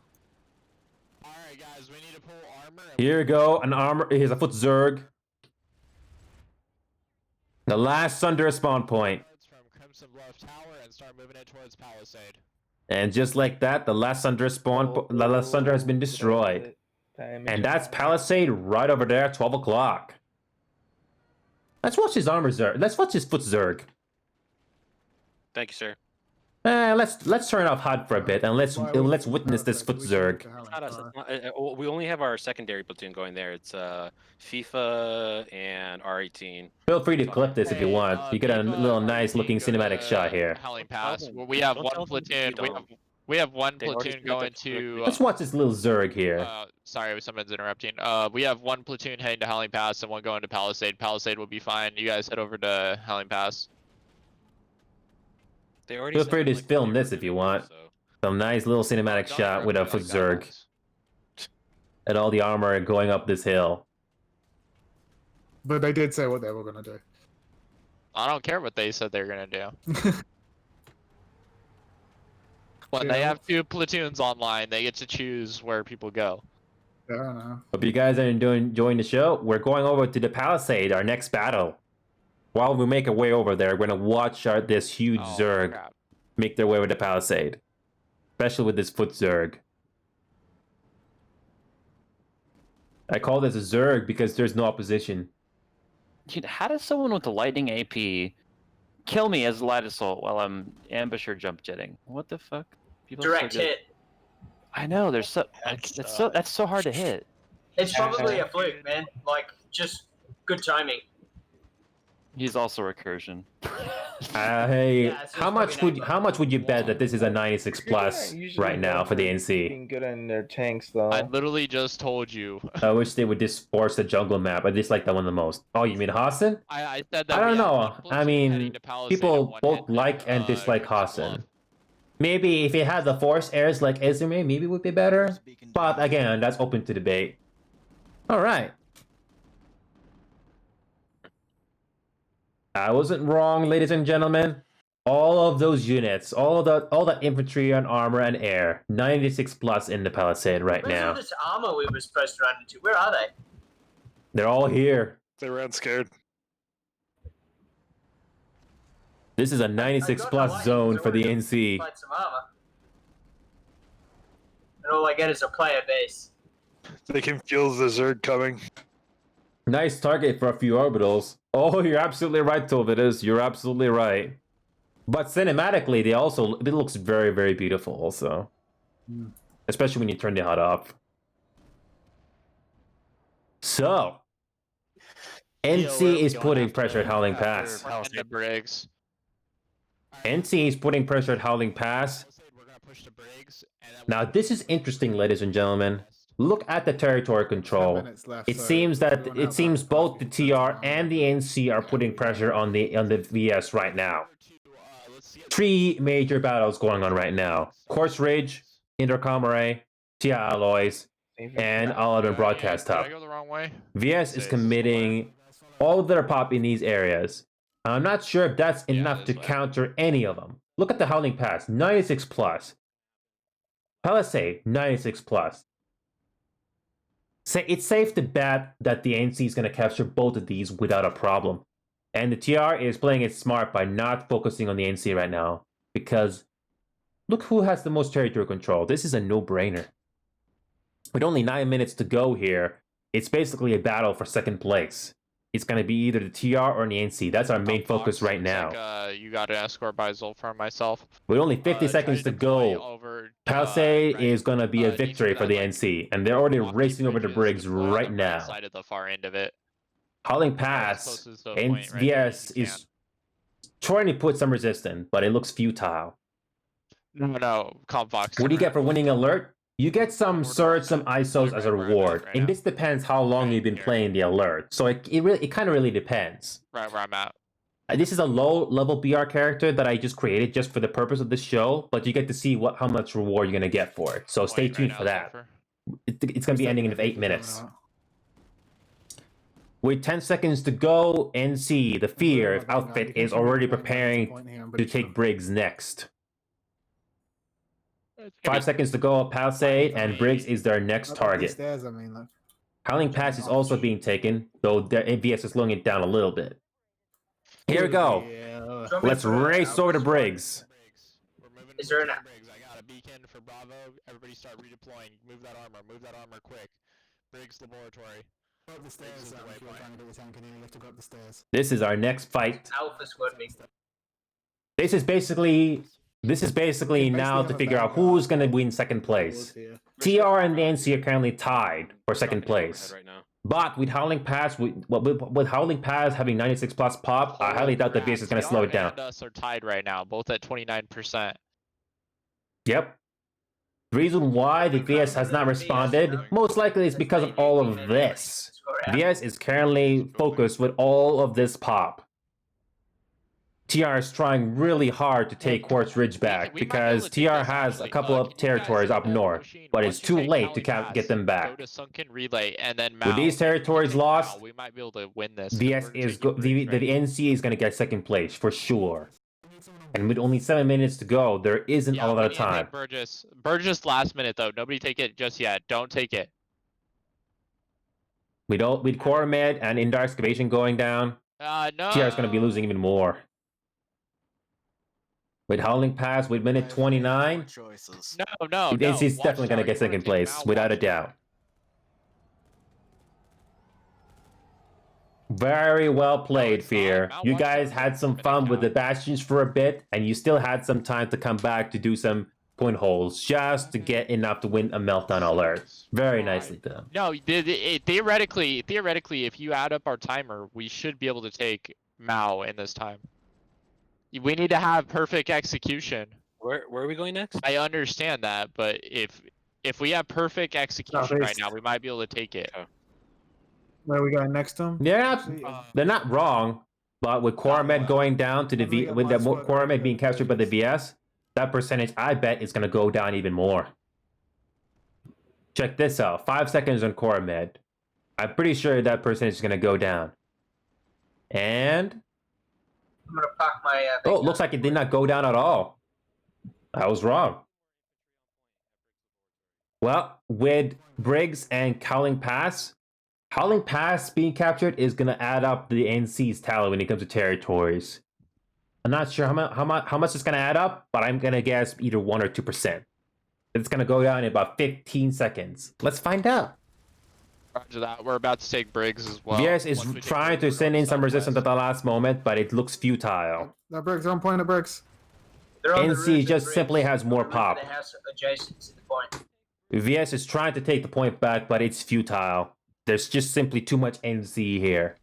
Alright, guys, we need to pull armor. Here we go. An armor. Here's a foot Zerg. The last Sunder spawn point. From Crimson Bluff Tower and start moving it towards Palisade. And just like that, the last Sunder the last Sunder has been destroyed. And that's Palisade right over there, 12 o'clock. Let's watch his armor Zerg. Let's watch his foot Zerg. Thank you, sir. Let's turn off HUD for a bit and let's witness this foot Zerg. We only have our secondary platoon going there. It's FIFA and R18. Feel free to clip this if you want. You get a little nice looking cinematic shot here. Howling Pass. Well, we have one platoon. We have one platoon going to. Let's watch this little Zerg here. Sorry, someone's interrupting. We have one platoon heading to Howling Pass and one going to Palisade. Palisade will be fine. You guys head over to Howling Pass. Feel free to film this if you want. Some nice little cinematic shot with a foot Zerg. And all the armor going up this hill. But they did say what they were going to do. I don't care what they said they're gonna do. When they have two platoons online, they get to choose where people go. I don't know. Hope you guys are enjoying the show. We're going over to the Palisade, our next battle. While we make our way over there, we're going to watch this huge Zerg make their way over the Palisade. Especially with this foot Zerg. I call this a Zerg because there's no opposition. Dude, how does someone with the lightning AP kill me as light assault while I'm ambusher jump jetting? What the fuck? People Direct hit. I know, there's that's so hard to hit. It's probably a fluke, man. Like, just good timing. He's also recursion. Hey, Yeah, so how much would you bet that this is a 96 plus right now for the NC? Being good in their tanks, though. I literally just told you. I wish they would just force the jungle map. I dislike that one the most. Oh, you mean Hassan? I said that. I don't we have know. one I platoon mean, heading to Palisade people and one both heading to, like and dislike Crimson Hassan. Bluff. Maybe if it had the force airs like Izumi, maybe it would be better. But again, that's open to debate. All right. I wasn't wrong, ladies and gentlemen. All of those units, all that infantry and armor and air, 96 plus in the Palisade right Where's all now. this armor we were supposed to run into? Where are they? They're all here. They ran scared. This is a 96 plus zone for the NC. Find some armor. And all I get is a player base. They can feel the Zerg coming. Nice target for a few orbitals. Oh, you're absolutely right, Tovitus. You're absolutely right. But cinematically, it looks very, very beautiful also. Especially when you turn the HUD off. So, NC is putting pressure at Howling Pass. And the Briggs. NC is putting pressure at Howling Pass. We're gonna push the Briggs. Now, this is interesting, ladies and gentlemen. Look at the territory control. It seems both the TR and the NC are putting pressure on the VS right now. 3 major battles going on right now: Course Ridge, Intercom Array, TI Alloys, and All-Urban Broadcast Hub. Did I go the wrong way? VS is committing all of their pop in these areas. I'm not sure if that's enough to counter any of them. Look at the Howling Pass, 96 plus. Palisade, 96 plus. It's safe to bet that the NC is going to capture both of these without a problem. And the TR is playing it smart by not focusing on the NC right now. Because look who has the most territory control. This is a no-brainer. With only 9 minutes to go here, it's basically a battle for second place. It's going to be either the TR or the NC. That's our main focus right now. Like, you got an escort by Zulfar and myself. With only 50 seconds to go, Palisade is going to be a victory for the NC. And they're already racing over the Briggs right now. Side of the far end of it. Howling Pass, NVS is trying to put some resistance, but it looks futile. No, Compvox. What do you get for winning alert? You get some Surge, some ISOs as a reward. And this depends how long you've been playing the alert. So it kind of really depends. Right where I'm at. This is a low-level BR character that I just created just for the purpose of this show, but you get to see how much reward you're gonna get for it. So stay tuned for that. It's gonna be ending in 8 minutes. With 10 seconds to go, NC, the Fear outfit is already preparing to take Briggs next. 5 seconds to go, Palisade, and Briggs is their next target. Howling Pass is also being taken, though their MVS is slowing it down a little bit. Here we go. Let's race over to Briggs. Is there an Briggs? I got a beacon for Bravo. Everybody start redeploying. Move that armor. Move that armor quick. Briggs Laboratory. Go up the stairs, if you're trying to get your tank in here, you have to go up the stairs. This is our next fight. Alpha squad me? This is basically now to figure out who's gonna win second place. TR and Nancy are currently tied for second place. But with Howling Pass, with Howling Pass having 96 plus pop, I highly doubt the VS is gonna slow it down. And us are tied right now, both at 29%. Yep. The reason why the VS has not responded, most likely is because of all of this. VS is currently focused with all of this pop. TR is trying really hard to take Quartz Ridge back because TR has a couple of territories up north, but it's too late to get them back. Go to Sunken Relay and then With these territories lost, we might be able to win this. VS is the NC is going to get second place for sure. And with only 7 minutes to go, there isn't a lot of time. Burgess last minute though. Nobody take it just yet. Don't take it. With Core Med and Indar Excavation going down, no. TR is going to be losing even more. With Howling Pass, with minute 29, no. NC's definitely going to get second place, without a doubt. Very well played, Fear. You guys had some fun with the Bastions for a bit, and you still had some time to come back to do some point holes, just to get enough to win a Meltdown alert. Very nicely done. No, theoretically, if you add up our timer, we should be able to take Mao in this time. We need to have perfect execution. Where are we going next? I understand that, but if we have perfect execution right now, we might be able to take it. Where are we going next, Tom? Yeah, they're not wrong, but with Quaramed going down to the with the Quaramed being captured by the VS, that percentage I bet is gonna go down even more. Check this out: 5 seconds on Quaramed. I'm pretty sure that percentage is gonna go down. And I'm gonna pack my. oh, looks like it did not go down at all. I was wrong. Well, with Briggs and Howling Pass being captured is gonna add up the NC's tally when it comes to territories. I'm not sure how much it's gonna add up, but I'm gonna guess either 1 or 2%. It's gonna go down in about 15 seconds. Let's find out. Roger that. We're about to take Briggs as well. VS is trying to send in some resistance at the last moment, but it looks futile. That Briggs, on point of Briggs. NC just simply has more pop. The house adjacent to the point. VS is trying to take the point back, but it's futile. There's just simply too much NC here.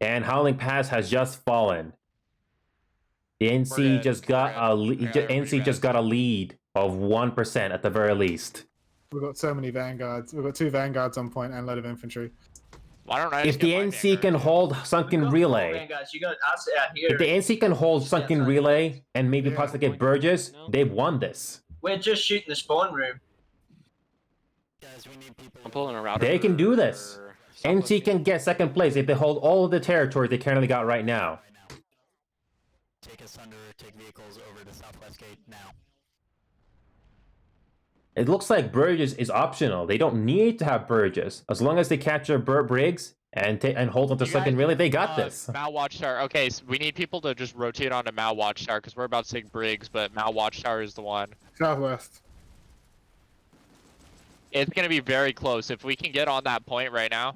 And Howling Pass has just fallen. The NC just got a lead of 1% at the very least. We've got so many vanguards. We've got 2 vanguards on point and a load of infantry. Why don't I if the NC can hold Sunken Relay, You got us out here. if the NC can hold Sunken Relay and maybe possibly get Burgess, they've won this. We're just shooting the spawn room. I'm pulling a router. They can do this. NC can get second place if they hold all of the territories they currently got right now. Take Asunder, take vehicles over to Southwest Gate now. It looks like Burgess is optional. They don't need to have Burgess. As long as they capture Briggs and hold on to Sunken Relay, they got this. Mao Watchtower. Okay, so we need people to just rotate onto Mao Watchtower because we're about to take Briggs, but Mao Watchtower is the one. Southwest. It's going to be very close. If we can get on that point right now.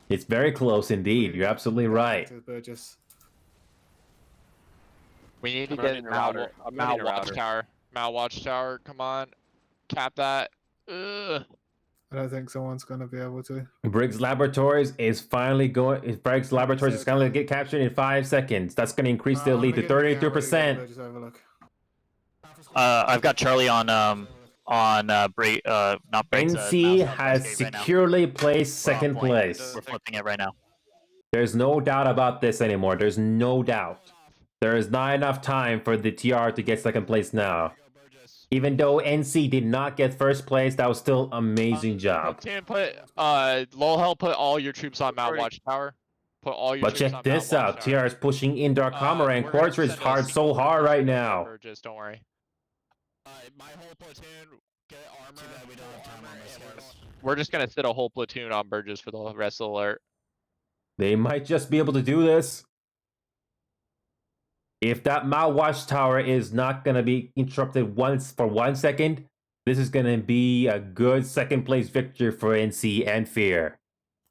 It's very close indeed. You're absolutely right. We need to get Mao Watchtower. Mao Watchtower, come on. Cap that. Ugh. I don't think someone's going to be able to. Briggs Laboratories is finally going. Briggs Laboratories is going to get captured in 5 seconds. That's going to increase their lead to 32%. I've got Charlie on not Briggs. NC has securely placed second place. We're flipping it right now. There's no doubt about this anymore. There's no doubt. There is not enough time for the TR to get second place now. Even though NC did not get first place, that was still amazing job. Platoon, Lowhell, put all your troops on Mount Watchtower. Put all your But troops check on this Mount out. Watchtower. TR is pushing Indar Kamara and we're gonna Quartz is send hard us so hard right now. Burgess, don't worry. My whole platoon, get armor. We don't have time on this, guys. We're just gonna sit a whole platoon on Burgess for the rest of the alert. They might just be able to do this. If that Mount Watchtower is not going to be interrupted once for 1 second, this is going to be a good second place victory for NC and Fear.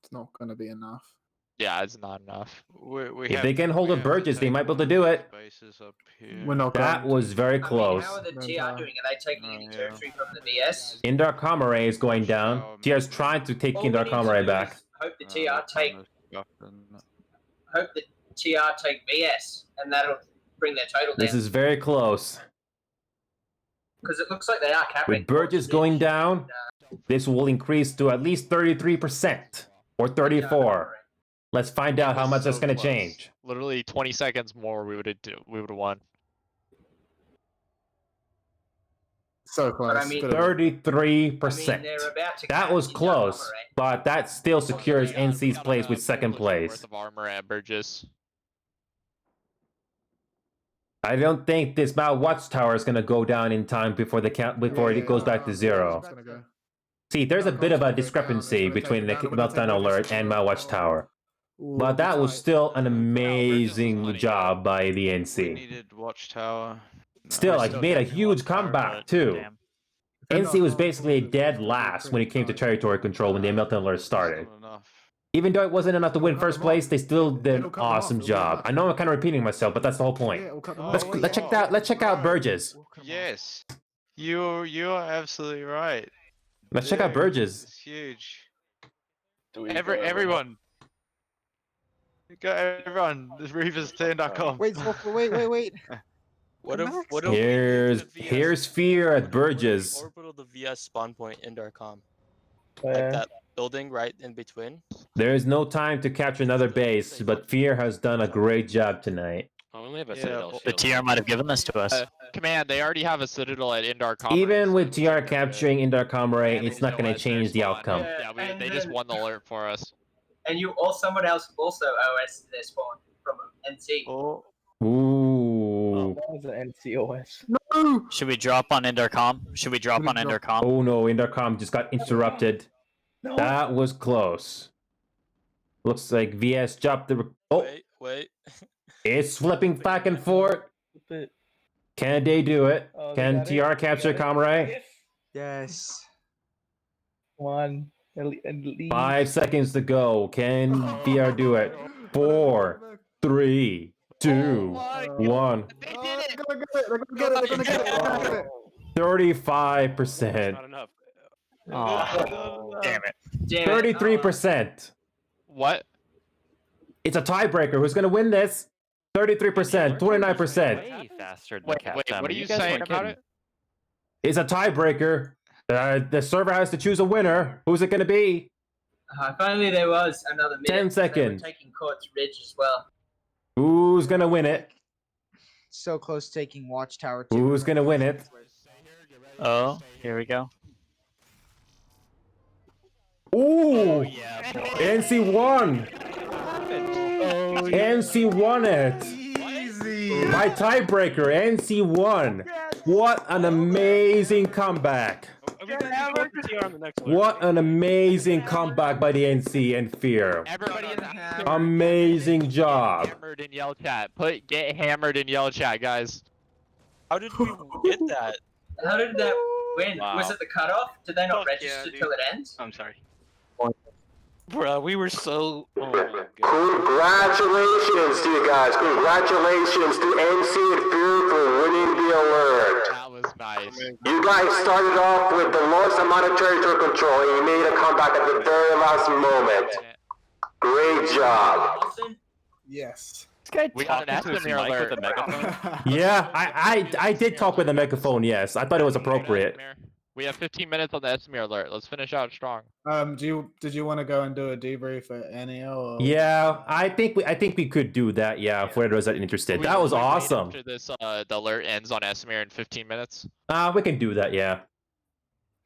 It's not going to be enough. Yeah, it's not enough. If they can hold up Burgess, they might be able to do it. We're not That going was very close. How are the TR doing? Are they taking any territory from the VS? Indar Kamare is going down. TR is trying to take All we Indar need to Kamare do back. is Hope the TR take. Hope the TR take VS, and that'll bring their total This down. is very close. Because it looks like they are capping. With Burgess going down, this will increase to at least 33% or 34%. Let's find out how much that's going to change. Literally 20 seconds more, we would have won. So close. But I mean- 33%. they're about to That was close, but that still secures NC's place with second place. Worth of armor at Burgess. I don't think this Mount Watchtower is going to go down in time before the count it goes back to 0. See, there's a bit of a discrepancy between the Meltdown Alert and Mount Watchtower. But that was still an amazing job by the NC. Needed Watchtower. Still, like, made a huge comeback, too. NC was basically dead last when it came to territory control when the Meltdown Alert started. Even though it wasn't enough to win first place, they still did an awesome job. I know I'm kind of repeating myself, but that's the whole point. Let's check out Burgess. Yes, you are absolutely right. Let's check out Burgess. It's huge. Everyone. Go everyone. This Reavers10.com. Wait. What if Here's Fear at Burgess. orbital the VS spawn point in Darkom? Where? Like that building right in between. There is no time to capture another base, but Fear has done a great job tonight. I only have a Citadel The TR might have given this to us. Command, they already have a Citadel at Indar Kamare. Even with TR capturing Indar Kamare, it's not going to change the outcome. Yeah, they just won the alert for us. And you or someone else also OS their spawn from NC. Ooh. That was an NCOS. No! Should we drop on Endercom? Should we drop on Endercom? Oh no, Intercom just got interrupted. That was close. Looks like VS dropped the... Oh, Wait. it's flipping back and forth. Can they do it? Oh, they Can got TR it. capture Kamare? Yes. One. At least. 5 seconds to go. Can VR do it? 4, 3, 2, 1. They're gonna get it. 35%. Not enough. Oh, damn it. 33%. What? It's a tiebreaker. Who's going to win this? 33%, 29%. Way faster than Wait, Capstan. what are you guys saying weren't about kidding. it? It's a tiebreaker. The server has to choose a winner. Who's it going to be? If only there was another minute. 10 They were seconds. taking Court's Ridge as well. Who's going to win it? So close to taking Watchtower too. Who's going to win it? Oh, here we go. Ooh! Yeah, boy. NC won! NC won it! By tiebreaker, NC won! What an amazing comeback! What an amazing comeback by the NC and Fear. Everybody in the Amazing job. hammered in yell chat. Get hammered in yell chat, guys. How did we get that? How did that win? Wow. Was it the cutoff? Did they not Fuck yeah, register dude. till it ends? I'm sorry. Bruh, we were so. Oh my god. Congratulations to you guys. Congratulations to NC and Fear for winning the alert. That was nice. You guys started off with the lowest amount of territory control and you made a comeback at the very last moment. Great job. Austin? Yes. This guy We got an talking to his Estimir mic alert. with a megaphone. Yeah, I did talk with a megaphone, yes. I thought it was appropriate. We have 15 minutes on the Esmir alert. Let's finish out strong. Did you want to go and do a debrief at NEL? Or... Yeah, I think we could do that. Yeah, if those that interested. That was We wait awesome. After this, the alert ends on Esmir in 15 minutes. We can do that. Yeah.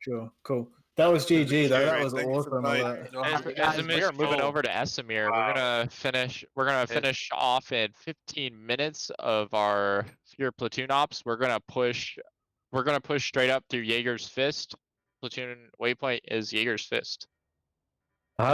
Sure. Cool. That was GG though. That was awesome. As we are moving over to Esmir, we're gonna finish off in 15 minutes of our your platoon ops. We're gonna push straight up through Jaeger's Fist. Platoon waypoint is Jaeger's Fist. I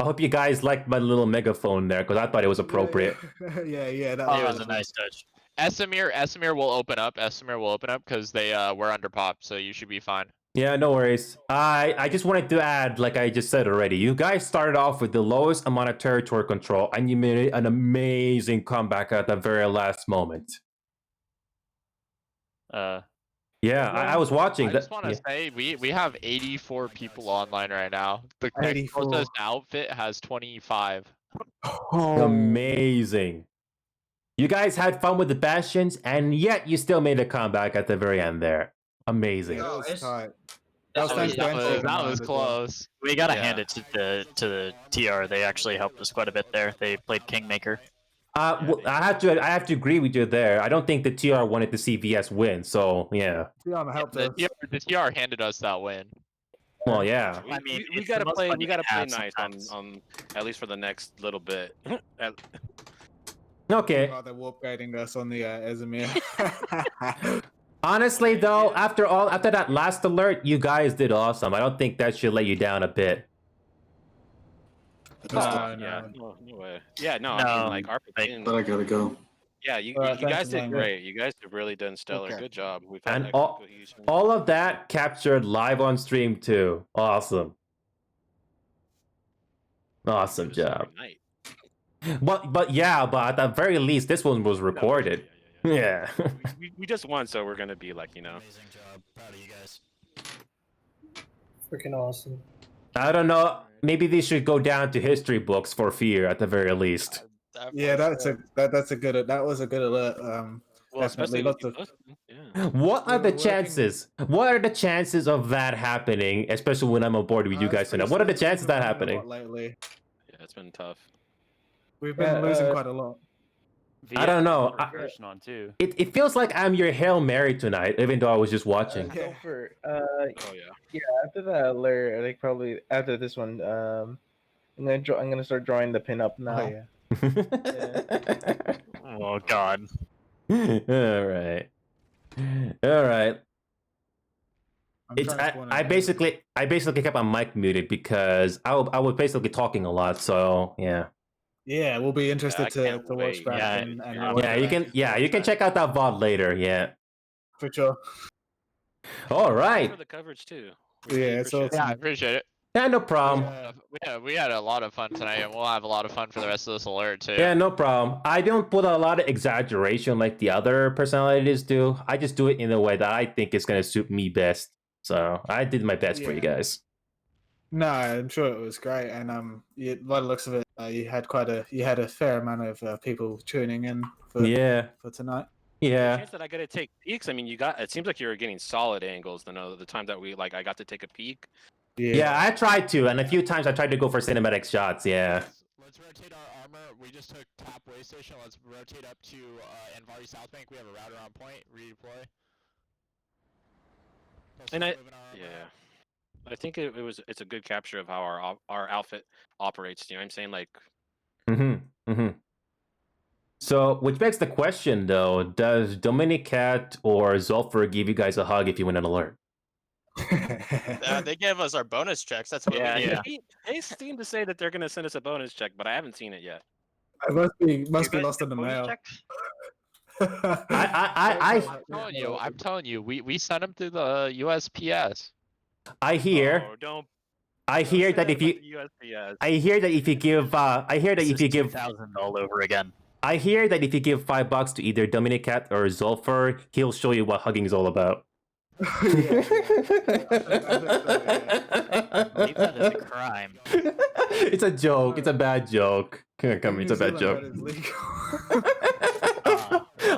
hope you guys liked my little megaphone there because I thought it was appropriate. Yeah. That was a nice touch. Esmir will open up. Esmir will open up because they were under pop, so you should be fine. Yeah, no worries. I just wanted to add, like I just said already, you guys started off with the lowest amount of territory control, and you made an amazing comeback at the very last moment. Yeah, I was watching. I just want to say we have 84 people online right now. The closest outfit has 25. Amazing. You guys had fun with the Bastions, and yet you still made a comeback at the very end there. Amazing. That was close. We gotta hand it to the TR. They actually helped us quite a bit there. They played Kingmaker. Well, I have to agree with you there. I don't think the TR wanted to see VS win, so yeah. The TR handed us that win. Well, yeah. I mean, we gotta play. We gotta play nice on at least for the next little bit. Okay. They're warp guiding us on the Esmir. Honestly, though, after that last alert, you guys did awesome. I don't think that should let you down a bit. Yeah, no way. Yeah, no, I mean, like our platoon. But I gotta go. Yeah, you guys did great. You guys have really done stellar. Okay. Good job. We've And had all of that captured live on stream too. Awesome. Awesome job. But at the very least, this one was recorded. Yeah. we just won, so we're gonna be like, Amazing job. Proud of you guys. Freaking awesome. I don't know. Maybe they should go down to history books for fear at the very least. Yeah, that was a good alert. Well, especially with What are the chances? What are the chances of that happening? Especially when I'm aboard with you guys tonight. What are the chances of that happening? Lately. Yeah, it's been tough. We've been losing quite a lot. I don't know. On too. It feels like I'm your Hail Mary tonight, even though I was just watching. Oh yeah, after that alert, like probably after this one, I'm gonna start drawing the pin up now. Oh God. All right. I basically kept my mic muted because I was basically talking a lot. So yeah. Yeah, we'll be interested to watch back. You can check out that VOD later. Yeah. For sure. All right. For the coverage too. Yeah, I appreciate it. Yeah, no problem. We had a lot of fun tonight, and we'll have a lot of fun for the rest of this alert too. Yeah, no problem. I don't put a lot of exaggeration like the other personalities do. I just do it in a way that I think is gonna suit me best. So I did my best for you guys. No, I'm sure it was great, and by the looks of it, you had a fair amount of people tuning in for tonight. Yeah. The chance that I got to take peeks. I mean, it seems like you were getting solid angles. The time that I got to take a peek. Yeah, I tried to, and a few times I tried to go for cinematic shots. Yeah. Let's rotate our armor. We just took top way station. Let's rotate up to Anvari South Bank. We have a router on point. Redeploy. And I think it's a good capture of how our outfit operates. You know what I'm saying? Like. So, which begs the question, though: does Dominicat or Zulfer give you guys a hug if you win an alert? They gave us our bonus checks. That's what They seem to say that they're gonna send us a bonus check, but I haven't seen it yet. It must be lost in the mail. I'm telling you, we sent them through the USPS. I hear that if you give $2,000 all over again. I hear that if you give $5 to either Dominicat or Zulfer, he'll show you what hugging is all about. Maybe that is a crime. It's a joke. It's a bad joke. Come it's a bad joke.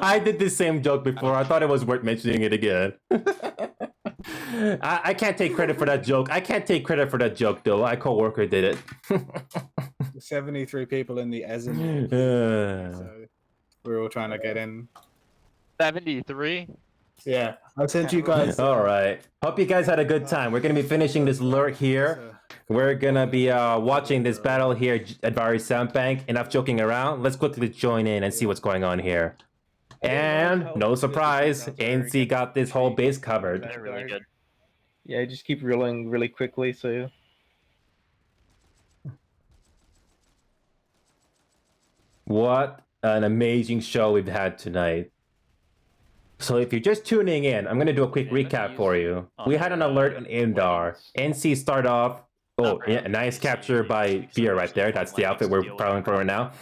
I did the same joke before. I thought it was worth mentioning it again. I can't take credit for that joke. I can't take credit for that joke, though. My coworker did it. 73 people in the Essen. Uh. So we're all trying to get in. 73? Yeah, I sent you guys. All right. Hope you guys had a good time. We're going to be finishing this alert here. We're going to be watching this battle here at Vari Sandbank. Enough joking around. Let's quickly join in and see what's going on here. And no surprise, NC got this whole base covered. They're really good. Yeah, just keep rolling really quickly. So What an amazing show we've had tonight. So if you're just tuning in, I'm going to do a quick recap for you. We had an alert on Indar. NC start off. Oh, yeah, nice capture by Beer right there. That's the outfit we're following for right now.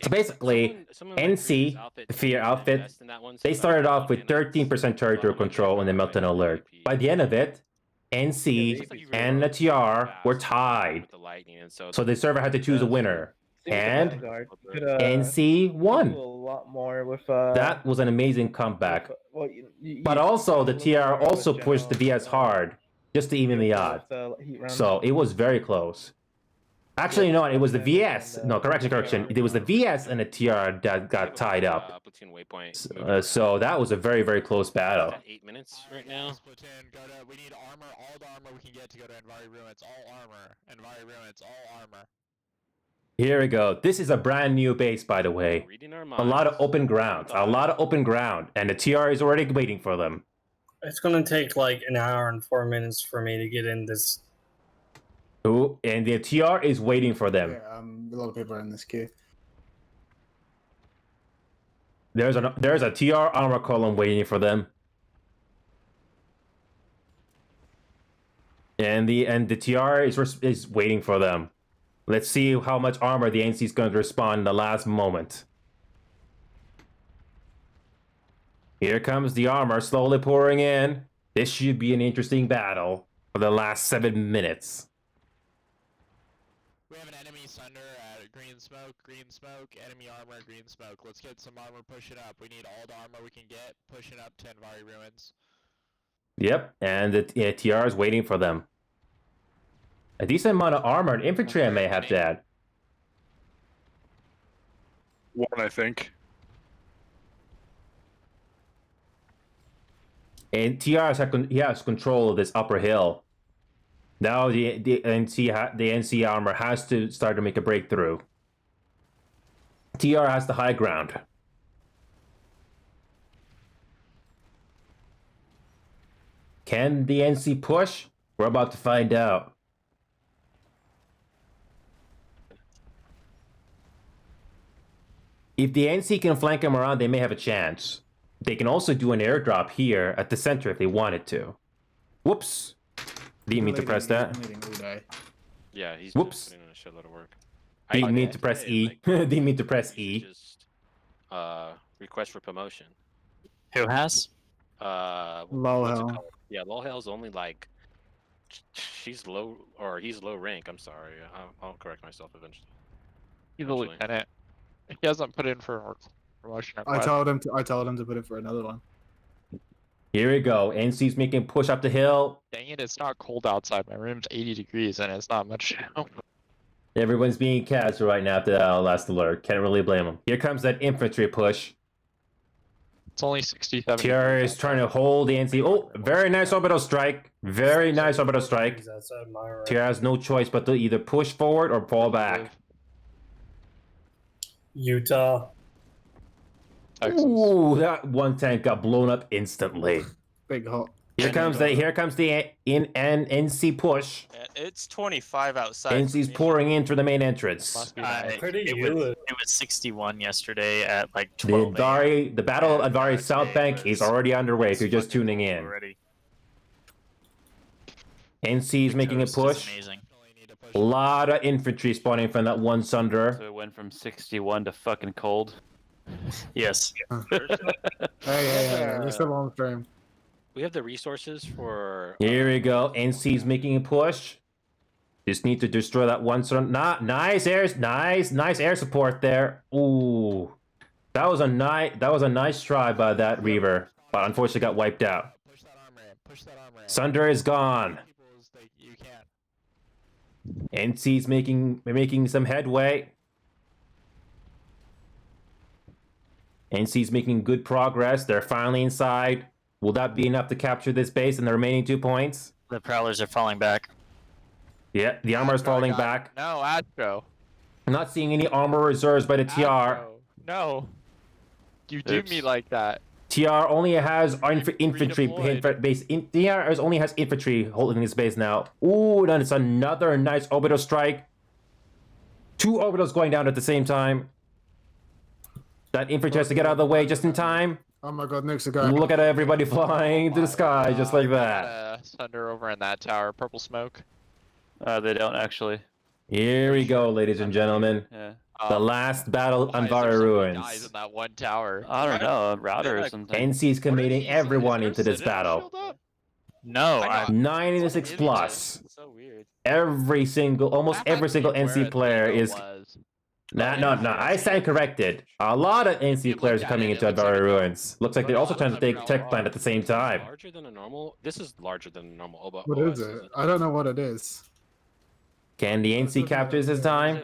So basically, NC, the Fear outfit, they started off with 13% territory control in the Melton alert. By the end of it, NC and the TR were tied. So the server had to choose a winner. And NC won. a lot more with That was an amazing comeback. Well, But also, the TR also pushed the VS hard, just to even the odds. So it was very close. Actually, you know what? It was the VS. No, correction. It was the VS and the TR that got tied up. So that was a very, very close battle. 8 minutes right now. We need armor, all the armor we can get to go to Envari Ruins. All armor. Envari Ruins, all armor. Here we go. This is a brand new base, by the way. A lot of open ground. And the TR is already waiting for them. It's gonna take like an hour and 4 minutes for me to get in this. Ooh, and the TR is waiting for them. Yeah, a lot of people are in this queue. There's a TR armor column waiting for them. And the TR is waiting for them. Let's see how much armor the NC is going to respond in the last moment. Here comes the armor slowly pouring in. This should be an interesting battle for the last 7 minutes. We have an enemy Sunder at green smoke, enemy armor, green smoke. Let's get some armor, push it up. We need all the armor we can get, push it up to Envari Ruins. Yep, and the TR is waiting for them. A decent amount of armor and infantry I may have to add. One, I think. And TR has control of this upper hill. Now the NC armor has to start to make a breakthrough. TR has the high ground. Can the NC push? We're about to find out. If the NC can flank them around, they may have a chance. They can also do an airdrop here at the center if they wanted to. Whoops. Didn't mean to press that. Yeah, he's Whoops. putting in a shitload of work. Didn't mean to press E. Didn't mean to press E. Just request for promotion. Who has? What's it Lowhell. called? Yeah, Lowhell's only like she's low or he's low rank. I'm sorry. I'll correct myself eventually. He's a lieutenant. He hasn't put in for promotion. I told him to put it for another one. Here we go. NC's making push up the hill. Dang it, it's not cold outside. My room's 80 degrees and it's not much. Everyone's being casual right now after that last alert. Can't really blame them. Here comes that infantry push. It's only 67. TR is trying to hold the NC. Oh, very nice orbital strike. Very nice orbital strike. TR has no choice but to either push forward or fall back. Utah. Ooh, that one tank got blown up instantly. Big hot. Here comes the NC push. It's 25 outside. NC's pouring in through the main entrance. It was 61 yesterday at like The 12 the battle at Vari South Bank is already underway if you're just tuning in. already. NC's making a Coast is push. amazing. A lot of infantry spawning from that one Sunder. So it went from 61 to fucking cold. Yes. Hey, we're still on stream. We have the resources for. Here we go. NC's making a push. Just need to destroy that one Sunder. Nice air support there. Ooh, that was a nice try by that Reaver, but unfortunately got wiped out. Push that armor in. Sunder is gone. People's, like, you can't. NC's making some headway. NC's making good progress. They're finally inside. Will that be enough to capture this base and the remaining 2 points? The Prowlers are falling back. Yeah, the armor is falling got back. it. No, Astro. I'm not seeing any armor reserves by the TR. Astro. No. You do me like that. TR only has infantry Redeployed. base. TR only has infantry holding this base now. Ooh, then it's another nice orbital strike. 2 orbitals going down at the same time. That infantry has to get out of the way just in time. Oh my god, nukes are going. Look at everybody flying into the sky just like that. Thunder over in that tower. Purple smoke. They don't actually. Here we go, ladies and gentlemen. Yeah. The last battle on Why is there Vara so many Ruins. guys in that one tower? I don't know, a router or something. NC's committing everyone into this battle. No, I got 96 plus. So weird. Almost every single NC player is. No. I stand corrected. A lot of NC players are coming into Vara Ruins. Looks like they're also trying to take Tech Plant at the same time. Larger than a normal. This is larger than a normal Oba. What is it? I don't know what it is. Can the NC capture this time?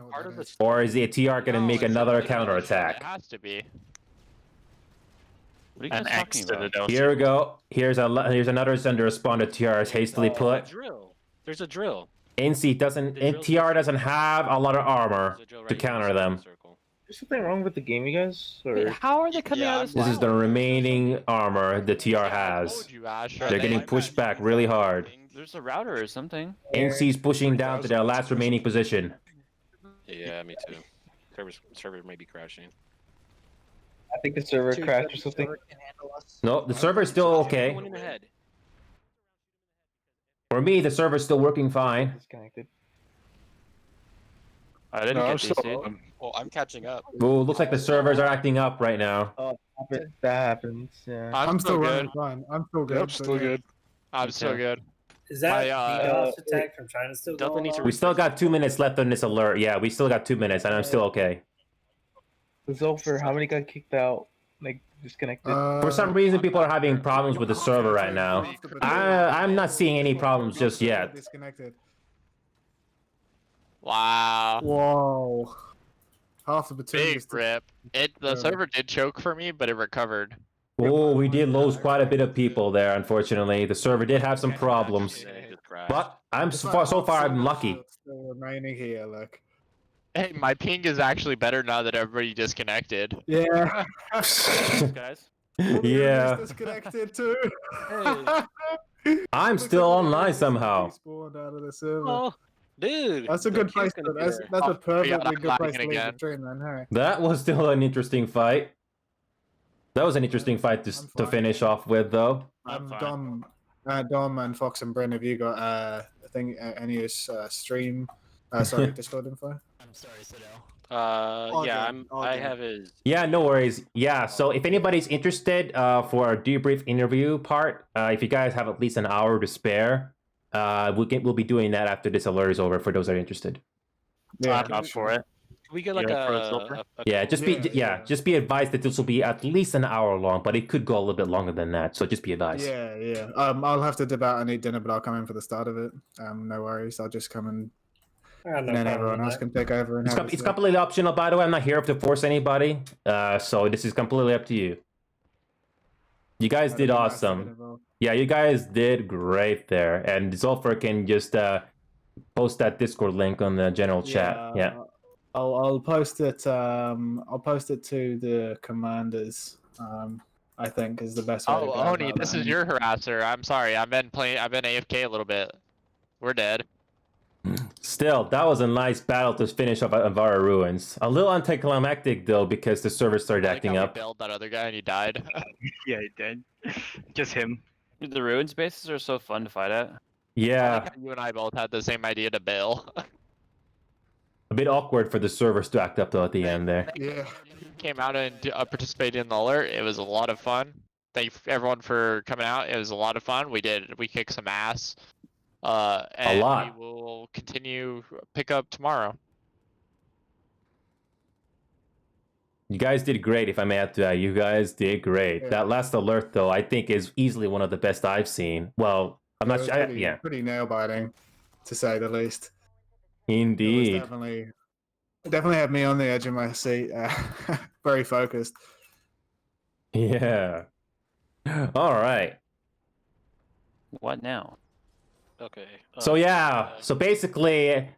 Or is the TR going to make another It counterattack? has to be. What are you An guys X talking to the about? dome. Here we go. Here's another Thunder responder TR is hastily put. Drill. There's a drill. NC doesn't. TR doesn't have a lot of armor to counter them. Is something wrong with the game, you guys? Or Wait, how are they coming out of This is the remaining armor the TR has. Told you, Asher. They're getting pushed back really hard. There's a router or something. NC's pushing down to their last remaining position. Yeah, me too. Server may be crashing. I think the server crashed or something. No, the server's still okay. One in the head. For me, the server's still working fine. Disconnected. I didn't No, get I'm still. DC. Oh, I'm catching up. Ooh, looks like the servers are acting up right now. Oh, that happens. Yeah. I'm still good. running fine. I'm still good. Yep, still good. I'm still good. Is that My, DDoS attack from China still Delta going needs to on? We still got 2 minutes left on this alert. Yeah, we still got 2 minutes, and I'm still okay. Zolfer, how many got kicked out? Like disconnected? For some reason, people are having problems with the server right now. I'm not seeing any problems just yet. Disconnected. Wow. Whoa. Half the platoon Big is rip. The server did choke for me, but it recovered. Oh, we did lose quite a bit of people there, unfortunately. The server did have some problems. But so far I'm lucky. Still remaining here, look. Hey, my ping is actually better now that everybody disconnected. Yeah. Guys. Yeah. Disconnected too. I'm still online somehow. Spawned out of the server. Oh, dude. That's a the good place. queue's gonna be That's there. a perfectly I'm good place lagging to leave again. the train, man. Hey. That was still an interesting fight. That was an interesting fight to finish off with, though. Dom and Fox and Bryn, have you got any stream? Sorry, Discord info. I'm sorry, Sidell. Yeah, Okay, I okay. have his. Yeah, no worries. Yeah, so if anybody's interested for our debrief interview part, if you guys have at least an hour to spare, we'll be doing that after this alert is over for those that are interested. Yeah. I'm up for it. Can we get like Yeah, for a silver? Yeah, just be advised that this will be at least an hour long, but it could go a little bit longer than that. So just be advised. Yeah. I'll have to dip out and eat dinner, but I'll come in for the start of it. No worries. I'll just come in, and then everyone else can take over. And It's completely optional, by the way. I'm not here to force anybody. So this is completely up to you. You guys did awesome. Yeah, you guys did great there. And Zolfer can just post that Discord link on the general chat. Yeah. I'll post it. I'll post it to the commanders. I think is the best way. to go Oni, about this that. is your harasser. I'm sorry. I've been AFK a little bit. We're dead. Still, that was a nice battle to finish off Vara Ruins. A little anticlimactic though, because the server started acting up. Bailed that other guy and he died. Yeah, he did. Just him. Dude, the ruins bases are so fun to fight at. I Yeah, like how you and I both had the same idea to bail. a bit awkward for the servers to act up though at the end there. Yeah. Came out and participated in the alert. It was a lot of fun. Thank you everyone for coming out. It was a lot of fun. We kicked some ass. And lot. we will continue pick up tomorrow. You guys did great, if I may add to that. You guys did great. Yeah. That last alert, though, I think is easily one of the best I've seen. Well, I'm not sure. Yeah, Pretty nail biting, to say the least. indeed. It was definitely had me on the edge of my seat. Very focused. Yeah. All right. What now? Okay. So yeah, so basically,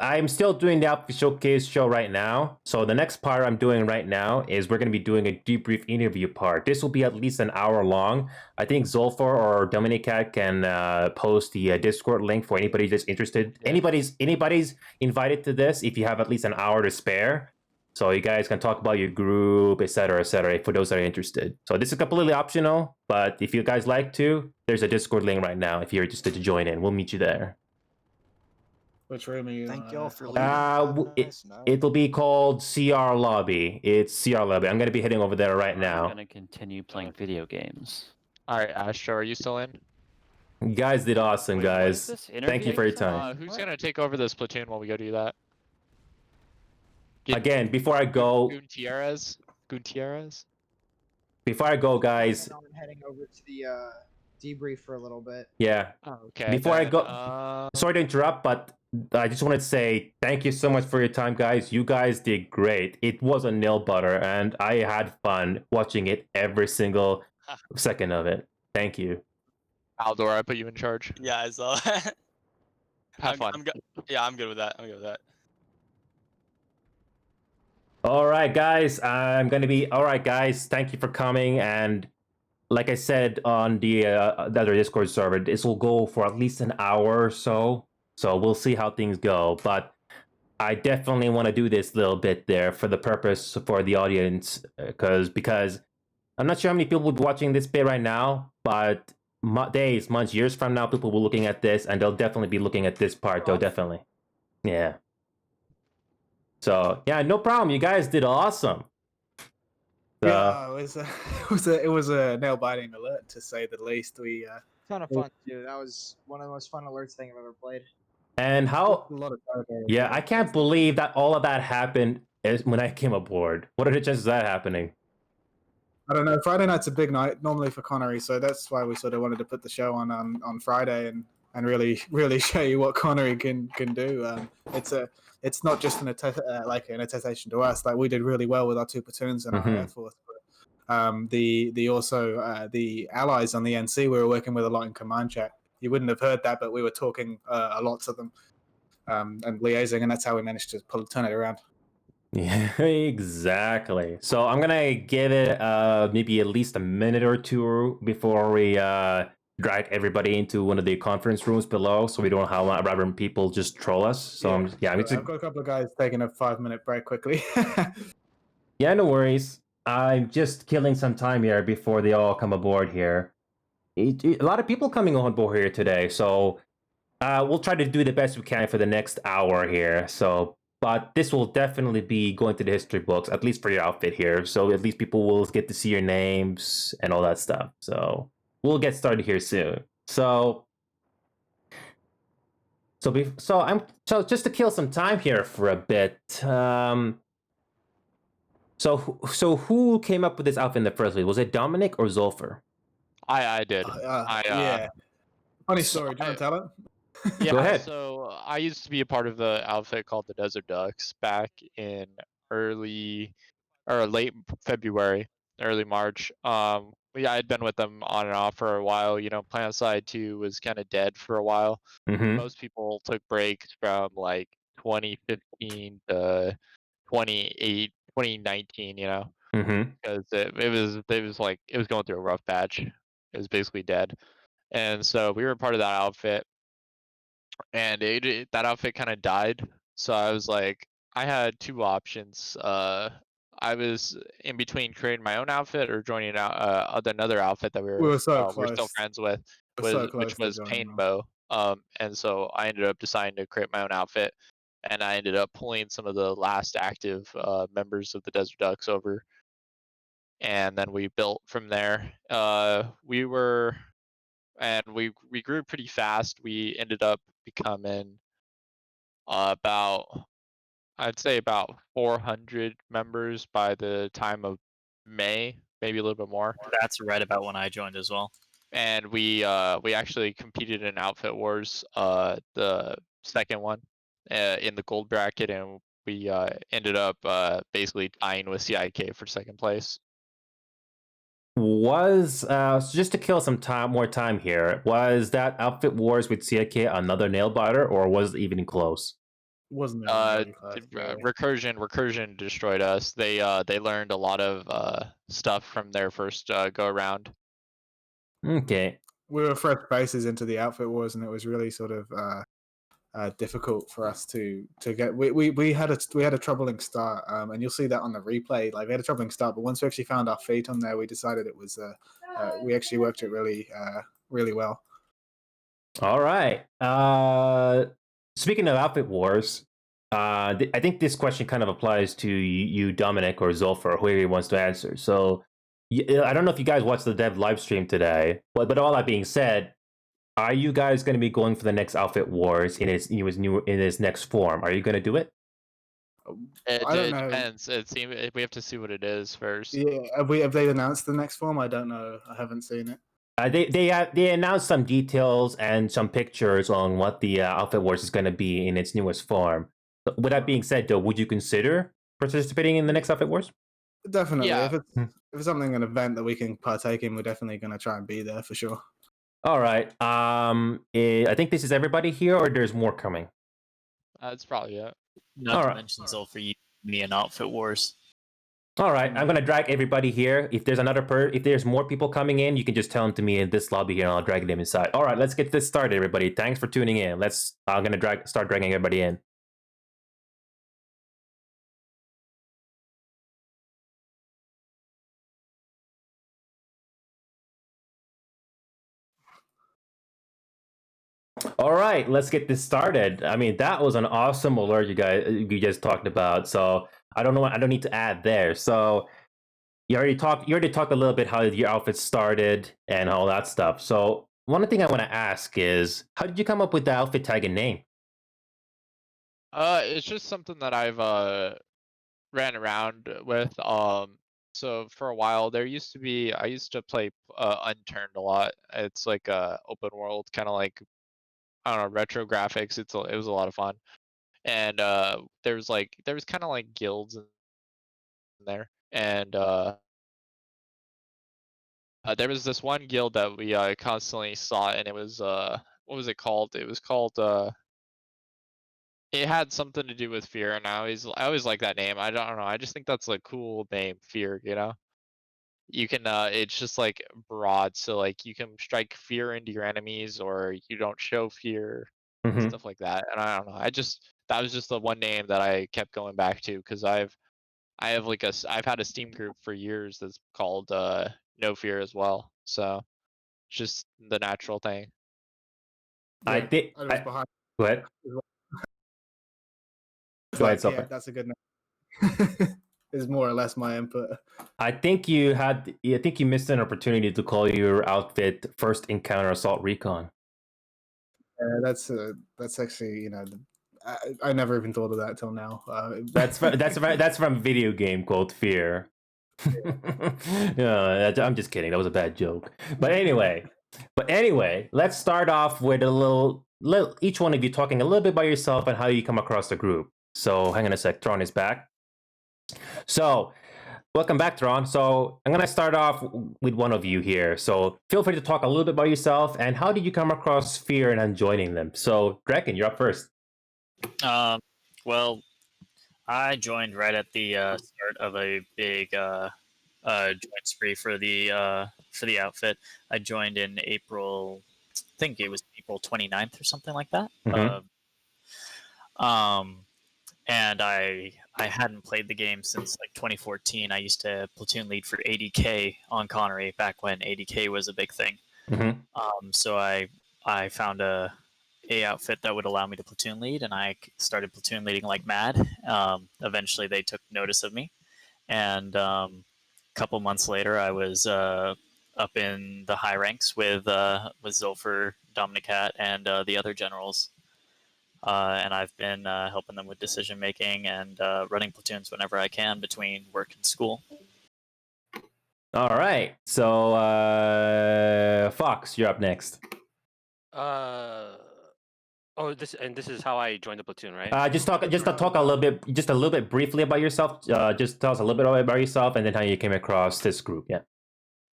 I'm still doing the Outfit Showcase show right now. So the next part I'm doing right now is we're going to be doing a debrief interview part. This will be at least an hour long. I think Zolfar or Dominicat can post the Discord link for anybody that's interested. Anybody's invited to this if you have at least an hour to spare. So you guys can talk about your group, etc., for those that are interested. So this is completely optional, but if you guys like to, there's a Discord link right now if you're interested to join in. We'll meet you there. Which room are you? Thank y'all for It'll be called CR Lobby. It's CR Lobby. I'm going to be heading over there right I'm now. gonna continue playing video games. All right, Astro, are you still in? You guys did awesome, Wait, what is guys. this? Thank you for your time. Who's gonna take over this platoon while we go do that? Again, before I go, Gutierrez. before I go, guys. I'm heading over to the debrief for a little bit. Yeah. Oh, okay. Before I go, sorry to interrupt, but I just wanted to say thank you so much for your time, guys. You guys did great. It was a nail biter, and I had fun watching it every single second of it. Thank you. Aldor, I put you in charge. Yeah, I saw. Have fun. I'm good with that. I'm good with that. All right, guys. All right, guys. Thank you for coming. And like I said on the other Discord server, this will go for at least an hour or so. So we'll see how things go. But I definitely want to do this little bit there for the purpose for the audience, because I'm not sure how many people will be watching this bit right now, but days, months, years from now, people will be looking at this, and they'll definitely be looking at this part, though. Definitely, yeah. So yeah, no problem. You guys did awesome. Yeah, it was a nail biting alert, to say the least. We Ton of fun too. That was one of the most fun alerts thing I've ever played. And how? a lot of time. Yeah, I can't believe that all of that happened when I came aboard. What are the chances of that happening? I don't know. Friday night's a big night normally for Connery, so that's why we sort of wanted to put the show on Friday and really show you what Connery can do. It's not just an attestation to us. Like, we did really well with our two platoons in our Air Force. But, the allies on the NC, we were working with a lot in command chat. You wouldn't have heard that, but we were talking a lot to them and liaising, and that's how we managed to turn it around. Yeah, exactly. So I'm gonna give it maybe at least a minute or two before we drag everybody into one of the conference rooms below, so we don't have random people just troll us. So I've got a couple of guys taking a 5-minute break quickly. Yeah, no worries. I'm just killing some time here before they all come aboard here. A lot of people coming on board here today, so we'll try to do the best we can for the next hour here. So, but this will definitely be going to the history books, at least for your outfit here. So at least people will get to see your names and all that stuff. So we'll get started here soon. So just to kill some time here for a bit. So who came up with this outfit in the first place? Was it Dominic or Zolfar? I did. Yeah. Funny story. Do you want to tell it? Yeah, Go ahead. So I used to be a part of the outfit called the Desert Ducks back in late February, early March. Yeah, I'd been with them on and off for a while. You know, PlanetSide 2 was kind of dead for a while. Mm-hmm. Most people took breaks from like 2015 to 2019, you know, Mm-hmm. because it was going through a rough patch. It was basically dead, and so we were part of that outfit, and that outfit kind of died. So I was like, I had two options. I was in between creating my own outfit or joining another outfit that we're still friends with, which was Painbow. And so I ended up deciding to create my own outfit, and I ended up pulling some of the last active members of the Desert Ducks over, and then we built from there. We grew pretty fast. We ended up becoming about, I'd say about 400 members by the time of May, maybe a little bit more. That's right about when I joined as well. And we actually competed in Outfit Wars, the second one, in the gold bracket, and we ended up basically tying with CIK for second place. Was so just to kill some more time here, was that Outfit Wars with CIK another nail biter, or was it even close? Wasn't Recursion destroyed us. They learned a lot of stuff from their first go around. Okay. We were fresh faces into the Outfit Wars, and it was really sort of difficult for us to get. We had a troubling start, and you'll see that on the replay. Like we had a troubling start, but once we actually found our feet on there, we decided it was. We actually worked it really well. All right. Speaking of Outfit Wars, I think this question kind of applies to you, Dominic, or Zulfa, or whoever wants to answer. So, I don't know if you guys watched the dev live stream today, but all that being said, are you guys going to be going for the next Outfit Wars in its next form? Are you going to do it? It depends. We have to see what it is first. Yeah, have they announced the next form? I don't know. I haven't seen it. They announced some details and some pictures on what the Outfit Wars is going to be in its newest form. With that being said, though, would you consider participating in the next Outfit Wars? Definitely. Yeah. If it's something, an event that we can partake in, we're definitely going to try and be there for sure. All right. I think this is everybody here, or there's more coming. That's probably it. Not to mention Zulfa, you, me, and Outfit Wars. All right, I'm gonna drag everybody here. If there's if there's more people coming in, you can just tell them to me in this lobby here, and I'll drag them inside. All right, let's get this started, everybody. Thanks for tuning in. I'm gonna start dragging everybody in. All right, let's get this started. I mean, that was an awesome alert you guys talked about. So I don't need to add there. So you already talked a little bit how your outfit started and all that stuff. So one thing I want to ask is, how did you come up with the outfit tag and name? It's just something that I've ran around with. So for a while I used to play Unturned a lot. It's like a open world, kind of like, I don't know, retro graphics. It was a lot of fun. And there was kind of like guilds in there. And there was this one guild that we constantly saw, and it was what was it called? It was called it had something to do with fear, and I always like that name. I don't know. I just think that's a cool name, fear. You know, you can it's just like broad, so like you can strike fear into your enemies, or you don't show fear, stuff like that. And I don't know. That was just the one name that I kept going back to, because I've had a Steam group for years that's called No Fear as well. So it's just the natural thing. I think. Go ahead. Go ahead, yeah, that's a good name. Is more or less my input. I think you missed an opportunity to call your outfit First Encounter Assault Recon. That's actually, you know, I never even thought of that till now. That's from video game called Fear. Yeah, I'm just kidding. That was a bad joke. But anyway, let's start off with a little each one of you talking a little bit about yourself and how you come across the group. So hang on a sec. Tron is back. So welcome back, Tron. So I'm gonna start off with one of you here. So feel free to talk a little bit about yourself and how did you come across Fear and joining them. So Draken, you're up first. Well, I joined right at the start of a big joint spree for the outfit. I joined in April, I think it was April 29th or something like that. And I hadn't played the game since like 2014. I used to platoon lead for ADK on Connery back when ADK was a big thing. So I found a outfit that would allow me to platoon lead, and I started platoon leading like mad. Eventually they took notice of me, and a couple months later I was up in the high ranks with Zulfa, Dominicat, and the other generals. and I've been helping them with decision making and running platoons whenever I can between work and school. All right. So, Fox, you're up next. Oh, this is how I joined the platoon, right? Just talk a little bit briefly about yourself. Just tell us a little bit about yourself, and then how you came across this group. Yeah.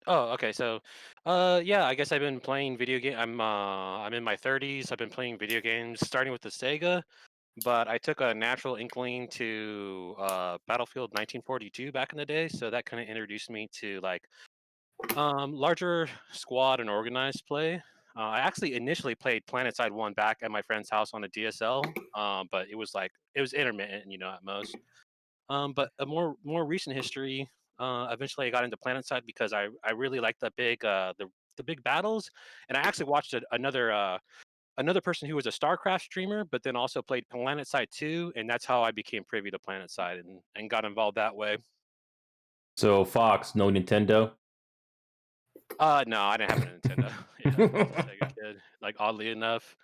Oh, okay. So, yeah, I guess I've been playing video game. I'm in my 30s. I've been playing video games, starting with the Sega, but I took a natural inkling to Battlefield 1942 back in the day. So that kind of introduced me to like larger squad and organized play. I actually initially played PlanetSide 1 back at my friend's house on a DSL, but it was intermittent, at most. But a more recent history, eventually I got into PlanetSide because I really liked the big battles, and I actually watched another person who was a StarCraft streamer, but then also played PlanetSide 2, and that's how I became privy to PlanetSide and got involved that way. So Fox, no Nintendo. No, I didn't have a Nintendo. I was a Sega kid, like oddly enough.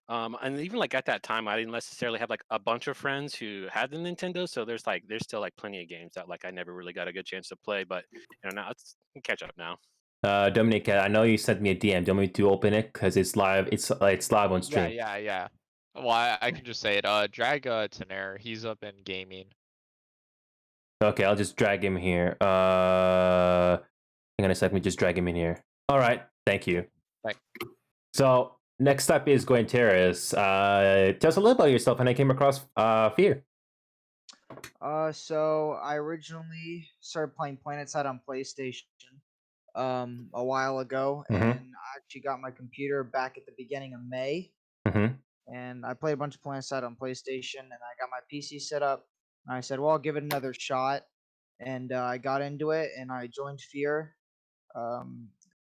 And even like at that time, I didn't necessarily have like a bunch of friends who had the Nintendo. So there's still like plenty of games that like I never really got a good chance to play. But now it's catch up now. Dominic, I know you sent me a DM. Do you want me to open it because it's live? It's live on stream. Yeah. Well, I can just say it. Drag Tenair. He's up in gaming. Okay, I'll just drag him here. Hang on a second, let me just drag him in here. All right, thank you. Thanks. So next up is Guanteris. Tell us a little about yourself, and I came across Fear. So I originally started playing PlanetSide on PlayStation a while ago, and I actually got my computer back at the beginning of May. And I played a bunch of PlanetSide on PlayStation, and I got my PC set up. And I said, well, I'll give it another shot. And I got into it, and I joined Fear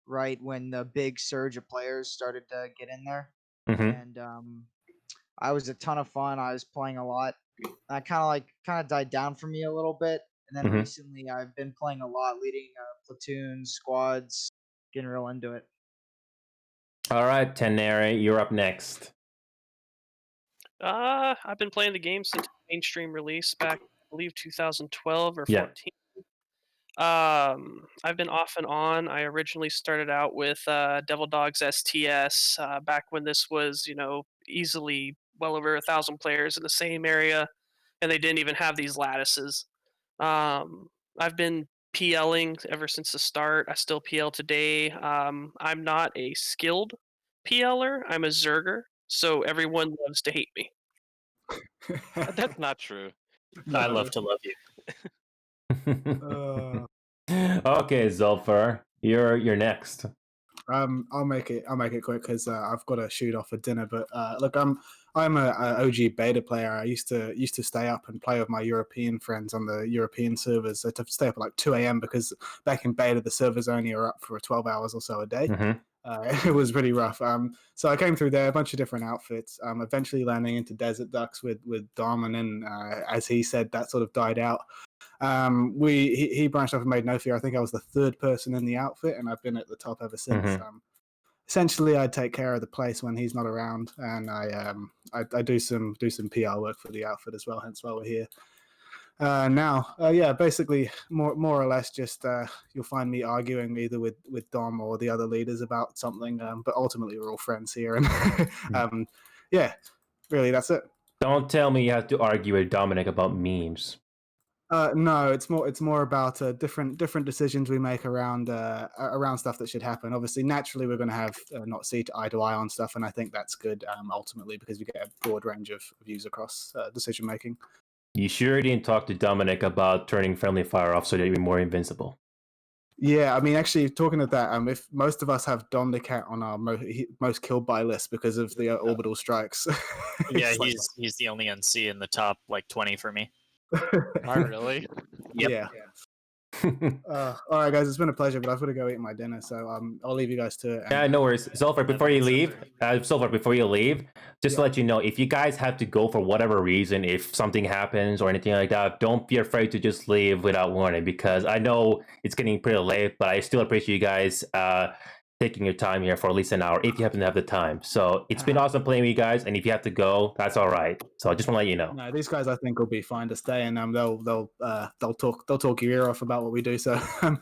right when the big surge of players started to get in there. And I was a ton of fun. I was playing a lot. I kind of died down for me a little bit. And then recently I've been playing a lot, leading platoons, squads, getting real into it. All right, Tenair, you're up next. I've been playing the game since mainstream release back, I believe, 2012 or 14. I've been off and on. I originally started out with Devil Dogs STS back when this was, easily well over 1,000 players in the same area, and they didn't even have these lattices. I've been PLing ever since the start. I still PL today. I'm not a skilled PLer. I'm a Zerger, so everyone loves to hate me. That's not true. I love to love you. Okay, Zulfar, you're next. I'll make it quick because I've got to shoot off for dinner. But look, I'm a OG beta player. I used to stay up and play with my European friends on the European servers. I'd have to stay up at like 2 a.m. because back in beta the servers only are up for 12 hours or so a day. It was pretty rough. So I came through there, a bunch of different outfits. Eventually landing into Desert Ducks with Dom, and then as he said, that sort of died out. He branched off and made No Fear. I think I was the third person in the outfit, and I've been at the top ever since. Essentially, I take care of the place when he's not around, and I do some PR work for the outfit as well. Hence why we're here. Basically, more or less, just you'll find me arguing either with Dom or the other leaders about something. But ultimately, we're all friends here, and really, that's it. Don't tell me you have to argue with Dominic about memes. No, it's more about different decisions we make around stuff that should happen. Obviously, naturally, we're going to have not see eye to eye on stuff, and I think that's good ultimately because we get a broad range of views across decision making. You sure didn't talk to Dominic about turning friendly fire off so that you're more invincible? Yeah, I mean, actually, talking of that, if most of us have Dom the Cat on our most killed by list because of the orbital strikes. Yeah, he's the only NC in the top 20 for me. Oh, really? Yep. Yeah. All right, guys, it's been a pleasure, but I've got to go eat my dinner, so I'll leave you guys to it. Yeah, no worries. Zulfar, before you leave, just to let you know, if you guys have to go for whatever reason, if something happens or anything like that, don't be afraid to just leave without warning, because I know it's getting pretty late, but I still appreciate you guys taking your time here for at least an hour if you happen to have the time. So it's been awesome playing with you guys, and if you have to go, that's all right. So I just want to let you know. No, these guys I think will be fine to stay, and they'll talk your ear off about what we do. So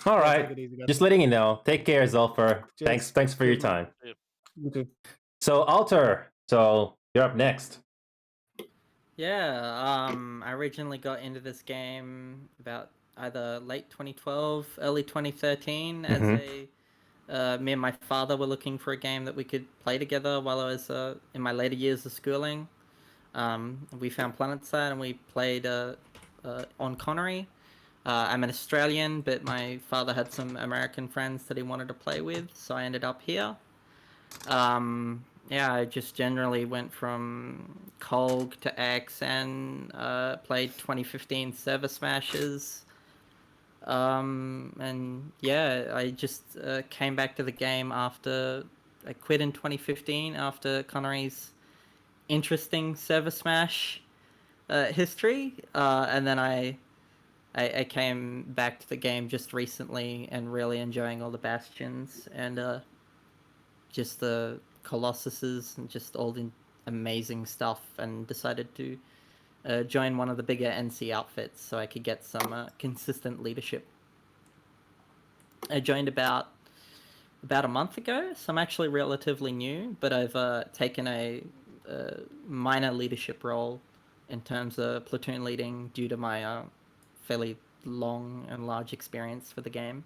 all right, just letting you know. Take care, Zulfer. Cheers. Thanks for your time. You too. So Alter, so you're up next. Yeah, I originally got into this game about either late 2012, early 2013 as me and my father were looking for a game that we could play together while I was in my later years of schooling. We found PlanetSide and we played on Connery. I'm an Australian, but my father had some American friends that he wanted to play with, so I ended up here. Yeah, I just generally went from Colg to X and played 2015 Server Smashes. And yeah, I just came back to the game after I quit in 2015 after Connery's interesting Server Smash history. And then I came back to the game just recently and really enjoying all the Bastions and just the Colossuses and just all the amazing stuff, and decided to join one of the bigger NC outfits so I could get some consistent leadership. I joined about a month ago, so I'm actually relatively new, but I've taken a minor leadership role in terms of platoon leading due to my fairly long and large experience for the game.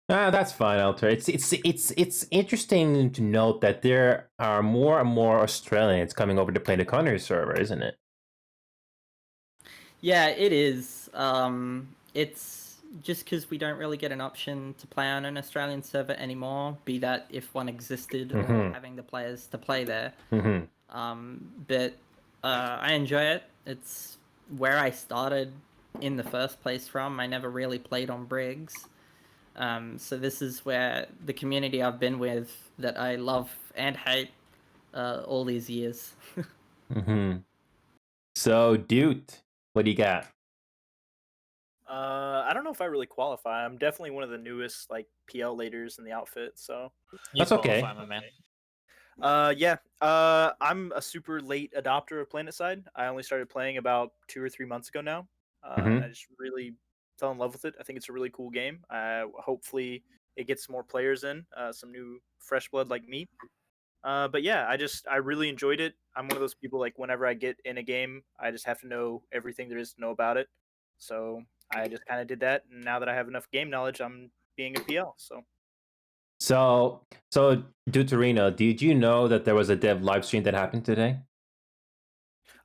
That's fine, Alter. It's interesting to note that there are more and more Australians coming over to play the Connery server, isn't it? Yeah, it is. It's just because we don't really get an option to play on an Australian server anymore, be that if one existed or having the players to play there. But I enjoy it. It's where I started in the first place from. I never really played on Briggs. So this is where the community I've been with that I love and hate all these years. So, Dude, what do you got? I don't know if I really qualify. I'm definitely one of the newest like PL leaders in the outfit, so That's okay. my man. I'm a super late adopter of PlanetSide. I only started playing about 2 or 3 months ago now. And I just really fell in love with it. I think it's a really cool game. Hopefully it gets more players in, some new fresh blood like me. But yeah, I really enjoyed it. I'm one of those people, like, whenever I get in a game, I just have to know everything there is to know about it. So I just kind of did that, and now that I have enough game knowledge, I'm being a PL. So Deuterino, did you know that there was a dev live stream that happened today?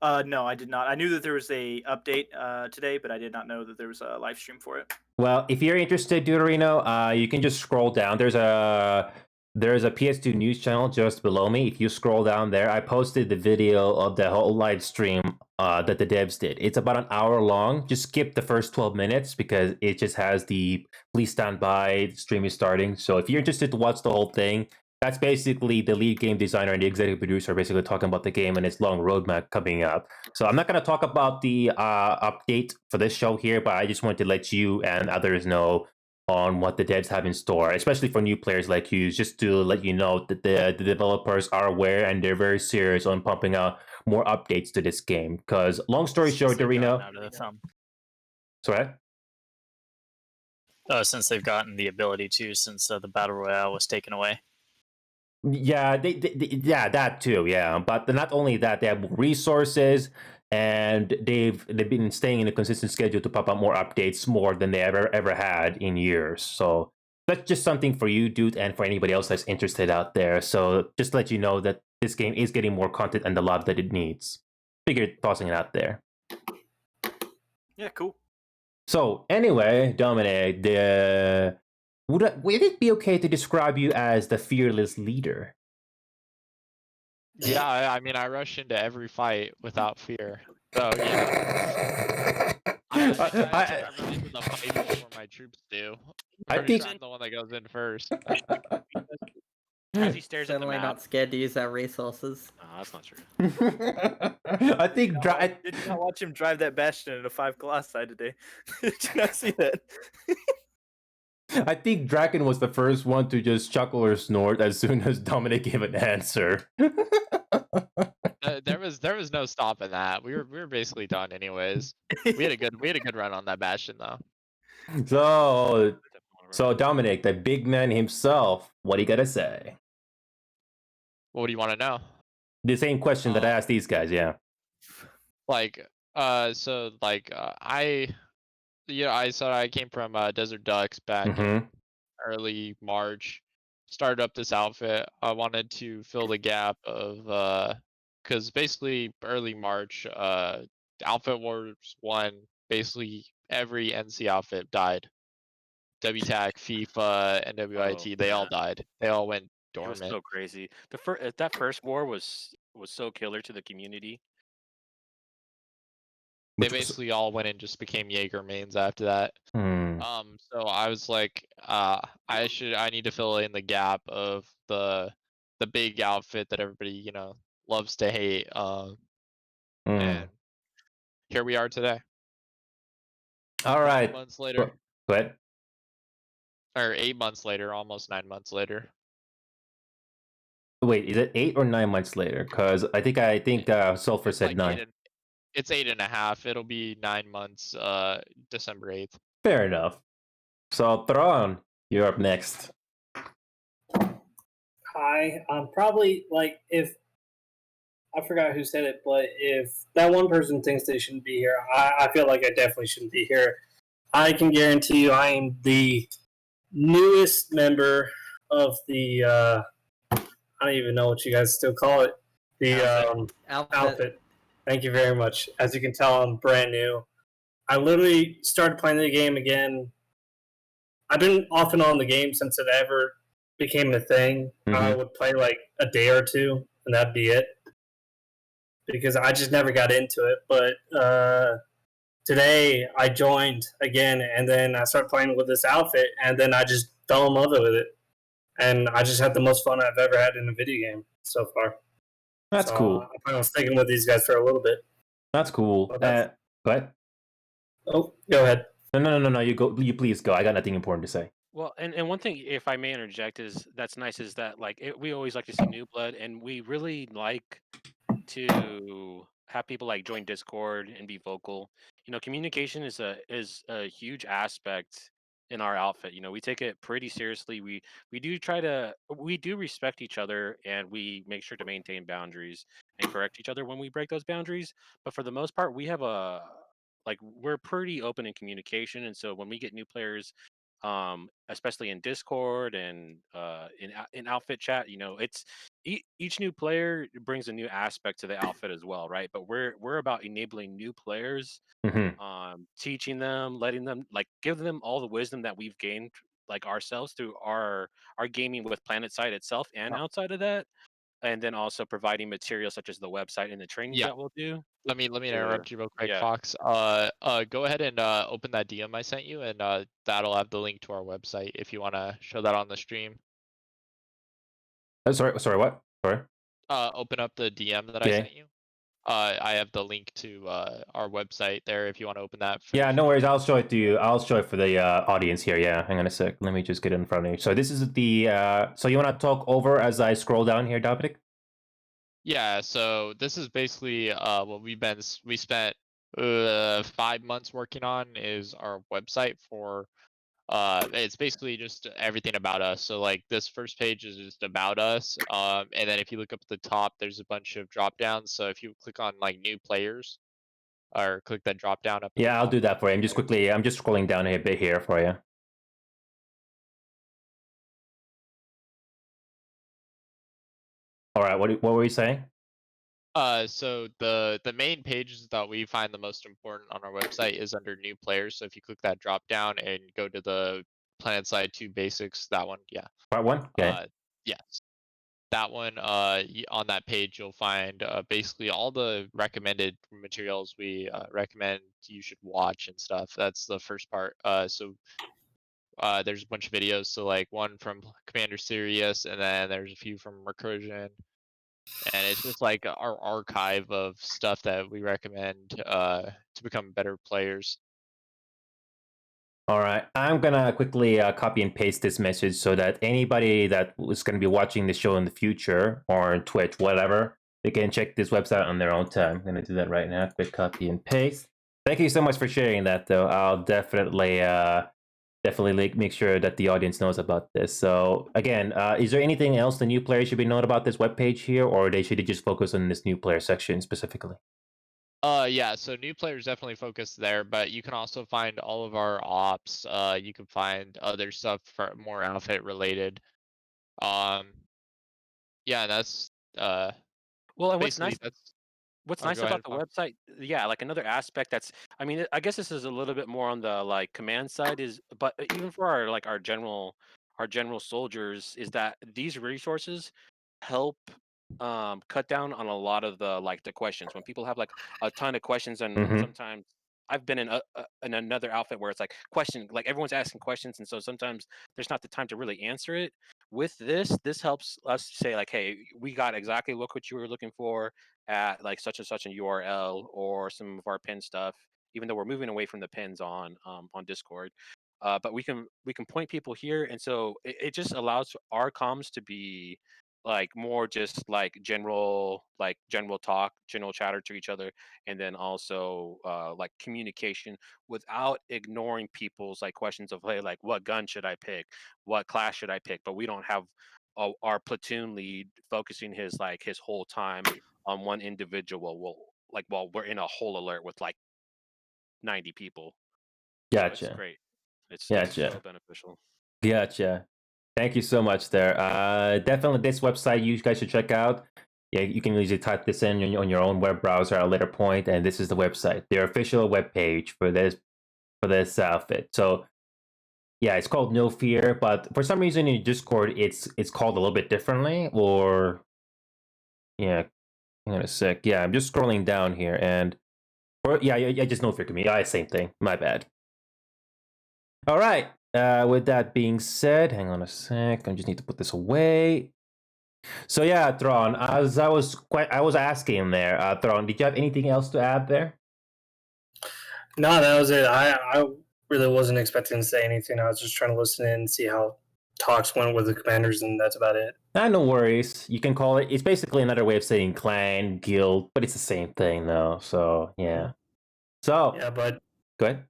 No, I did not. I knew that there was a update today, but I did not know that there was a live stream for it. Well, if you're interested, Deuterino, you can just scroll down. There's a PS2 news channel just below me. If you scroll down there, I posted the video of the whole live stream that the devs did. It's about an hour long. Just skip the first 12 minutes because it just has the please stand by, the stream is starting. So if you're interested to watch the whole thing, that's basically the lead game designer and the executive producer basically talking about the game and its long roadmap coming up. So I'm not going to talk about the update for this show here, but I just wanted to let you and others know on what the devs have in store, especially for new players like you, just to let you know that the developers are aware and they're very serious on pumping out more updates to this game. Because long story short, Dorino. Sorry? Since they've gotten the ability to, since the Battle Royale was taken away. Yeah, yeah, that too, yeah. But not only that, they have resources, and they've been staying in a consistent schedule to pop out more updates, more than they ever had in years. So that's just something for you, Dude, and for anybody else that's interested out there. So just to let you know that this game is getting more content and the love that it needs. Figured tossing it out there. Yeah, cool. So anyway, Dominic, would it be okay to describe you as the fearless leader? Yeah, I mean, I rush into every fight without fear. So yeah. I run into the fight before my troops do. I'm the one that goes in first. As he stares at the map. Not scared to use our resources. No, that's not true. I think Did you not watch him drive that Bastion in a 5 Colossi today? Did you not see that? I think Draken was the first one to just chuckle or snort as soon as Dominic gave an answer. There was no stopping that. We were basically done anyways. We had a good run on that Bastion though. So Dominic, the big man himself, what do you gotta say? What do you want to know? The same question that I asked these guys, yeah. Like, I came from Desert Ducks back in early March. Started up this outfit. I wanted to fill the gap of because basically early March, Outfit Wars 1, basically every NC outfit died. WTAC, FIFA, NWIT, they all died. They all went It was dormant. so crazy. That first war was so killer to the community. They basically all went and just became Jaeger mains after that. So I was like, I need to fill in the gap of the big outfit that everybody loves to hate. And here we are today. All right. 9 months later. Go ahead. Or 8 months later, almost 9 months later. Wait, is it 8 or 9 months later? Because I think Sulfur said 9. It's 8.5. It'll be 9 months. December 8th. Fair enough. So Thrawn, you're up next. Hi, probably like if I forgot who said it, but if that one person thinks they shouldn't be here, I feel like I definitely shouldn't be here. I can guarantee you, I am the newest member of the. I don't even know what you guys still call it. The outfit. Thank you very much. As you can tell, I'm brand new. I literally started playing the game again. I've been off and on the game since it ever became a thing. I would play like a day or two, and that'd be it. Because I just never got into it. But today I joined again, and then I started playing with this outfit, and then I just fell in love with it. And I just had the most fun I've ever had in a video game so far. That's cool. I plan on sticking with these guys for a little bit. That's cool. Go ahead. Oh, go ahead. No. You go. You please go. I got nothing important to say. Well, and one thing, if I may interject, that's nice is that we always like to see new blood, and we really like to have people like join Discord and be vocal. Communication is a huge aspect in our outfit. We take it pretty seriously. We do respect each other, and we make sure to maintain boundaries and correct each other when we break those boundaries. But for the most part, we have we're pretty open in communication, and so when we get new players, especially in Discord and in outfit chat, it's each new player brings a new aspect to the outfit as well, right? But we're about enabling new players, teaching them, letting them give them all the wisdom that we've gained ourselves through our gaming with PlanetSide itself and outside of that, and then also providing material such as the website and the trainings that we'll do. Let me interrupt you real quick, Fox. Go ahead and open that DM I sent you, and that'll have the link to our website if you want to show that on the stream. Sorry, what? Sorry. Open up the DM that I sent you. I have the link to our website there if you want to open that. Yeah, no worries. I'll show it to you. I'll show it for the audience here. Yeah, hang on a sec. Let me just get it in front of you. So this is the. So you want to talk over as I scroll down here, Dominic? Yeah, so this is basically what we spent 5 months working on is our website for it's basically just everything about us. So this first page is just about us, and then if you look up at the top, there's a bunch of drop downs. So if you click on new players, or click that drop down up. Yeah, I'll do that for you. I'm just scrolling down a bit here for you. All right, what were you saying? So the main pages that we find the most important on our website is under new players. So if you click that drop down and go to the PlanetSide 2 basics, that one, yeah. Part 1? Okay. Yes. That one, on that page, you'll find basically all the recommended materials we recommend you should watch and stuff. That's the first part. So there's a bunch of videos. So one from Commander Sirius, and then there's a few from Recursion. And it's just our archive of stuff that we recommend to become better players. All right, I'm gonna quickly copy and paste this message so that anybody that was gonna be watching the show in the future or on Twitch, whatever, they can check this website on their own time. I'm gonna do that right now. Quick copy and paste. Thank you so much for sharing that, though. I'll definitely make sure that the audience knows about this. So again, is there anything else the new players should be knowing about this webpage here, or they should just focus on this new player section specifically? Yeah, so new players definitely focus there, but you can also find all of our ops. You can find other stuff for more outfit related. Yeah, that's Well, and what's basically nice that's. What's Oh, nice go ahead, about the Paul. website, yeah, like another aspect that's, I mean, I guess this is a little bit more on the like command side is, but even for our like our general soldiers is that these resources help cut down on a lot of the like the questions when people have like a ton of questions and Mhm. sometimes I've been in another outfit where it's like question like everyone's asking questions and so sometimes there's not the time to really answer it. With this helps us say like, hey, we got exactly what you were looking for at like such and such an URL or some of our pin stuff, even though we're moving away from the pins on Discord. But we can point people here, and so it just allows our comms to be like more just like general talk, general chatter to each other, and then also like communication without ignoring people's like questions of hey, like what gun should I pick, what class should I pick, but we don't have our platoon lead focusing his whole time on one individual while we're in a whole alert with like 90 people. So it's Gotcha. great. It's Gotcha. so beneficial. Gotcha. Thank you so much there. Definitely this website you guys should check out. Yeah, you can easily type this in on your own web browser at a later point, and this is the website, their official webpage for this outfit. So yeah, it's called No Fear, but for some reason in Discord it's called a little bit differently, or yeah, hang on a sec. Yeah, I'm just scrolling down here and yeah, just No Fear to me. Yeah, same thing. My bad. All right. With that being said, hang on a sec. I just need to put this away. So yeah, Thrawn, as I was asking there, Thrawn, did you have anything else to add there? No, that was it. I really wasn't expecting to say anything. I was just trying to listen in and see how talks went with the commanders, and that's about it. No worries. You can call it's basically another way of saying clan, guild, but it's the same thing though. So yeah. So yeah, but go ahead.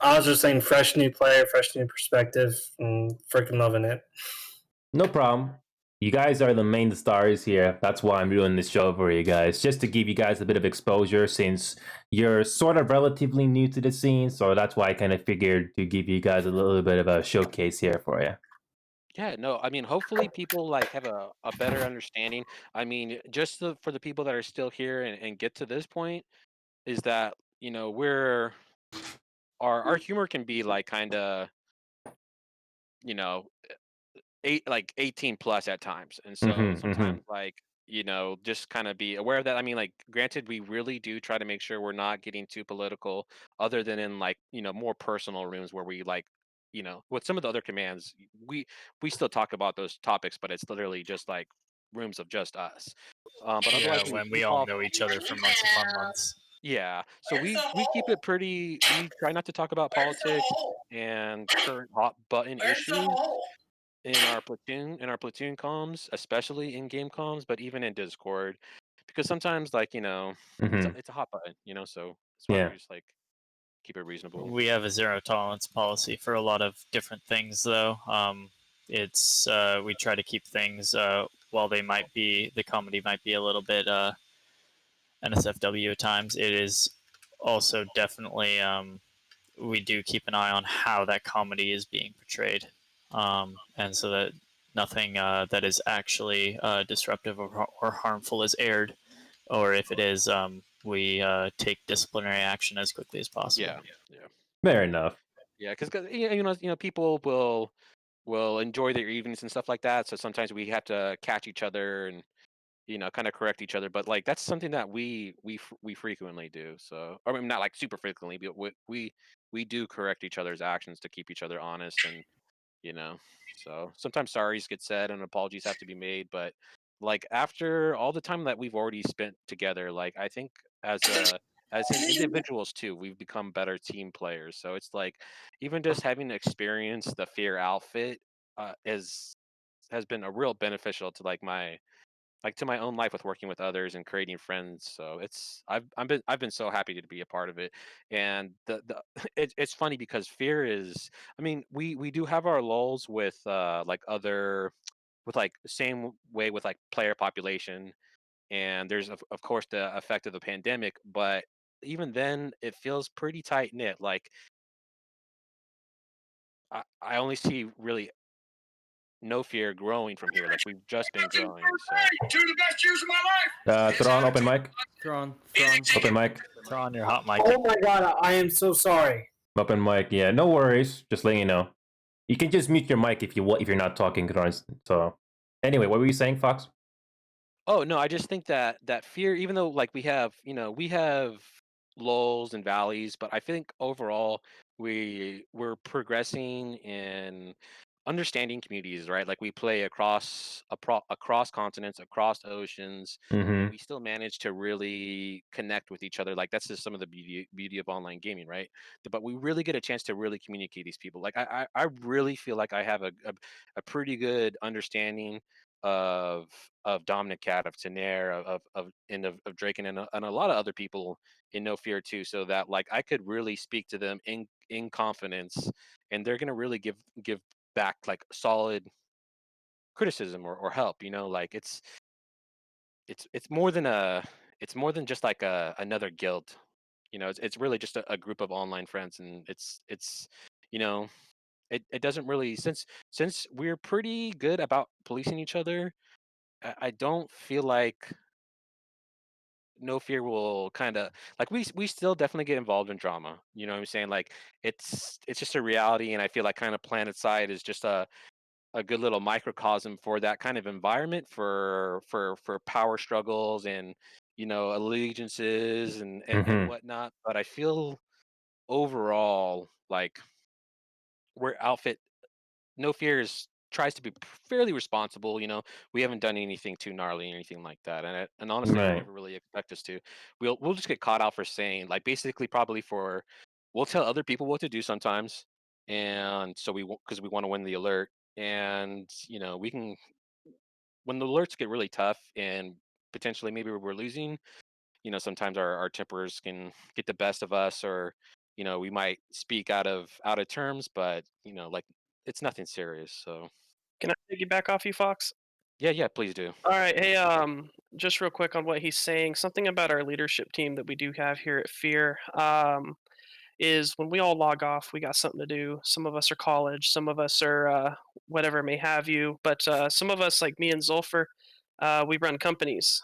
I was just saying, fresh new player, fresh new perspective, and freaking loving it. No problem. You guys are the main stars here. That's why I'm doing this show for you guys, just to give you guys a bit of exposure since you're sort of relatively new to the scene. So that's why I kind of figured to give you guys a little bit of a showcase here for you. Yeah, no, I mean, hopefully people like have a better understanding. I mean, just for the people that are still here and get to this point, is that our humor can be like kind of, 18 plus at times, and so sometimes like just kind of be aware of that. I mean, like granted, we really do try to make sure we're not getting too political, other than in like more personal rooms where we like with some of the other commands we still talk about those topics, but it's literally just like rooms of just us. But Yeah, otherwise when we all know each other for months upon months. yeah, so we keep it pretty. We try not to talk about politics and current hot button issues in our platoon comms, especially in game comms, but even in Discord, because sometimes like it's a hot button, so that's why Yeah. we just like keep it reasonable. We have a zero tolerance policy for a lot of different things, though. It's we try to keep things while the comedy might be a little bit NSFW at times. It is also definitely we do keep an eye on how that comedy is being portrayed, and so that nothing that is actually disruptive or harmful is aired, or if it is, we take disciplinary action as quickly as possible. Yeah. Fair enough. Yeah, because people will enjoy their evenings and stuff like that. So sometimes we have to catch each other and kind of correct each other. But like that's something that we frequently do. So I mean, not like super frequently, but we do correct each other's actions to keep each other honest, and so sometimes sorries get said and apologies have to be made. But like after all the time that we've already spent together, like I think as as in individuals too, we've become better team players. So it's like even just having experienced the Fear outfit has been a real beneficial to to my own life with working with others and creating friends. So I've been so happy to be a part of it. And it's funny because Fear is, I mean, we do have our lulls with like other with like same way with like player population, and there's of course the effect of the pandemic, but even then it feels pretty tight knit. Like I only see really no Fear growing from here. Like we've just been growing. So Two of the best years of my life. Thrawn, open mic. Thrawn. Open mic. Thrawn, your hot mic. Oh my god, I am so sorry. Open mic. Yeah, no worries. Just letting you know. You can just mute your mic if you're not talking, Thrawn. So anyway, what were you saying, Fox? Oh no, I just think that Fear, even though like we have lulls and valleys, but I think overall we're progressing in understanding communities, right? Like we play across continents, across oceans, and we still manage to really connect with each other. Like that's just some of the beauty of online gaming, right? But we really get a chance to really communicate these people. Like I really feel like I have a pretty good understanding of Dominic Cat, of Tenair, of Draken, and a lot of other people in No Fear too. So that like I could really speak to them in confidence, and they're gonna really give back like solid criticism or help. You know, like it's more than just like another guild. You know, it's really just a group of online friends, and it's you know it doesn't really, since we're pretty good about policing each other. I don't feel like No Fear will kind of like we still definitely get involved in drama. You know what I'm saying? Like it's just a reality, and I feel like kind of PlanetSide is just a good little microcosm for that kind of environment for power struggles and allegiances and whatnot. But I feel overall like we're outfit No Fear tries to be fairly responsible. You know, we haven't done anything too gnarly or anything like that, and honestly, I Right. never really expect us to. We'll just get caught out for saying like basically probably we'll tell other people what to do sometimes, and so because we want to win the alert, and we can, when the alerts get really tough and potentially maybe we're losing. Sometimes our tempers can get the best of us, or we might speak out of terms, but like it's nothing serious. So Can I piggyback off you, Fox? yeah, please do. All right. Hey, just real quick on what he's saying. Something about our leadership team that we do have here at Fear is when we all log off, we got something to do. Some of us are college, some of us are whatever may have you, but some of us, like me and Zulfer, we run companies.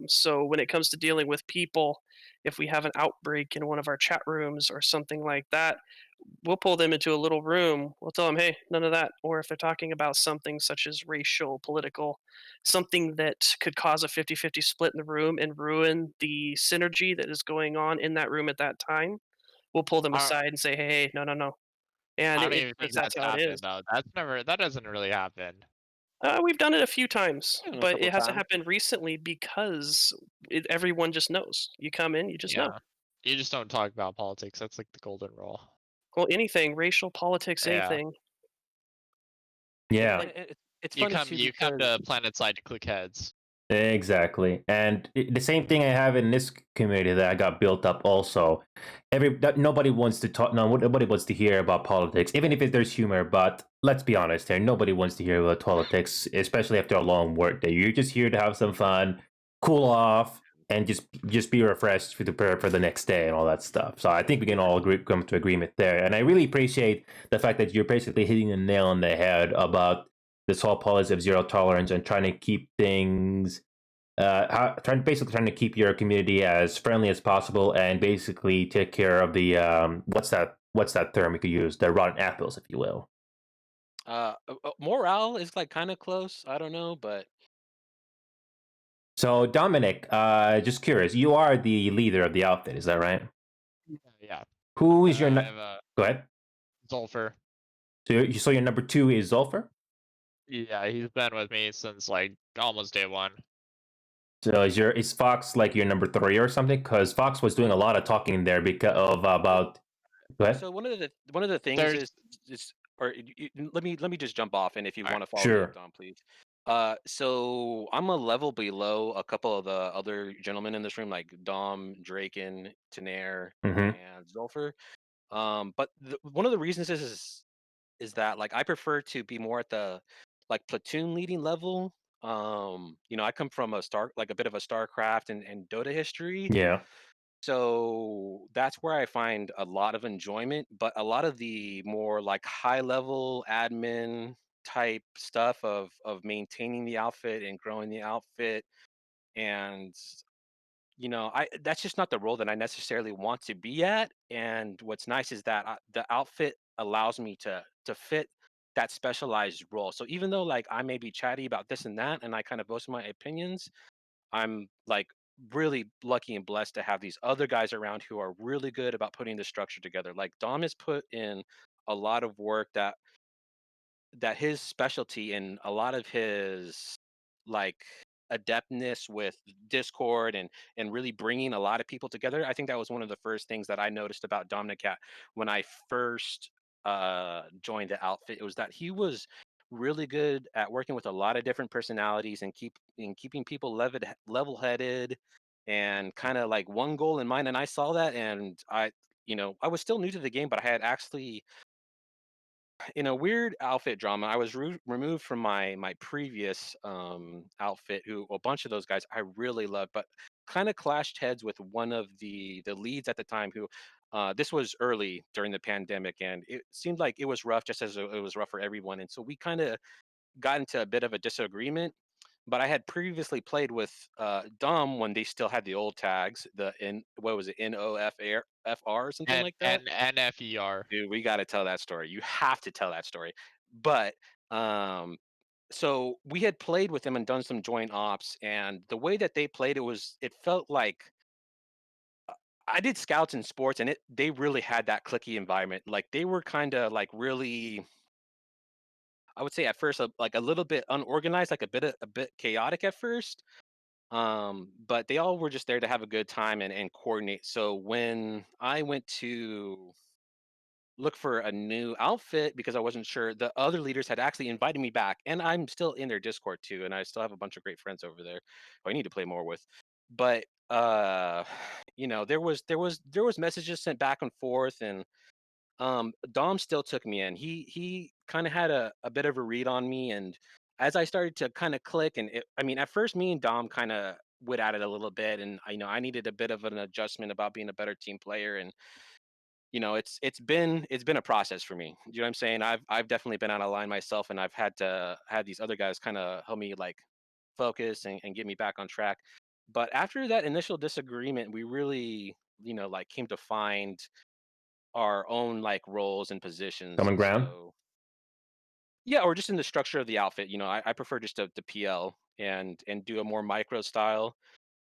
So when it comes to dealing with people, if we have an outbreak in one of our chat rooms or something like that, we'll pull them into a little room. We'll tell them, hey, none of that. Or if they're talking about something such as racial, political, something that could cause a 50-50 split in the room and ruin the synergy that is going on in that room at that time, we'll pull them aside and say, hey, no. And I don't even think that's that's how it happened is. though. That doesn't really happen. We've done it a few times, a but couple it hasn't times. happened recently because everyone just knows. You come in, you just know. You just don't talk about politics. That's like the golden rule. Well, anything, racial, politics, Yeah. anything. Yeah. It's You funny come too to PlanetSide to click heads. Exactly, and the same thing I have in this community that I got built up. Also, nobody wants to talk. No, nobody wants to hear about politics, even if there's humor. But let's be honest here, nobody wants to hear about politics, especially after a long work day. You're just here to have some fun, cool off, and just be refreshed to prepare for the next day and all that stuff. So I think we can all come to agreement there. And I really appreciate the fact that you're basically hitting the nail on the head about this whole policy of zero tolerance and trying to keep things, trying to keep your community as friendly as possible, and basically take care of the what's that term we could use, the rotten apples, if you will. Morale is like kind of close. I don't know, but so Dominic, just curious, you are the leader of the outfit, is that right? Yeah. Who is your? Go ahead. Zulfer. So your number 2 is Zulfer? Yeah, he's been with me since like almost day one. So is Fox like your number 3 or something? Because Fox was doing a lot of talking there because of about. Go ahead. So one of the things There's- is or let me just jump off, and if you want to follow sure. me up, Dom, please. So I'm a level below a couple of the other gentlemen in this room, like Dom, Draken, Tenair, Mhm. and Zulfer. But one of the reasons is that like I prefer to be more at the like platoon leading level. You know, I come from a bit of a StarCraft and Dota history. Yeah. So that's where I find a lot of enjoyment, but a lot of the more like high level admin type stuff of maintaining the outfit and growing the outfit, and you know, that's just not the role that I necessarily want to be at. And what's nice is that the outfit allows me to fit that specialized role. So even though like I may be chatty about this and that, and I kind of boast my opinions, I'm like really lucky and blessed to have these other guys around who are really good about putting the structure together. Like Dom has put in a lot of work that his specialty and a lot of his like adeptness with Discord and really bringing a lot of people together. I think that was one of the first things that I noticed about Dominicat when I first joined the outfit. It was that he was really good at working with a lot of different personalities and keeping people level headed and kind of like one goal in mind. And I saw that, and I was still new to the game, but I had actually, in a weird outfit drama, I was removed from my previous outfit, who a bunch of those guys I really loved, but kind of clashed heads with one of the leads at the time, who this was early during the pandemic, and it seemed like it was rough, just as it was rough for everyone. And so we kind of got into a bit of a disagreement. But I had previously played with Dom when they still had the old tags, what was it, NOFR or something like that. NFER. Dude, we got to tell that story. You have to tell that story. But so we had played with them and done some joint ops, and the way that they played, it felt like I did scouts in sports, and they really had that clicky environment. Like they were kind of like really, I would say at first like a little bit unorganized, like a bit chaotic at first. But they all were just there to have a good time and coordinate. So when I went to look for a new outfit, because I wasn't sure, the other leaders had actually invited me back, and I'm still in their Discord too, and I still have a bunch of great friends over there who I need to play more with. But there was messages sent back and forth, and Dom still took me in. He kind of had a bit of a read on me, and as I started to kind of click, and at first me and Dom kind of went at it a little bit, and I needed a bit of an adjustment about being a better team player, and it's been a process for me. You know what I'm saying? I've definitely been out of line myself, and I've had to have these other guys kind of help me like focus and get me back on track. But after that initial disagreement, we really, like came to find our own like roles and positions. Common And ground. so, yeah, or just in the structure of the outfit. I prefer just to PL and do a more micro style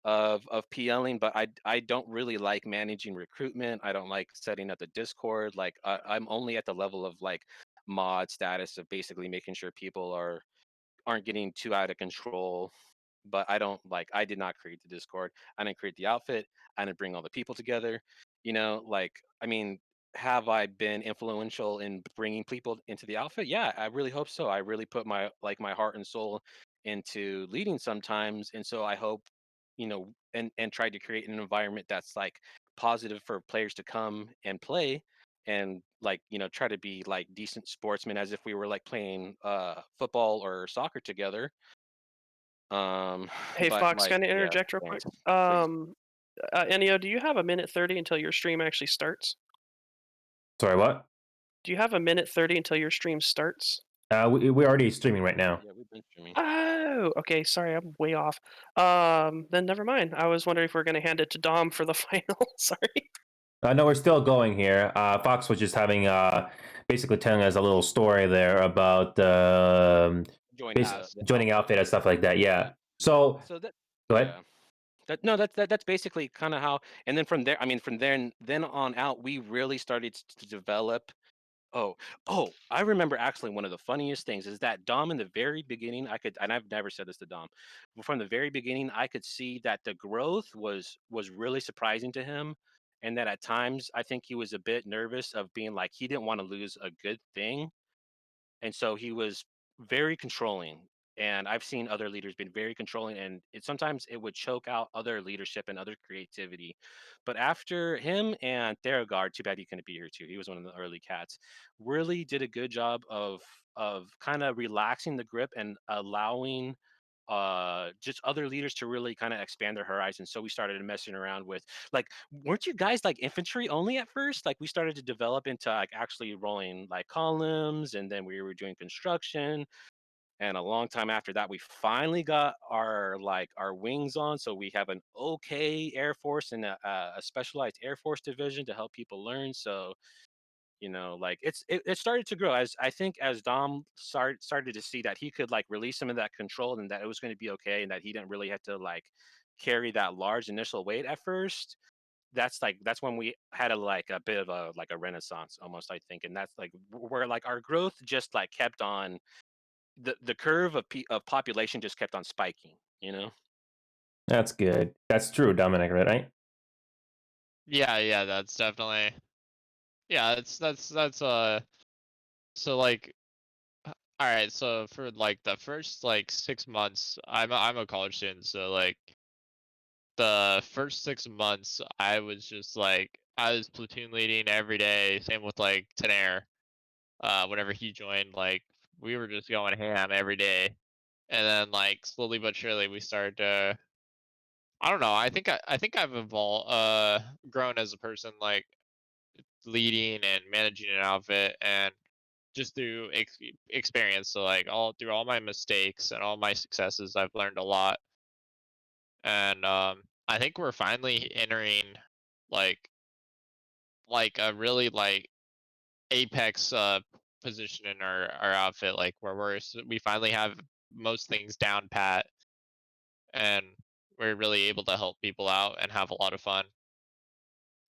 of PLing, but I don't really like managing recruitment. I don't like setting up the Discord. Like I'm only at the level of like mod status of basically making sure people aren't getting too out of control. But I did not create the Discord. I didn't create the outfit. I didn't bring all the people together. Have I been influential in bringing people into the outfit? Yeah, I really hope so. I really put my heart and soul into leading sometimes, and so I hope, and try to create an environment that's like positive for players to come and play, and like try to be like decent sportsmen, as if we were like playing football or soccer together. Hey, But Fox, like, can I yeah, interject real quick? thanks. Please. Ennio, do you have a minute 30 until your stream actually starts? Sorry, what? Do you have a minute 30 until your stream starts? We're already streaming right now. Yeah, we've been streaming. Oh, okay. Sorry, I'm way off. Then never mind. I was wondering if we're gonna hand it to Dom for the final. Sorry. No, we're still going here. Fox was just having basically telling us a little story there about joining outfit and stuff like that. Yeah. So that, go ahead. That's basically kind of how, and then from there, then on out, we really started to develop Oh, I remember actually one of the funniest things is that Dom in the very beginning, and I've never said this to Dom, but from the very beginning, I could see that the growth was really surprising to him, and that at times I think he was a bit nervous of being like he didn't want to lose a good thing, and so he was very controlling. And I've seen other leaders being very controlling, and sometimes it would choke out other leadership and other creativity. But after him and Theraguard, too bad he couldn't be here too. He was one of the early cats. Really did a good job of kind of relaxing the grip and allowing just other leaders to really kind of expand their horizons. So we started messing around with, like, weren't you guys like infantry only at first? Like we started to develop into like actually rolling like columns, and then we were doing construction. And a long time after that, we finally got our wings on. So we have an okay Air Force and a specialized Air Force division to help people learn. So like it started to grow as I think as Dom started to see that he could like release some of that control, and that it was going to be okay, and that he didn't really have to like carry that large initial weight at first. That's when we had a bit of a renaissance almost, I think. And that's like where like our growth just like kept on, the curve of population just kept on spiking. That's good. That's true, Dominic, right? Yeah, that's definitely. Yeah, that's so like all right, so for like the first like 6 months, I'm a college student, so like the first 6 months I was just like I was platoon leading every day, same with like Tenair. Whenever he joined, like we were just going ham every day. And then like slowly but surely we started to, I don't know, I think I've evolved grown as a person, like leading and managing an outfit, and just through experience. So like all through all my mistakes and all my successes, I've learned a lot. And I think we're finally entering like a really like apex position in our outfit, like where we finally have most things down pat, and we're really able to help people out and have a lot of fun.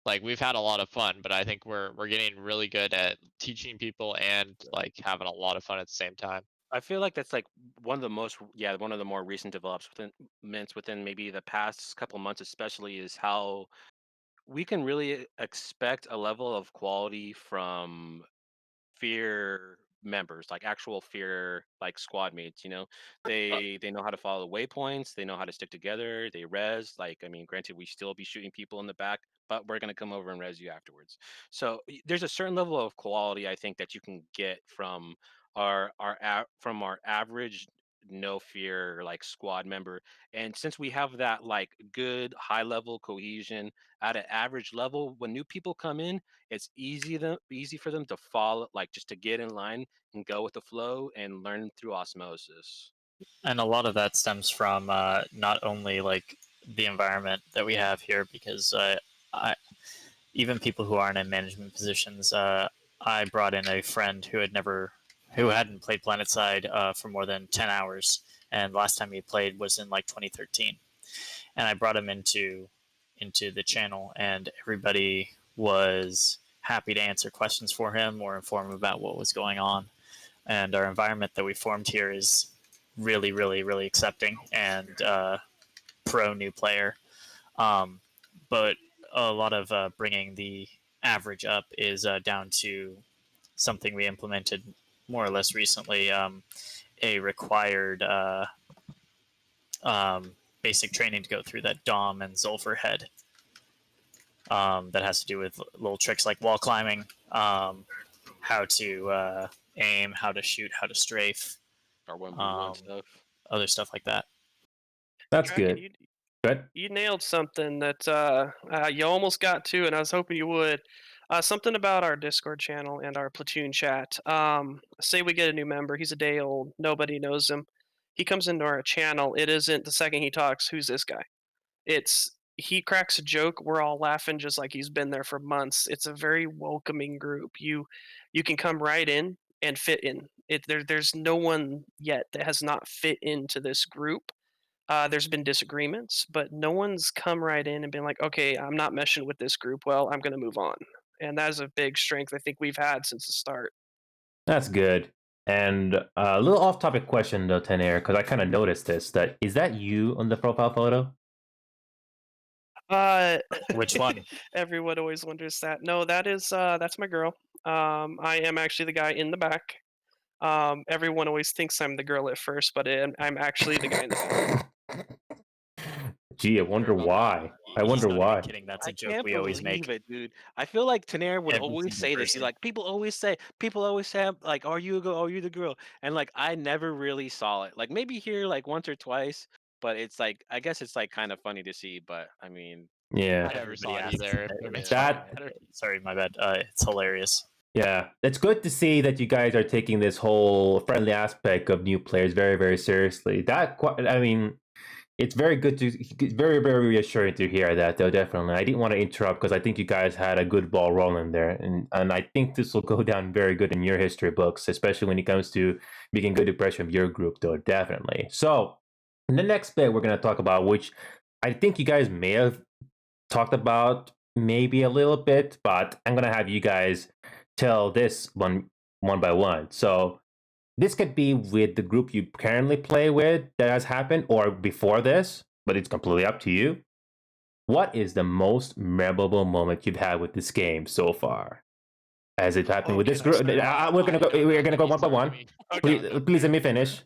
Like we've had a lot of fun, but I think we're getting really good at teaching people and like having a lot of fun at the same time. I feel like that's like one of the more recent developments within maybe the past couple months, especially, is how we can really expect a level of quality from fear members, like actual fear like squad mates. They know how to follow the waypoints, they know how to stick together, they res, like, I mean, granted, we still be shooting people in the back, but we're going to come over and res you afterwards. So there's a certain level of quality I think that you can get from from our average no fear like squad member. And since we have that like good high level cohesion at an average level, when new people come in, it's easy for them to follow, like just to get in line and go with the flow and learn through osmosis. And a lot of that stems from not only like the environment that we have here, because even people who aren't in management positions, I brought in a friend who hadn't played PlanetSide for more than 10 hours, and last time he played was in like 2013, and I brought him into the channel, and everybody was happy to answer questions for him or inform him about what was going on. And our environment that we formed here is really, really, really accepting and pro new player. But a lot of bringing the average up is down to something we implemented more or less recently, a required basic training to go through that Dom and Zulfer had. That has to do with little tricks like wall climbing, how to aim, how to shoot, how to strafe, Our 1v1 stuff. Other stuff like that. That's Draken, good. Good. You nailed something that you almost got to, and I was hoping you would. Something about our Discord channel and our platoon chat. Say we get a new member, he's a day old, nobody knows him. He comes into our channel. It isn't the second he talks, who's this guy? It's he cracks a joke, we're all laughing just like he's been there for months. It's a very welcoming group. You can come right in and fit in. There's no one yet that has not fit into this group. There's been disagreements, but no one's come right in and been like, okay, I'm not meshing with this group well, I'm going to move on. and that is a big strength I think we've had since the start. That's good. And a little off-topic question though, Tenair, because I kind of noticed this. Is that you on the profile photo? Which one? Everyone always wonders that. No, that's my girl. I am actually the guy in the back. Everyone always thinks I'm the girl at first, but I'm actually the guy in the back. Gee, I wonder why. I He's wonder not why. even kidding. That's a I joke can't we always believe make. it, dude. I feel like Tenair would Every always single say this. He's person. like, people always say, like, are you a girl? Are you the girl? And like, I never really saw it. Like maybe here like once or twice, but it's like, I guess it's like kind of funny to see. But I mean, Yeah. I never saw it asks either. It's That- sorry, my bad. It's hilarious. Yeah, it's good to see that you guys are taking this whole friendly aspect of new players very, very seriously. I mean, it's very good it's very, very reassuring to hear that, though, definitely. I didn't want to interrupt because I think you guys had a good ball rolling there. And I think this will go down very good in your history books, especially when it comes to making good impression of your group, though, definitely. So, in the next bit, we're going to talk about, which I think you guys may have talked about maybe a little bit, but I'm going to have you guys tell this one by one. So this could be with the group you currently play with that has happened, or before this, but it's completely up to you. What is the most memorable moment you've had with this game so far? As it happened with this group, we're gonna go one by one. Please let me finish.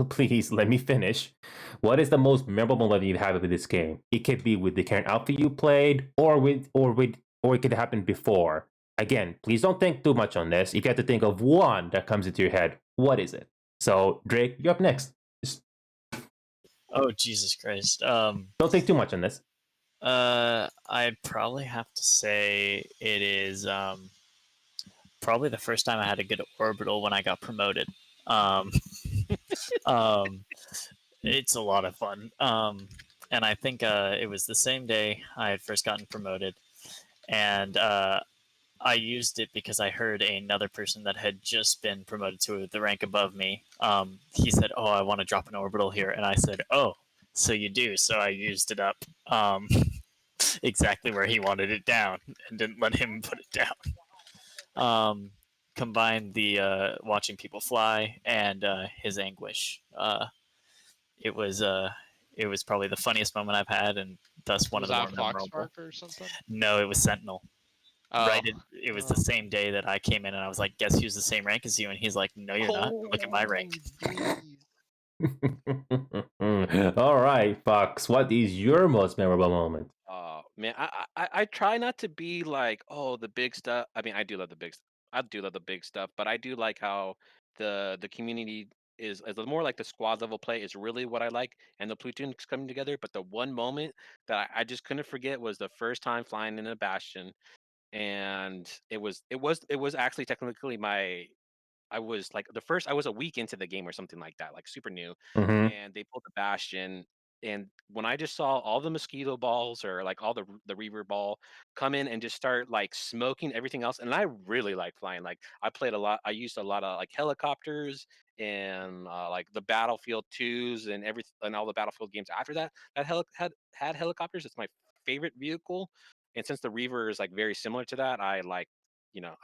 Please let me finish. What is the most memorable moment you've had with this game? It could be with the current outfit you played, or it could happen before. Again, please don't think too much on this. If you have to think of one that comes into your head, what is it? So, Drake, you're up next. Oh, Jesus Christ. Don't think too much on this. I'd probably have to say it is probably the first time I had a good orbital when I got promoted. It's a lot of fun. And I think it was the same day I had first gotten promoted, and I used it because I heard another person that had just been promoted to the rank above me. He said, "Oh, I want to drop an orbital here," and I said, "Oh, so you do?" So I used it up exactly where he wanted it down, and didn't let him put it down. Combined the watching people fly and his anguish. It was probably the funniest moment I've had, and thus one Was of the that more memorable. Foxpark or something? No, it was Sentinel. Oh. Right, it was the same day that I came in, and I was like, "Guess who's the same rank as you?" And he's like, "No, you're not. Look at my rank." All right, Fox. What is your most memorable moment? Man, I try not to be like, oh, the big stuff. I mean, I do love the big stuff. I do love the big stuff, but I do like how the community is more like the squad level play is really what I like, and the platoons coming together. But the one moment that I just couldn't forget was the first time flying in a Bastion, and it was actually technically I was like I was a week into the game or something like that, like super new, Mhm. and they pulled the Bastion. And when I just saw all the mosquito balls or like all the Reaver ball come in and just start like smoking everything else, and I really like flying. Like I played a lot. I used a lot of like helicopters and like the Battlefield 2s and and all the Battlefield games after that had helicopters. It's my favorite vehicle, and since the Reaver is like very similar to that, I like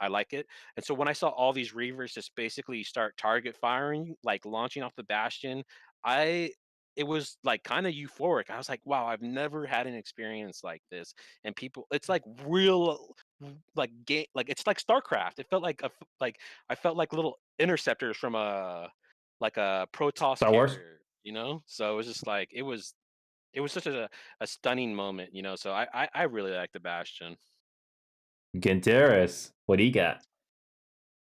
I like it. And so when I saw all these Reavers just basically start target firing, like launching off the Bastion, it was like kind of euphoric. I was like, wow, I've never had an experience like this. And people, it's like real, like game, like it's like StarCraft. It felt like like I felt like little interceptors from a Protoss Star Wars? carrier, So it was just like it was such a stunning moment, So I really like the Bastion. Ginteris, what do you got?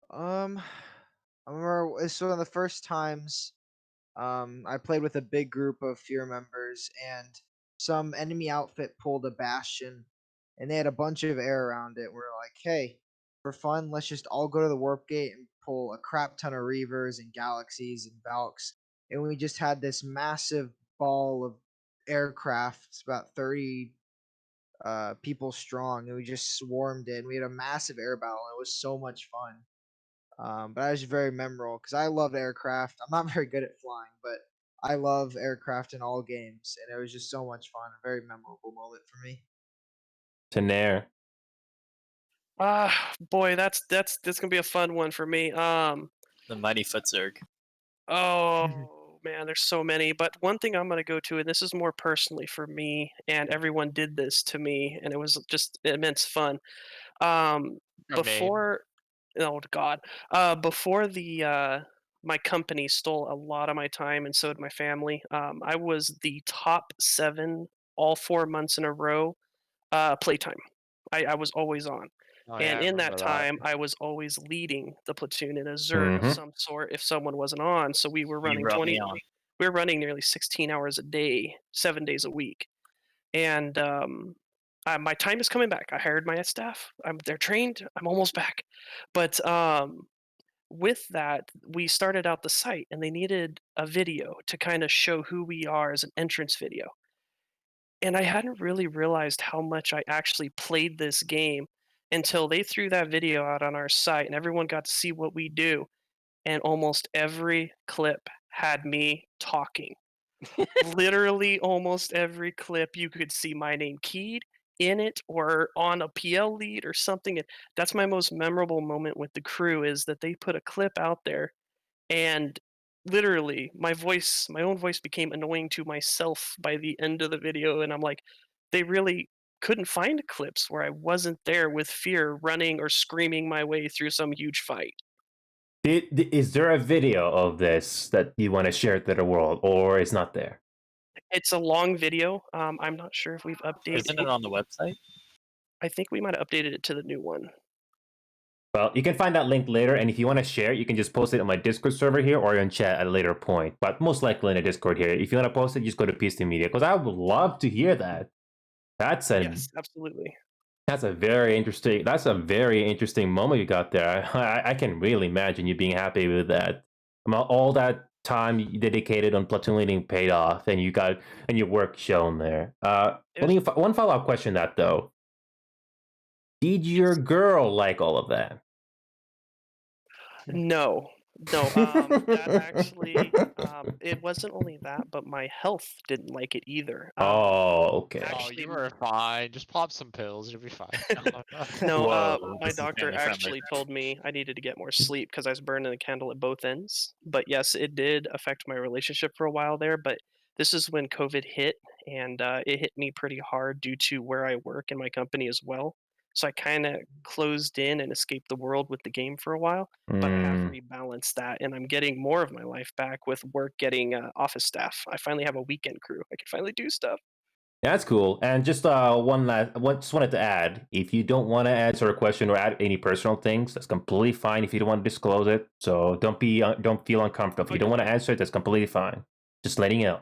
I remember it's one of the first times I played with a big group of Fear members, and some enemy outfit pulled a Bastion, and they had a bunch of air around it. We're like, hey, for fun, let's just all go to the warp gate and pull a crap ton of Reavers and Galaxies and Valks, and we just had this massive ball of aircraft. It's about 30 people strong, and we just swarmed in. We had a massive air battle, and it was so much fun. But that was very memorable because I love aircraft. I'm not very good at flying, but I love aircraft in all games, and it was just so much fun. A very memorable moment for me. Tenair. Boy, that's gonna be a fun one for me. The Mighty Foot Zerg. Oh man, there's so many. But one thing I'm gonna go to, and this is more personally for me, and everyone did this to me, and it was just immense fun. Before, oh God, before my company stole a lot of my time, and so did my family. I was the top 7 all 4 months in a row playtime. I was always on. Oh, And yeah, I in that remember that. time, I was always leading the platoon in a Zerg of Mhm. some sort if someone wasn't on. So we were running brought me on. we were running nearly 16 hours a day, 7 days a week. And my time is coming back. I hired my staff. They're trained. I'm almost back. But with that, we started out the site, and they needed a video to kind of show who we are as an entrance video. And I hadn't really realized how much I actually played this game until they threw that video out on our site, and everyone got to see what we do. And almost every clip had me talking. Literally, almost every clip you could see my name keyed in it or on a PL lead or something. And that's my most memorable moment with the crew, is that they put a clip out there, and literally my own voice became annoying to myself by the end of the video. And I'm like, they really couldn't find clips where I wasn't there with fear running or screaming my way through some huge fight. Is there a video of this that you want to share to the world, or is not there? It's a long video. I'm not sure if we've updated Isn't it on the website? I think we might have updated it to the new one. Well, you can find that link later, and if you want to share it, you can just post it on my Discord server here or in chat at a later point. But most likely in the Discord here. If you want to post it, just go to PC Media, because I would love to hear that. Yes, absolutely. That's a very interesting moment you got there. I can really imagine you being happy with that. All that time you dedicated on platoon leading paid off, and your work shown there. One follow-up question that though. Did your girl like all of that? No, that actually, it wasn't only that, but my health didn't like it either. Oh, okay. Oh, you were fine. Just pop some pills. You'll be fine. No, my this is doctor family-friendly. actually told me I needed to get more sleep because I was burning the candle at both ends. But yes, it did affect my relationship for a while there. But this is when COVID hit, and it hit me pretty hard due to where I work in my company as well. So I kind of closed in and escaped the world with the game for a while. But I have rebalanced that, and I'm getting more of my life back with work, getting office staff. I finally have a weekend crew. I can finally do stuff. That's cool. And just just wanted to add, if you don't want to answer a question or add any personal things, that's completely fine. If you don't want to disclose it, so don't feel uncomfortable. If you don't want to answer it, that's completely fine. Just letting you know.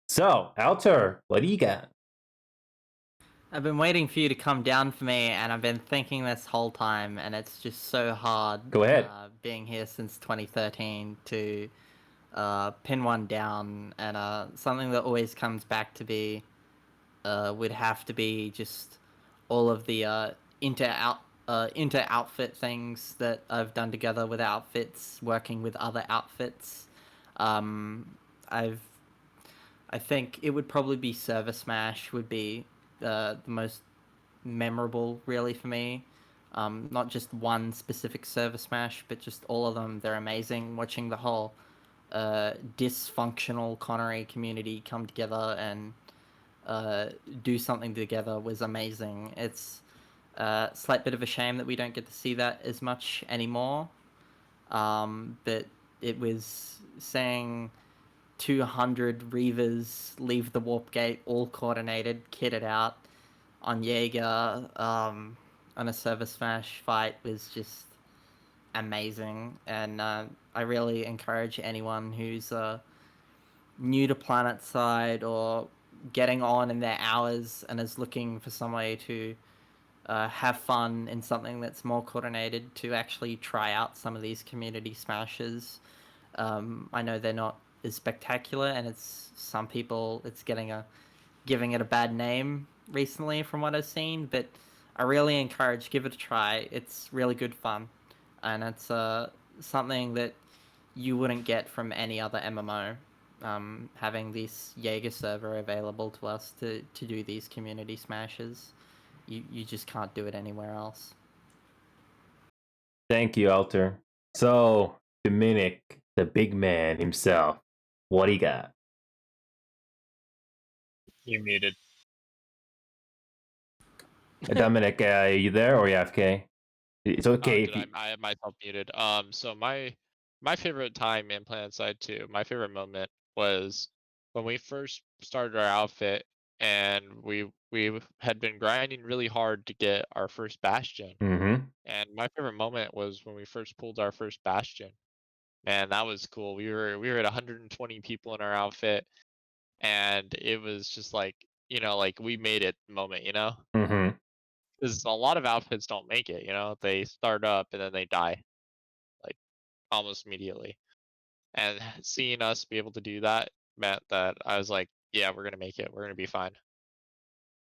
So, Alter, what do you got? I've been waiting for you to come down for me, and I've been thinking this whole time, and it's just so hard. Go ahead. Being here since 2013 to pin one down, and something that always comes back to be would have to be just all of the inter-outfit things that I've done together with outfits, working with other outfits. I think it would probably be Server Smash would be the most memorable, really, for me. Not just one specific Server Smash, but just all of them. They're amazing. Watching the whole dysfunctional Connery community come together and do something together was amazing. It's a slight bit of a shame that we don't get to see that as much anymore. But it was saying 200 Reavers leave the warp gate, all coordinated, kitted out on Jaeger on a Server Smash fight was just amazing. And I really encourage anyone who's new to PlanetSide or getting on in their hours and is looking for some way to have fun in something that's more coordinated to actually try out some of these community smashes. I know they're not as spectacular, and it's some people it's giving it a bad name recently from what I've seen, but I really encourage, give it a try. It's really good fun, and it's something that you wouldn't get from any other MMO. Having this Jaeger server available to us to do these community smashes, you just can't do it anywhere else. Thank you, Alter. So, Dominic, the big man himself, what do you got? You're muted. Dominic, are you there or are you AFK? It's okay if you... I have myself muted. So my favorite time in PlanetSide 2, my favorite moment was when we first started our outfit and we had been grinding really hard to get our first bastion. Mm-hmm. And my favorite moment was when we first pulled our first bastion. Man, that was cool. We were at 120 people in our outfit, and it was just like, like we made it moment, Mm-hmm. Because a lot of outfits don't make it, they start up and then they die, like almost immediately. And seeing us be able to do that meant that I was like, yeah, we're gonna make it. We're gonna be fine.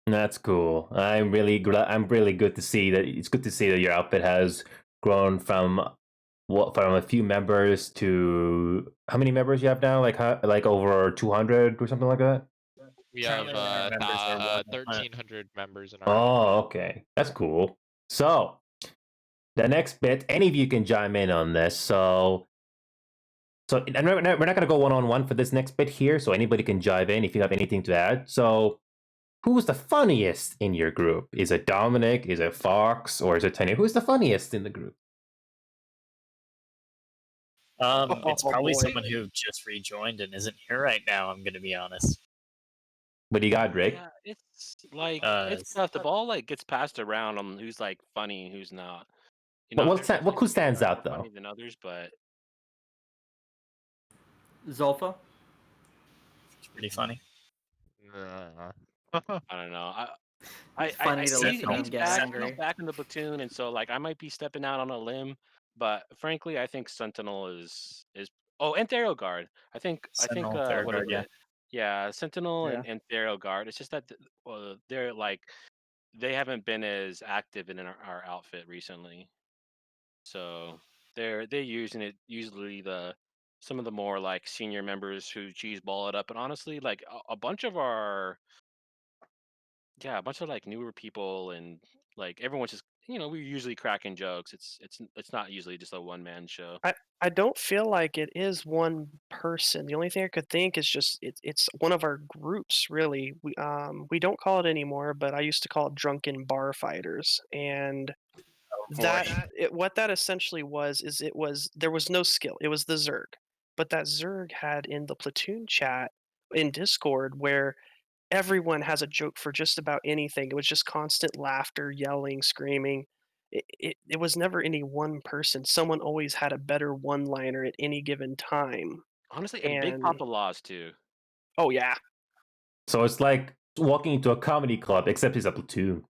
That's cool. I'm really good to see that. It's good to see that your outfit has grown from a few members to how many members you have now? Like over 200 or something like that. We have 1,300 members in our. Oh, okay, that's cool. So the next bit, any of you can chime in on this. So and we're not going to go one-on-one for this next bit here. So anybody can chime in if you have anything to add. So who's the funniest in your group? Is it Dominic? Is it Fox? Or is it Tanya? Who's the funniest in the group? It's probably someone who just rejoined and isn't here right now. I'm going to be honest. What do you got, Drake? Yeah, it's like it's tough. The ball like gets passed around on who's like funny and who's not. Who stands out though? Funny than others, but Zolfa. It's pretty funny. I don't know. I funny to see listen to him he's get back, angry. he's back in the platoon, and so like I might be stepping out on a limb, but frankly, I think Sentinel is and Thero Guard. Sentinel, what Thero Guard, is it? Yeah, Sentinel and Thero Guard. It's just that they're like they haven't been as active in our outfit recently, so they're using it usually some of the more like senior members who cheeseball it up, and honestly, like a bunch of like newer people and like everyone's just we're usually cracking jokes. It's not usually just a one man show. I don't feel like it is one person. The only thing I could think is just it's one of our groups really. We don't call it anymore, but I used to call it drunken bar fighters. And what that essentially was is there was no skill. It was the Zerg. But that Zerg had in the platoon chat in Discord where everyone has a joke for just about anything. It was just constant laughter, yelling, screaming. It was never any one person. Someone always had a better one-liner at any given time. Honestly, and Big Papa Laws too. Oh yeah. So it's like walking into a comedy club, except it's a platoon.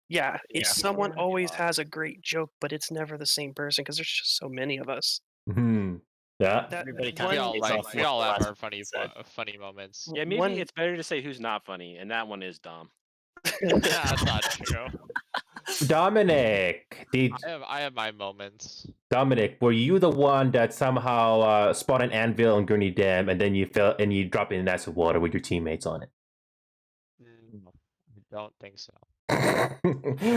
Yeah, someone always has a great joke, but it's never the same person because there's just so many of us. Mm-hmm. Yeah. Everybody We all have our funny moments. Yeah, maybe it's better to say who's not funny, and that one is Dom. That's not true. Dominic, I have my moments. Dominic, were you the one that somehow spawned an anvil on Gurney Dam and then you fell and you dropped in an acid water with your teammates on it? No, I don't think so.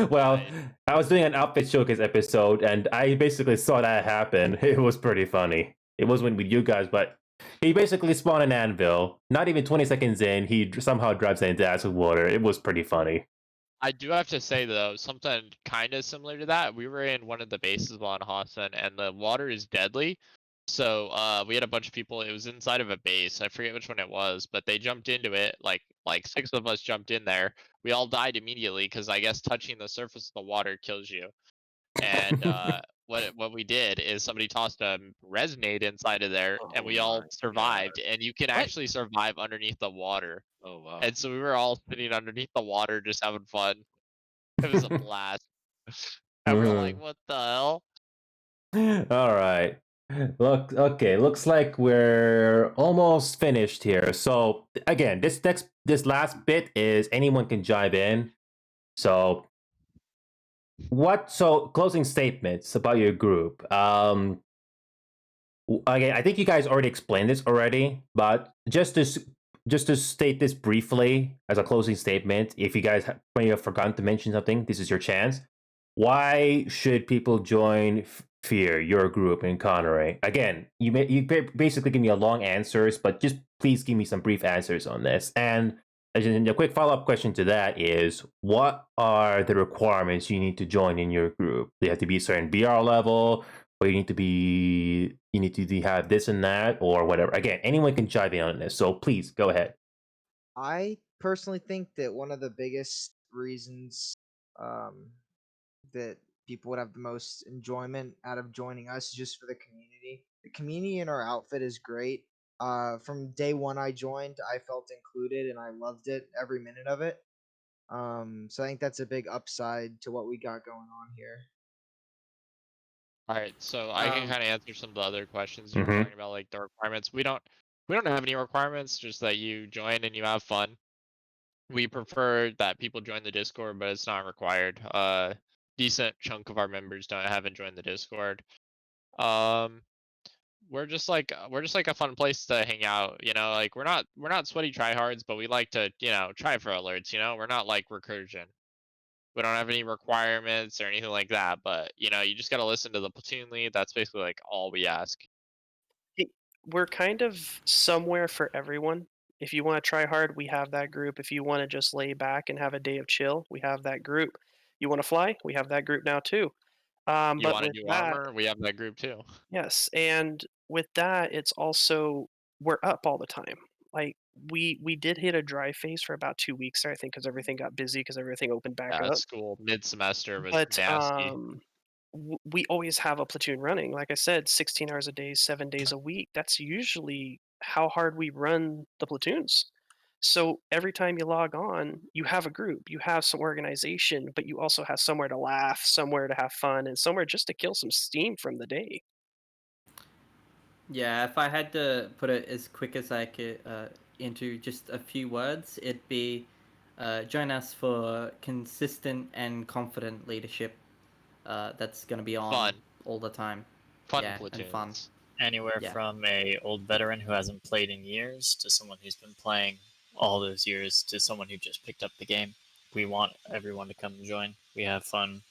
Well, I was doing an outfit showcase episode and I basically saw that happen. It was pretty funny. It wasn't with you guys, but he basically spawned an anvil. Not even 20 seconds in, he somehow drives it into acid water. It was pretty funny. I do have to say though, something kind of similar to that. We were in one of the bases on Hassan, and the water is deadly. So we had a bunch of people. It was inside of a base. I forget which one it was, but they jumped into it. Like 6 of us jumped in there. We all died immediately because I guess touching the surface of the water kills you. And what we did is somebody tossed a resonate inside of there, and we all survived. And you can actually survive underneath the water. Oh wow! And so we were all sitting underneath the water, just having fun. It was a blast. And we're like, "What the hell?" All right. Looks like we're almost finished here. So again, this last bit is anyone can chime in. So closing statements about your group. Again, I think you guys already explained this already, but just to state this briefly as a closing statement, if you guys may have forgotten to mention something, this is your chance. why should people join Fear, your group in Connery? Again, you basically give me a long answers, but just please give me some brief answers on this. And a quick follow-up question to that is, what are the requirements you need to join in your group? They have to be a certain BR level, or you need to have this and that, or whatever. Again, anyone can chime in on this, so please go ahead. I personally think that one of the biggest reasons that people would have the most enjoyment out of joining us is just for the community. The community in our outfit is great. From day one I joined, I felt included and I loved it, every minute of it. So I think that's a big upside to what we got going on here. All right, so I can kind of answer some of the other questions you were Mhm. talking about, like the requirements. We don't have any requirements, just that you join and you have fun. We prefer that people join the Discord, but it's not required. Decent chunk of our members haven't joined the Discord. We're just like a fun place to hang out, you know. Like we're not sweaty tryhards, but we like to, you know, try for alerts. You know, we're not like Recursion. We don't have any requirements or anything like that, but you know, you just gotta listen to the platoon lead. That's basically like all we ask. We're kind of somewhere for everyone. If you want to try hard, we have that group. If you want to just lay back and have a day of chill, we have that group. You want to fly? We have that group now too. You But want to with do that, armor? We have that group too. yes, and with that, it's also we're up all the time. Like we did hit a dry phase for about 2 weeks there, I think, because everything got busy because everything opened back Yeah, up. school mid-semester was But nasty. we always have a platoon running. Like I said, 16 hours a day, 7 days a week. That's usually how hard we run the platoons. So every time you log on, you have a group, you have some organization, but you also have somewhere to laugh, somewhere to have fun, and somewhere just to kill some steam from the day. Yeah, if I had to put it as quick as I could into just a few words, it'd be join us for consistent and confident leadership that's going to be on Fun. all the time. Fun yeah, platoons. and fun. Anywhere Yeah. from a old veteran who hasn't played in years to someone who's been playing all those years to someone who just picked up the game. We want everyone to come and join. We have fun,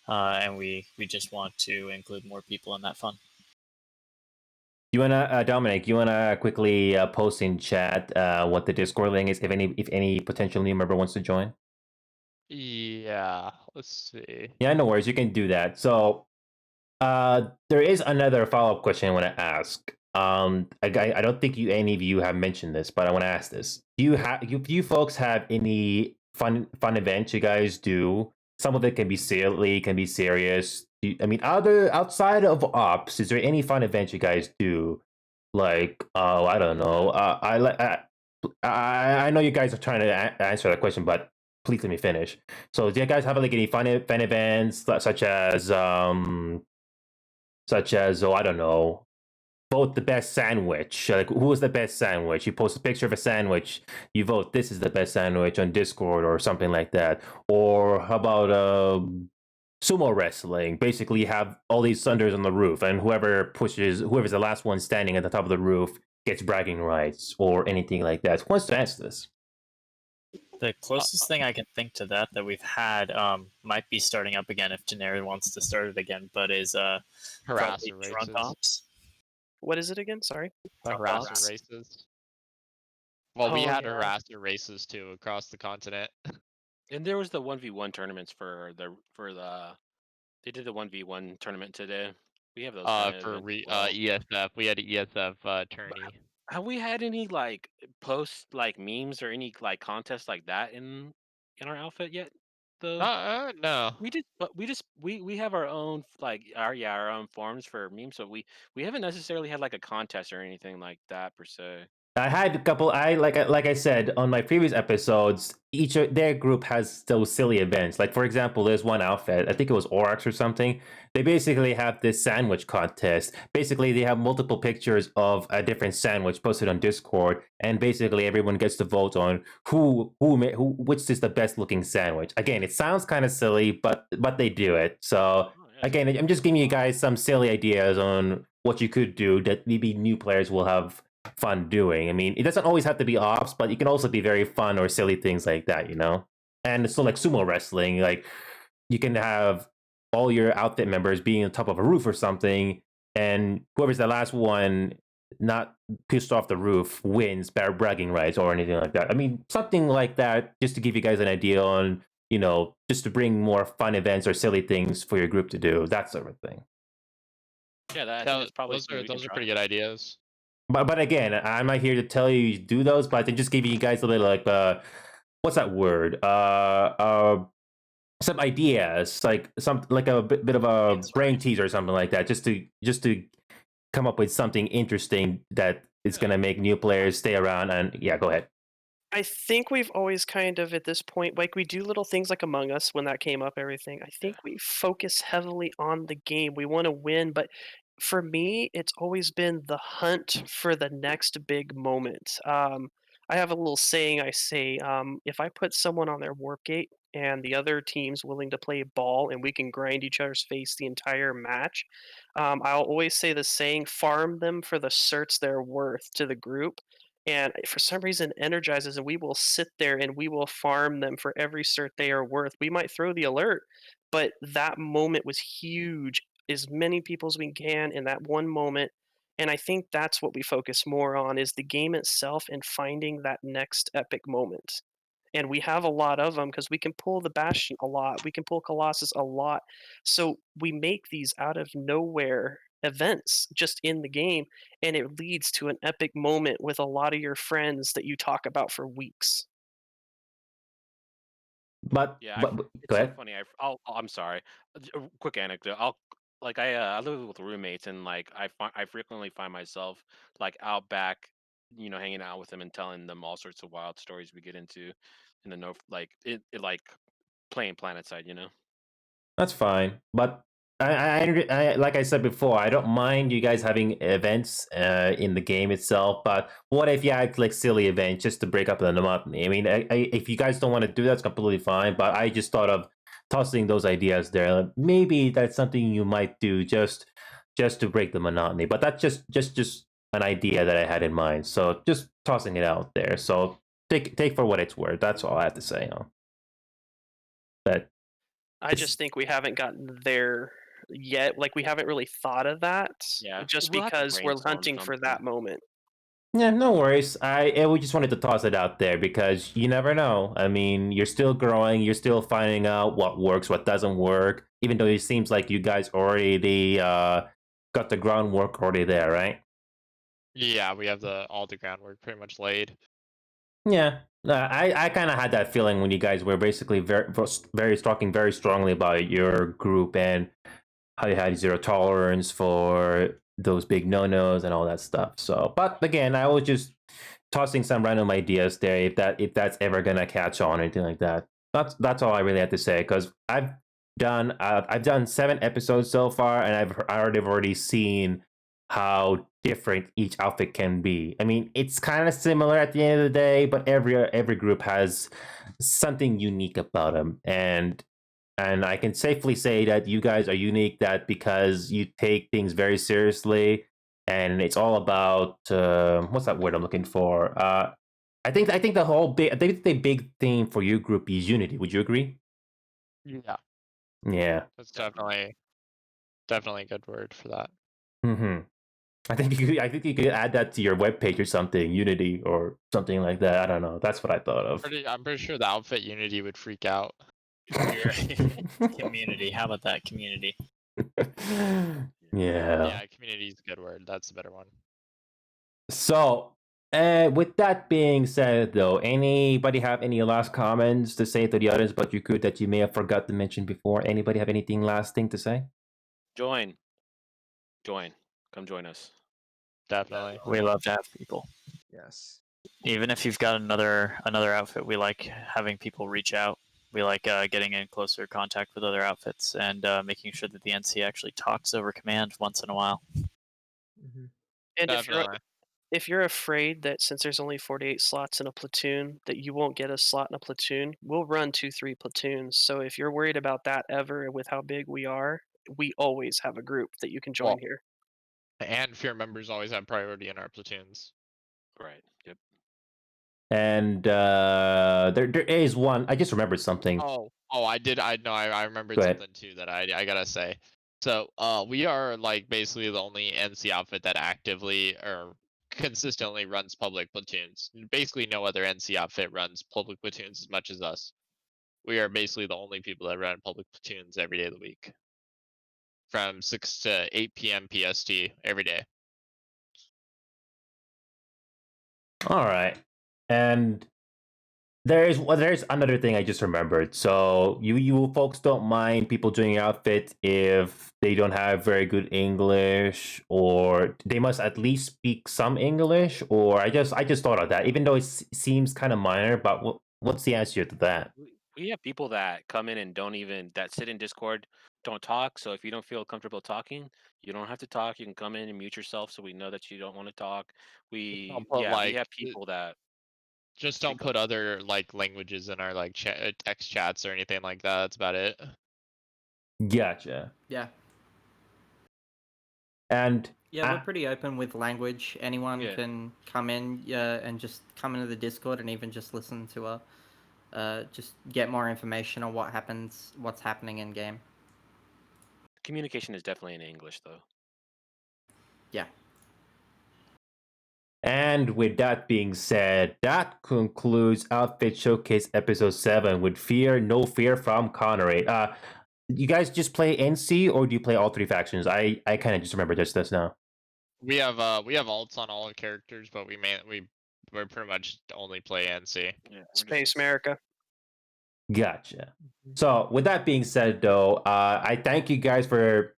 and we just want to include more people in that fun. You wanna, Dominic? You wanna quickly post in chat what the Discord link is, if any potential new member wants to join? Yeah, let's see. Yeah, no worries. You can do that. So, there is another follow-up question I want to ask. I don't think any of you have mentioned this, but I want to ask this: do you folks have any fun events you guys do? Some of it can be silly, can be serious. Outside of ops, is there any fun events you guys do? Like, I don't know. I know you guys are trying to answer that question, but please let me finish. So, do you guys have like any fun events such as I don't know, vote the best sandwich. Like, who is the best sandwich? You post a picture of a sandwich, you vote this is the best sandwich on Discord or something like that. Or how about sumo wrestling? Basically, you have all these thunders on the roof, and whoever's the last one standing at the top of the roof gets bragging rights or anything like that. Who wants to answer this? The closest thing I can think to that we've had might be starting up again if Daenerys wants to start it again, but is probably Harasser drunk races. ops. What is it again? Sorry. Harasser races. Well, we Oh, had yeah. harasser races too across the continent. And there was the 1v1 tournaments for the they did the 1v1 tournament today. We have those. kind of For events as well. ESF, we had an ESF tourney. Have we had any like posts like memes or any like contests like that in our outfit yet? Though no. we have our own our own forums for memes, so we haven't necessarily had like a contest or anything like that per se. I had a couple. Like I said on my previous episodes, each of their group has those silly events. Like, for example, there's one outfit, I think it was Oryx or something. They basically have this sandwich contest. Basically, they have multiple pictures of a different sandwich posted on Discord, and basically everyone gets to vote on which is the best looking sandwich. Again, it sounds kind of silly, but they do it. So again, I'm just giving you guys some silly ideas on what you could do that maybe new players will have fun doing. I mean, it doesn't always have to be ops, but it can also be very fun or silly things like that, you know? And so like sumo wrestling, like you can have all your outfit members being on top of a roof or something, and whoever's the last one not pushed off the roof wins bragging rights or anything like that. I mean, something like that, just to give you guys an idea on, just to bring more fun events or silly things for your group to do, that sort of thing. Yeah, that's probably those are pretty good ideas. But again, I'm not here to tell you to do those, but I just give you guys a little what's that word? Some ideas, like a bit of a brain teaser or something like that, just to come up with something interesting that is going to make new players stay around. And yeah, go ahead. I think we've always kind of at this point, like we do little things like Among Us when that came up, everything. I think we focus heavily on the game. We want to win, but for me, it's always been the hunt for the next big moment. I have a little saying I say, if I put someone on their warp gate and the other team's willing to play ball and we can grind each other's face the entire match, I'll always say the saying, farm them for the certs they're worth to the group. And for some reason energizes, and we will sit there and we will farm them for every cert they are worth. We might throw the alert, but that moment was huge. As many people as we can in that one moment. And I think that's what we focus more on, is the game itself and finding that next epic moment. And we have a lot of them because we can pull the Bastion a lot. We can pull Colossus a lot. So we make these out of nowhere events just in the game, and it leads to an epic moment with a lot of your friends that you talk about for weeks. But yeah, but it's go so ahead. funny. I'm sorry. A quick anecdote. I live with roommates, and like I frequently find myself like out back, hanging out with them and telling them all sorts of wild stories we get into in the like playing PlanetSide. That's fine. But I like I said before, I don't mind you guys having events in the game itself. But what if you had like silly events just to break up the monotony? I mean, if you guys don't want to do that, it's completely fine. But I just thought of tossing those ideas there. Maybe that's something you might do just to break the monotony. But that's just an idea that I had in mind. So just tossing it out there. So take for what it's worth. That's all I have to say. But I just think we haven't gotten there yet. Like we haven't really thought of that. Yeah, Just we'll have to because we're brainstorm hunting for something. that moment. yeah, no worries. We just wanted to toss it out there because you never know. I mean, you're still growing. You're still finding out what works, what doesn't work. Even though it seems like you guys already got the groundwork already there, right? Yeah, we have all the groundwork pretty much laid. Yeah, I kind of had that feeling when you guys were basically talking very strongly about your group and how you had zero tolerance for those big no-nos and all that stuff. So, but again, I was just tossing some random ideas there. If that's ever gonna catch on or anything like that. That's all I really have to say because I've done 7 episodes so far, and I've already seen how different each outfit can be. I mean, it's kind of similar at the end of the day, but every group has something unique about them, and I can safely say that you guys are unique. That because you take things very seriously, and it's all about what's that word I'm looking for? I think the big theme for your group is unity. Would you agree? Yeah, Yeah. that's definitely a good word for that. Mm-hmm. I think you could add that to your webpage or something, Unity or something like that. I don't know. That's what I thought of. I'm pretty sure the outfit Unity would freak out. Community. How about that? Community. Yeah. Community is a good word. That's a better one. So, with that being said, though, anybody have any last comments to say to the audience about your group that you may have forgot to mention before? Anybody have anything last thing to say? Join. Come join us. Definitely. We love to have people. Yes. Even if you've got another outfit, we like having people reach out. We like getting in closer contact with other outfits and making sure that the NC actually talks over command once in a while. Mm-hmm. And if you're afraid that since there's only 48 slots in a platoon, that you won't get a slot in a platoon, we'll run 2-3 platoons. So if you're worried about that ever with how big we are, we always have a group that you can join here. And fear members always have priority in our platoons. Right. Yep. And there is one. I just remembered something. Oh, Oh, I did. I remembered Go ahead. something too that I gotta say. So, we are like basically the only NC outfit that actively or consistently runs public platoons. Basically, no other NC outfit runs public platoons as much as us. We are basically the only people that run public platoons every day of the week, from 6 to 8 p.m. PST every day. All right, and there's another thing I just remembered. So you folks don't mind people doing your outfit if they don't have very good English, or they must at least speak some English. Or I just thought of that, even though it seems kind of minor. But what's the answer to that? We have people that come in and that sit in Discord, don't talk. So if you don't feel comfortable talking, you don't have to talk. You can come in and mute yourself, so we know that you don't want to talk. We put, we like, have people that Just don't put other like languages in our like text chats or anything like that. That's about it. Gotcha. Yeah. And Yeah, we're pretty open with language. Anyone Yeah. can come in and just come into the Discord and even just listen to just get more information on what's happening in game. communication is definitely in English though. Yeah. And with that being said, that concludes Outfit Showcase Episode 7 with Fear, No Fear from Connery. You guys just play NC, or do you play all three factions? I kind of just remember just this now. We have alts on all the characters, but we pretty much only play NC. Yeah, Space America. Gotcha. So with that being said, though, I thank you guys for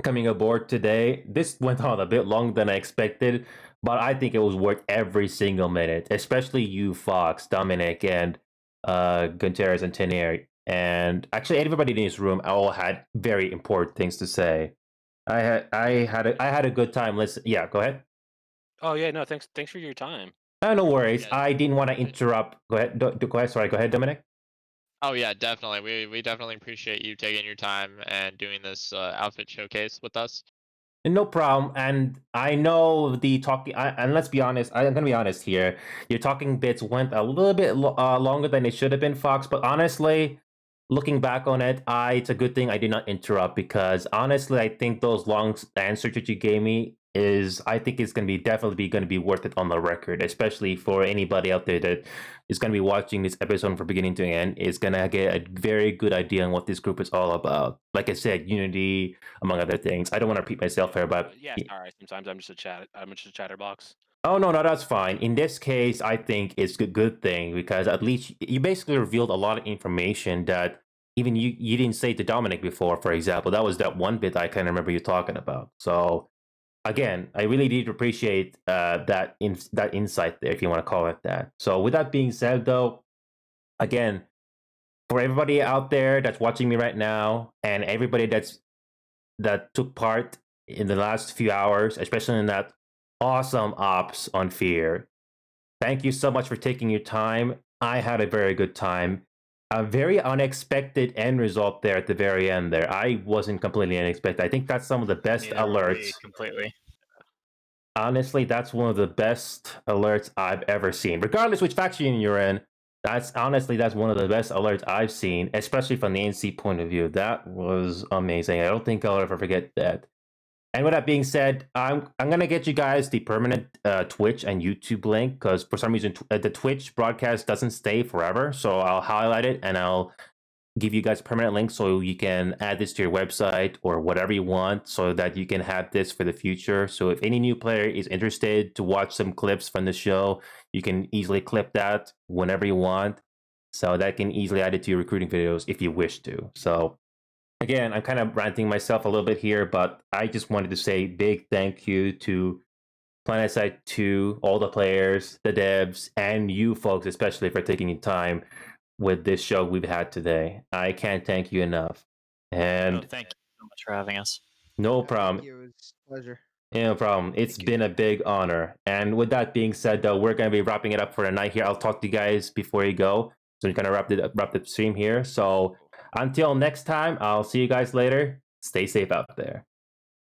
coming aboard today. This went on a bit longer than I expected, but I think it was worth every single minute, especially you, Fox, Dominic, and Gunteras and Tenair. And actually, everybody in this room all had very important things to say. I had a good time. Yeah, go ahead. Oh yeah, no, thanks for your time. No worries. I didn't want to interrupt. Go ahead. Go ahead. Sorry. Go ahead, Dominic. Oh yeah, definitely. We definitely appreciate you taking your time and doing this outfit showcase with us. No problem. And I know the talking. And let's be honest. I'm gonna be honest here. Your talking bits went a little bit longer than it should have been, Fox. But honestly, looking back on it, it's a good thing I did not interrupt, because honestly, I think those long answers that you gave me I think it's going to be worth it on the record, especially for anybody out there that is going to be watching this episode from beginning to end. Is going to get a very good idea on what this group is all about. Like I said, unity, among other things. I don't want to repeat myself here, but Yeah, all right. Sometimes I'm just a chatterbox. Oh no, that's fine. In this case, I think it's a good thing, because at least you basically revealed a lot of information that even you didn't say to Dominic before. For example, that was that one bit I kind of remember you talking about. So again, I really did appreciate that insight there, if you want to call it that. So with that being said, though, again, for everybody out there that's watching me right now, and everybody that took part in the last few hours, especially in that awesome ops on Fear, thank you so much for taking your time. I had a very good time. A very unexpected end result there at the very end there. I wasn't completely unexpected. I think that's some of the best alerts. Completely. Honestly, that's one of the best alerts I've ever seen. Regardless which faction you're in, that's one of the best alerts I've seen, especially from the NC point of view. That was amazing. I don't think I'll ever forget that. And with that being said, I'm gonna get you guys the permanent Twitch and YouTube link, because for some reason the Twitch broadcast doesn't stay forever. So I'll highlight it and I'll give you guys permanent links so you can add this to your website or whatever you want, so that you can have this for the future. So if any new player is interested to watch some clips from the show, you can easily clip that whenever you want. So that can easily add it to your recruiting videos if you wish to. So again, I'm kind of ranting myself a little bit here, but I just wanted to say big thank you to PlanetSide 2, all the players, the devs, and you folks, especially for taking your time with this show we've had today. I can't thank you enough. And Thank you so much for having us. No problem. Thank you. It was a pleasure. Yeah, no problem. It's been a big honor. And with that being said, though, we're going to be wrapping it up for the night here. I'll talk to you guys before you go. So we're going to wrap the stream here. So until next time, I'll see you guys later. Stay safe out there.